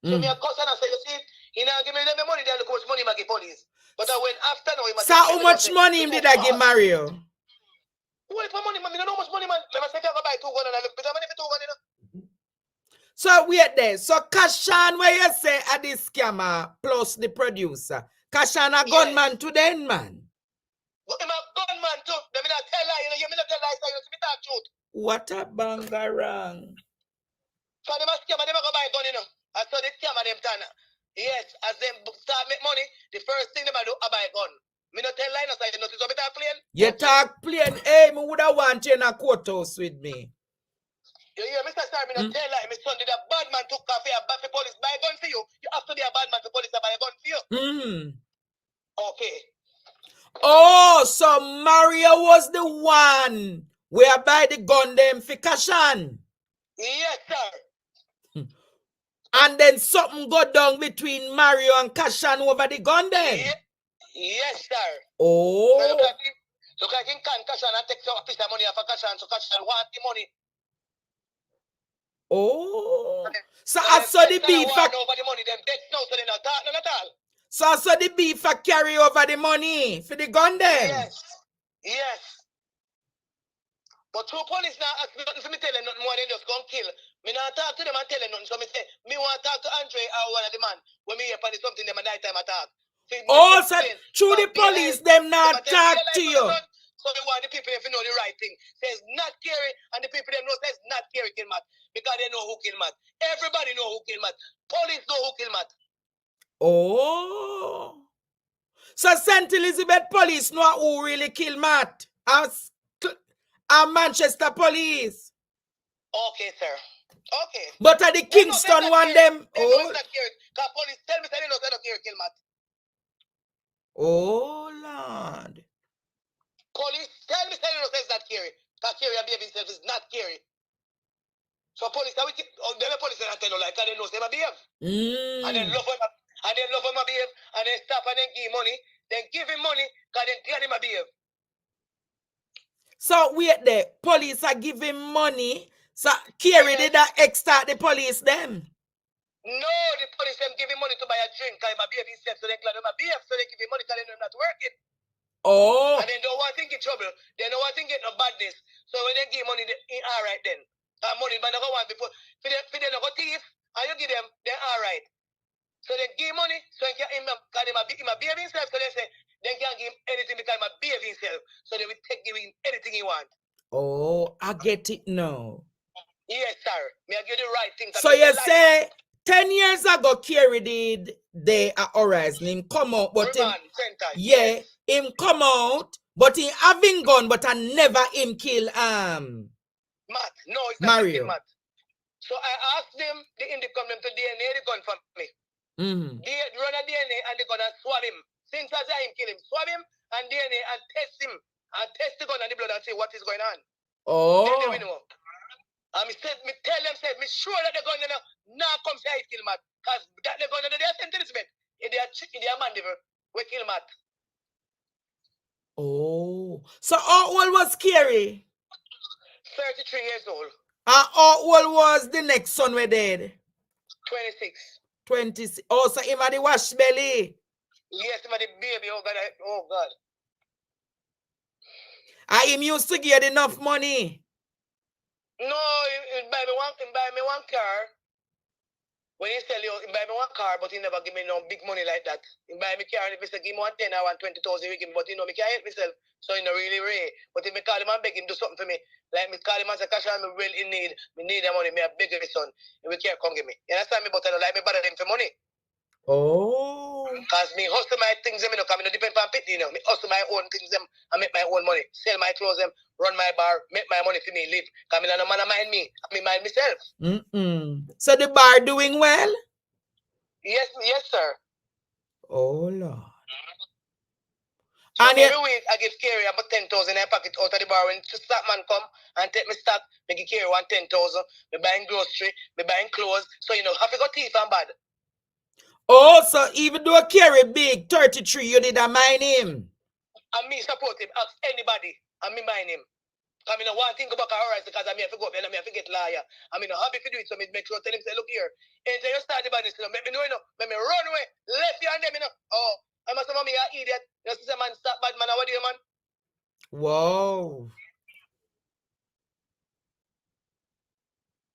So me a cousin and say, you see, he now give me the money, then look how much money I give police. But I went after now. So how much money did I give Mario? Wait for money, man. You know how much money, man. Let me say I go buy 2 guns and I look better money for 2 guns, you know. So wait there. So Kashan, where you say at this scammer plus the producer, Kashan a gunman to then, man. truth. What a bangarang. So them a scam and them a go buy gun, you know. I saw the scam and them turn. Yes, as them start make money, the first thing them a do a buy gun. Me not tell lie, no say you notice what me talk plain. You talk plain. Hey, me would have want you in a courthouse with me. You hear me say, sir, me not tell lie. My son did a bad man took coffee and buy for police buy a gun for you. You have to be a bad man for police to buy a gun for you. Okay. Oh, so Mario was the one where buy the gun them for Kashan. Yes, sir. And then something go down between Mario and Kashan over the gun then. Yes, sir. Oh. So look like him can Kashan and take some piece of money off of Kashan, so Kashan want the money. Oh. So I saw the beef. Over the money, them dead now, so they not talk none at all. So I saw the beef carry over the money for the gun then. Yes. Yes. But two police now ask me nothing for me tell them nothing more than just gon' kill. Me not talk to them and tell them nothing. So me say, me want to talk to Andre or one of the man. When me hear something them at night time attack. Oh, so through the police them not talk to you. So they want the people if you know the right thing. Says not Kerry, and the people them know says not Kerry kill Matt. Because they know who kill Matt. Everybody know who kill Matt. Police know who kill Matt. Oh. So St. Elizabeth police know who really kill Matt. And Manchester police. Okay, sir. Okay. But at the Kingston one them. Oh. Because police tell me they know they don't kill Matt. Oh Lord. Police tell me they know says not Kerry. Because Kerry and baby himself is not Kerry. So police are wicked. The police are not tell you like they know they behave. And they love him. And they love him a behave, and they stop and then give money. Then give him money, because then glad him a behave. So wait there, police are giving money. So Kerry did that extort the police them? No, the police them give him money to buy a drink, because him a behave himself, so they glad him a behave, so they give him money because they know him not working. Oh. And then don't want to think in trouble. They don't want to get no badness. So when they give money, they all right then. That money, but they don't want before. For them no go thief, and you give them, they're all right. So they give money, so they can him a behave himself, so they say they can't give him anything because him a behave himself. So they will give him anything he want. Oh, I get it now. Yes, sir. May I give you the right thing. So you say 10 years ago Kerry did the horizon him come out, but him, yeah, him come out, but he having gun, but I never him kill Matt, no, it's not Mario. Matt. So I asked them, the indie come them to DNA the gun for me. They run a DNA and they're gonna swab him. Since I say him kill him, swab him and DNA and test him and test the gun and the blood and see what is going on. Oh. Then they will know. And me tell them, me sure that the gun now come say I kill Matt. Because that the gun they are St. Elizabeth. They are Mandeville. We kill Matt. Oh. So how old was Kerry? 33 years old. And how old was the next son we dead? 26. 26. Oh, so him had the wash belly. Yes, him had the baby. Oh God. Oh God. And him used to get enough money. No, he buy me one car. When he sell you, he buy me one car, but he never give me no big money like that. He buy me car, and if he say give me 110, I want 20,000 we give him, but you know, me can't help myself. So he no really rare. But if me call him and beg him do something for me, like me call him and say, Cash, I'm really in need. Me need the money, me a beg his son. And we can't come give me. You understand me? But I don't like me bother them for money. Oh. Because me hustle my things, you know, because I don't depend on pity, you know. Me hustle my own things, them, and make my own money. Sell my clothes, them, run my bar, make my money for me, live. Because I don't man mind me, I mind myself. So the bar doing well? Yes, sir. Oh, Lord. So and every week, I give Kerry about 10,000 in my pocket out of the bar. When the stock man come and take me stock, I give Kerry 10,000. Me buying grocery, me buying clothes. So, you know, have to go thief and bad. Oh, so even though Kerry big, 33, you did not mind him? And me support him. Ask anybody, and me mind him. I mean, I want to think about horizon because I mean, I have to go up there and I have to get lawyer. I mean, I'm happy to do it, so I make sure tell him, say, look here, until you start the business, you know, make me know, you know, make me run away, left you and them, you know. Oh, I'm a some of me an idiot. You see, man, stop bad man, what do you, man? Whoa.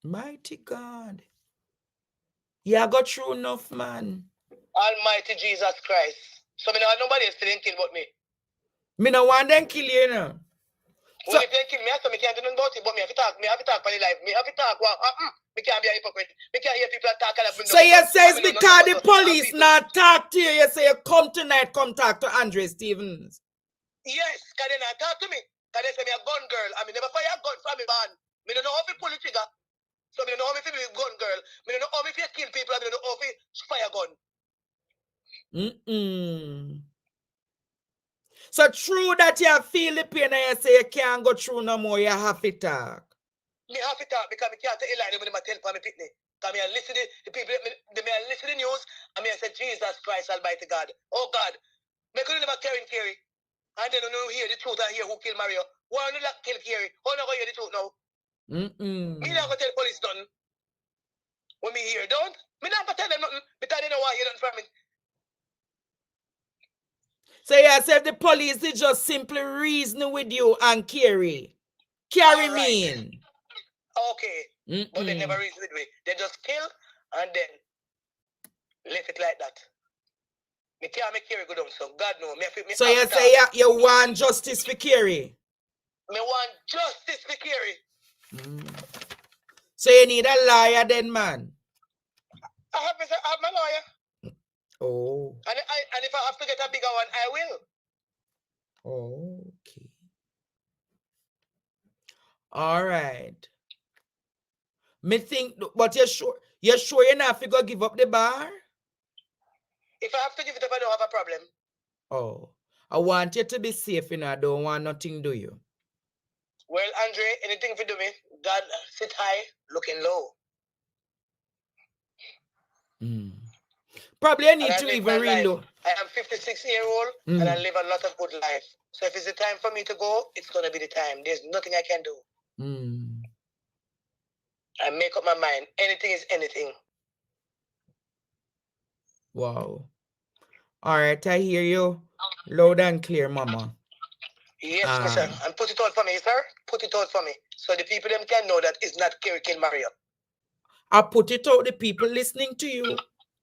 Mighty God. Yeah, I got through enough, man. Almighty Jesus Christ. So, I mean, nobody else didn't kill but me. Me no want them kill you, you know. Well, if they kill me, so me can't do nothing about it, but me have to talk for the life. Me have to talk what happen. Me can't be a hypocrite. Me can't hear people talk and bring So you says because the police not talk to you, you say you come tonight, come talk to Andre Stevens. Yes, because they not talk to me. Because they say me a gun girl. I mean, never fire a gun from me, man. Me don't know how to pull the trigger. So me don't know how to be a gun girl. Me don't know how to kill people. I don't know how to fire gun. So true that you feel the pain and you say you can't go through no more, you have to talk. Me have to talk because me can't tell a lie when I tell for me pitney. Because me I listen to the people, me I listen to the news and me I say, Jesus Christ Almighty God. Oh God, me couldn't never carry Kerry. And then you hear the truth and hear who killed Mario. Why don't you kill Kerry? How not going to hear the truth now? Me not going to tell police nothing. When me hear, don't. Me not going to tell them nothing because they don't want to hear nothing from me. So you said the police is just simply reasoning with you and Kerry. Kerry mean. Okay. But they never reason with me. They just kill and then leave it like that. Me can't make Kerry go down, so God know. So you say you want justice for Kerry? Me want justice for Kerry. So you need a lawyer then, man? I have my lawyer. Oh. And if I have to get a bigger one, I will. Okay. All right. Me think, but you're sure you're not going to give up the bar? If I have to give it up, I don't have a problem. Oh. I want you to be safe, you know. I don't want nothing to do you. Well, Andre, anything for do me, God sit high, looking low. Probably I need to even reload. I am 56-year-old and I live a lot of good life. So if it's the time for me to go, it's going to be the time. There's nothing I can do. I make up my mind. Anything is anything. Wow. All right, I hear you. Loud and clear, Mama. Yes, sir. And put it out for me, sir. Put it out for me. So the people them can know that it's not Kerry kill Mario. I put it out, the people listening to you.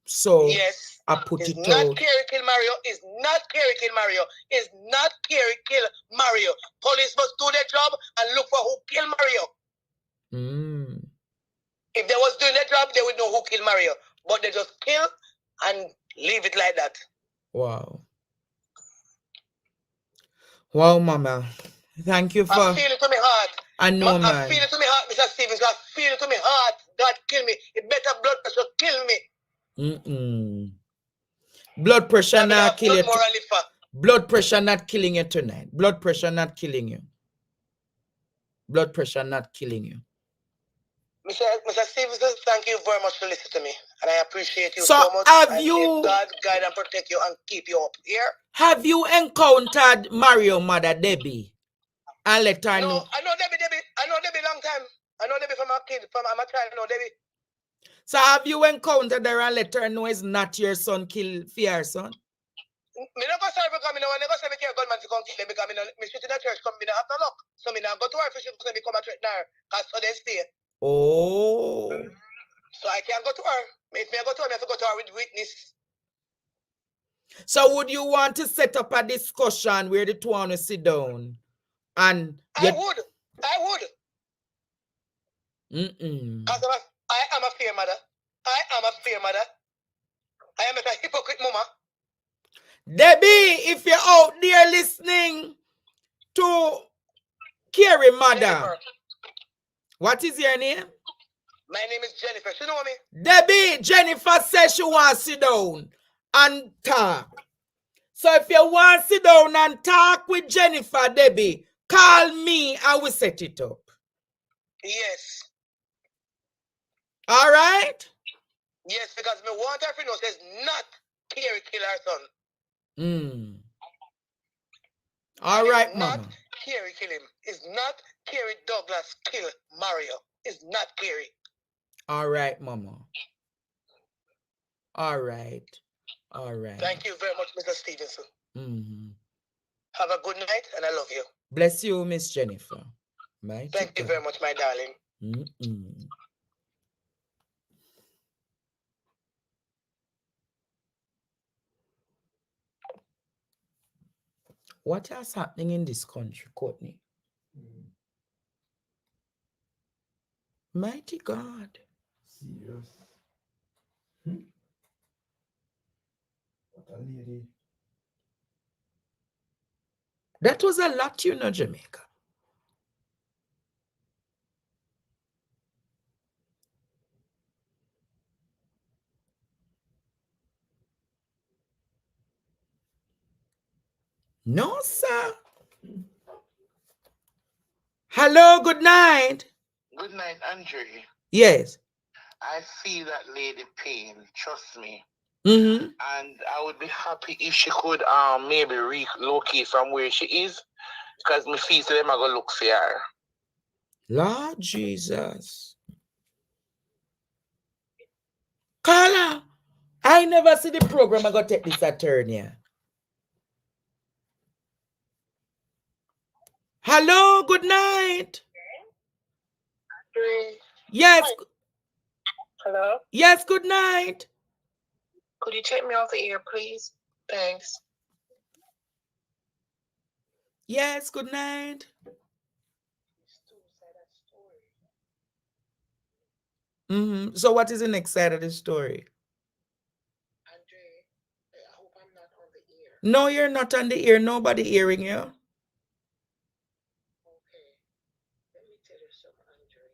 So yes, I put it not out. Kerry kill Mario. It's not Kerry kill Mario. It's not Kerry kill Mario. Police must do their job and look for who killed Mario. If they was doing their job, they would know who killed Mario. But they just kill and leave it like that. Wow. Wow, Mama. Thank you for... I feel it to my heart. I know, man. I feel it to my heart, Mr. Stevens. I feel it to my heart. God kill me. It better blood pressure kill me. Blood pressure not kill you. Blood pressure not killing you tonight. Blood pressure not killing you. Blood pressure not killing you. Mr. Stevens, thank you very much for listening to me. And I appreciate you so much. Have you... God guide and protect you and keep you up here. Have you encountered Mario mother Debbie? And let her know. I know Debbie. I know Debbie long time. I know Debbie from a kid. From a child. I know Debbie. So have you encountered her and let her know it's not your son kill your son? Me not go sorry because me never say me care gunman to come kill them because me sit in the church come me not have no luck. So me not go to her for she say me come and threaten her because so they stay. Oh. So I can't go to her. If me go to her, I have to go to her with witness. So would you want to set up a discussion where the two want to sit down? And I would. Because I am a fair mother. I am a hypocrite mama. Debbie, if you're out there listening to Kerry mother, Jennifer. What is your name? My name is Jennifer. You know me? Debbie, Jennifer says she wants to sit down and talk. So if you want to sit down and talk with Jennifer, Debbie, call me and we set it up. Yes. All right? Yes, because me want her to know says not Kerry kill her son. All right, Mama. Not Kerry kill him. It's not Kerry Douglas kill Mario. It's not Kerry. All right, Mama. All right. Thank you very much, Mr. Stevenson. Have a good night, and I love you. Bless you, Miss Jennifer. Thank you very much, my darling. What is happening in this country, Courtney? Mighty God. Serious. What a lady. That was a lot, you know, Jamaica. No, sir. Hello, good night. Good night, Andre. Yes. I feel that lady pain, trust me. Mm-hmm. And I would be happy if she could maybe relocate from where she is, because me feel so them I go look for her. Lord Jesus. Carla, I never see the program. I got to take this attorney. Hello, good night. Yes. Hello? Yes, good night. Could you take me off the air, please? Thanks. Yes, good night. Mm-hmm. So what is the next side of the story? Andre, I hope I'm not on the air. No, you're not on the ear. Nobody hearing you. Okay. Let me tell you something, Andre.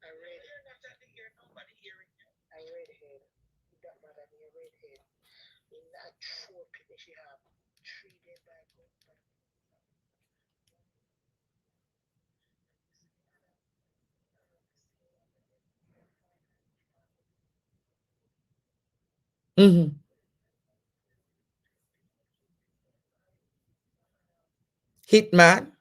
I read you're not on the ear. Nobody hearing you. I read head. You got mad at me. I read head. In that short picture she have 3 days back. Mm-hmm. Hitman.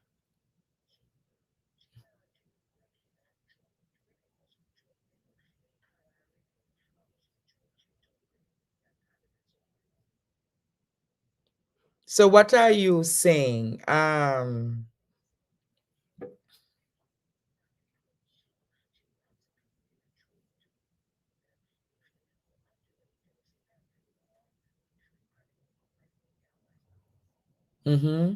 So what are you saying? Mm-hmm.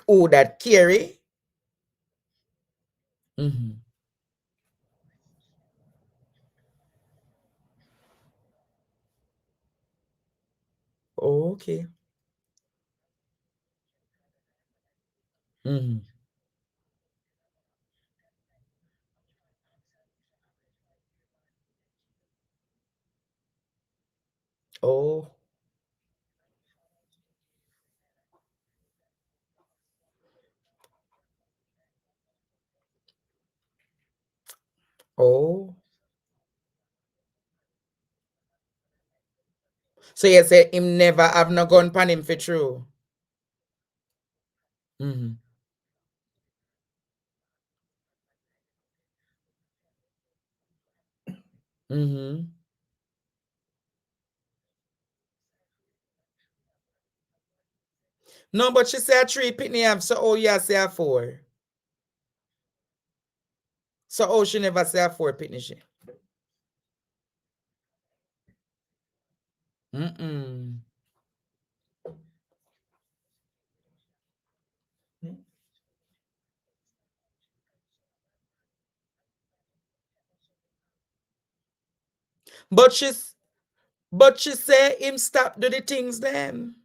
Oh, that Carrie. Mm-hmm. Okay. Mm-hmm. Oh. Oh. So you say him never have no gun pan him for true. Mm-hmm. Mm-hmm. No, but she say a 3 pitney have, so oh yeah, say a 4. So oh she never say a 4 pitney she. Mm-mm. But she say him stop do the things then.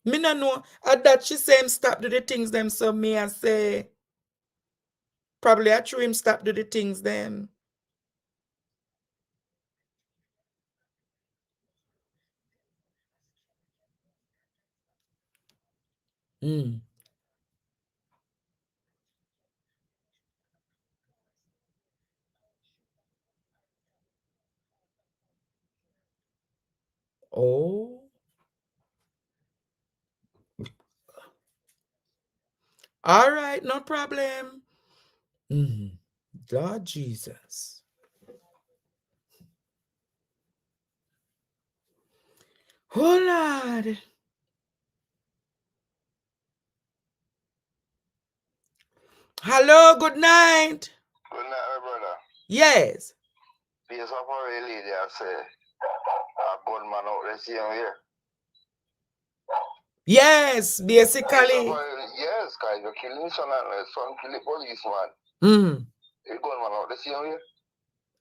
Me no know. At that she say him stop do the things them, so me I say probably I true him stop do the things then. Mm. Oh. All right, no problem. Mm. Lord Jesus. Oh Lord. Hello, good night. Good night, my brother. Yes. There's a lady I say, a gunman out there same here. Yes, basically. Yes, guys, you're killing son kill the policeman. Mm. You gunman out the same way.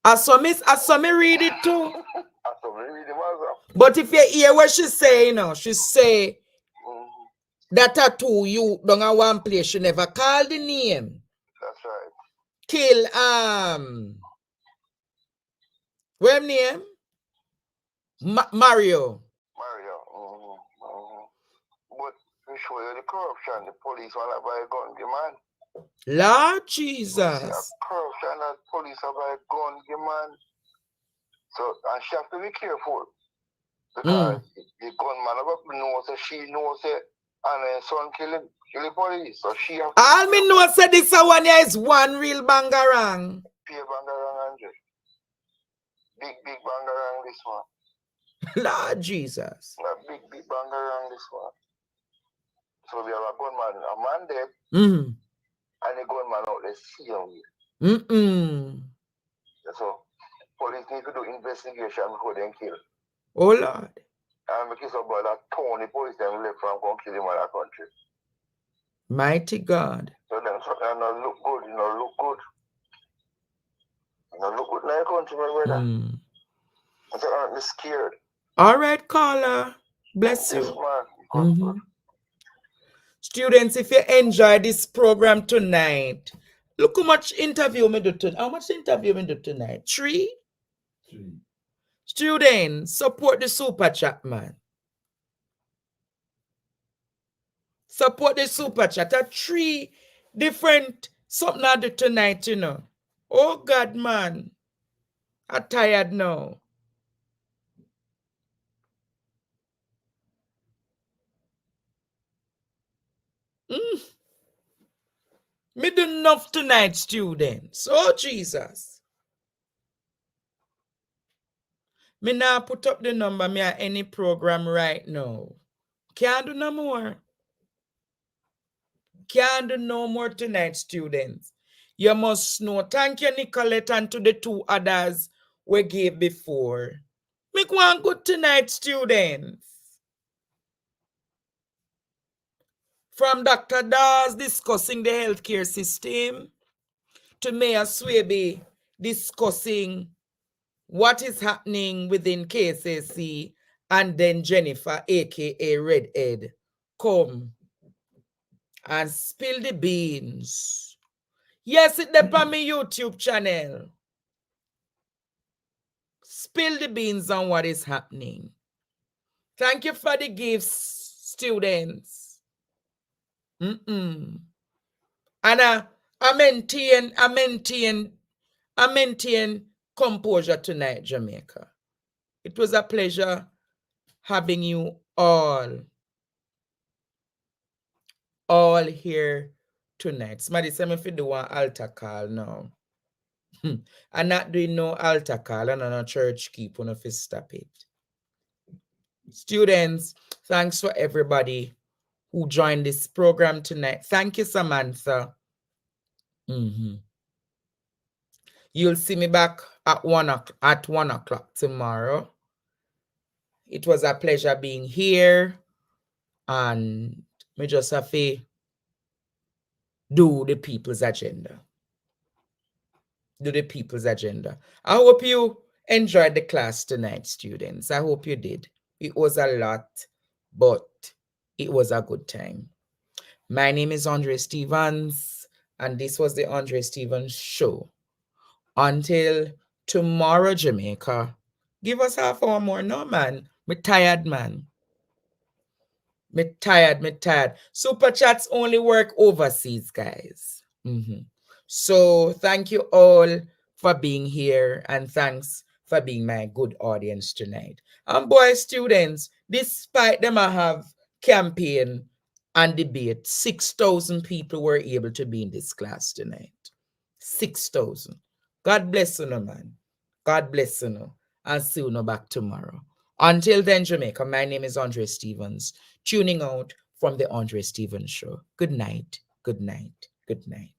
I saw me read it too. I saw me read it also. But if you hear what she say, she say that tattoo you don't have one place. She never called the name. That's right. Kill what name? Mario. But we show you the corruption. The police want to buy a gun, the man. Lord Jesus. See, corruption that police have buy a gun, the man. So, and she have to be careful. Because the gunman knows that she knows that and her son kill the police. So she have to all me know say this one here is one real bangarang. Pay bangarang, Andre. Big bangarang this one. Lord Jesus. Big bangarang this one. So we have a gunman, a man dead, and a gunman out there see him. So police need to do investigation before they kill. Oh Lord. And because of that Tony police them left from going to kill him in that country. Mighty God. So them not look good, look good. Look good in the country, my brother. So I'm scared. All right, caller. Bless you. Man. Students, if you enjoy this program tonight, look how much interview me do tonight. How much interview me do tonight? 3? 3. Students, support the super chat, man. Support the super chat. 3 different something I do tonight, Oh God, man. I'm tired now. Me do enough tonight, students. Oh, Jesus. Me now put up the number me at any program right now. Can't do no more. Can't do no more tonight, students. You must know. Thank you, Nicolette, and to the 2 others we gave before. Make one good tonight, students. From Dr. Dawes discussing the healthcare system to Mayor Swaby discussing what is happening within KCC, and then Jennifer, aka Redhead, come and spill the beans. Yes, it's on my YouTube channel. Spill the beans on what is happening. Thank you for the gifts, students. And I maintain composure tonight, Jamaica. It was a pleasure having you all here tonight. Somebody say me if you do an altar call now. I'm not doing no altar call and no church keep on if you stop it. Students, thanks for everybody who joined this program tonight. Thank you, Samantha. You'll see me back at 1 o'clock tomorrow. It was a pleasure being here, and me just have to do the people's agenda. I hope you enjoyed the class tonight, students. I hope you did. It was a lot, but it was a good time. My name is Andre Stevens, and this was the Andre Stevens Show. Until tomorrow, Jamaica. Give us half hour more. No, man. Me tired, man. Me tired. Super chats only work overseas, guys. So thank you all for being here, and thanks for being my good audience tonight. And boy, students, despite them I have campaign and debate, 6,000 people were able to be in this class tonight. 6,000. God bless you, man. God bless you. And see you back tomorrow. Until then, Jamaica, my name is Andre Stevens, tuning out from the Andre Stevens Show. Good night. Good night. Good night.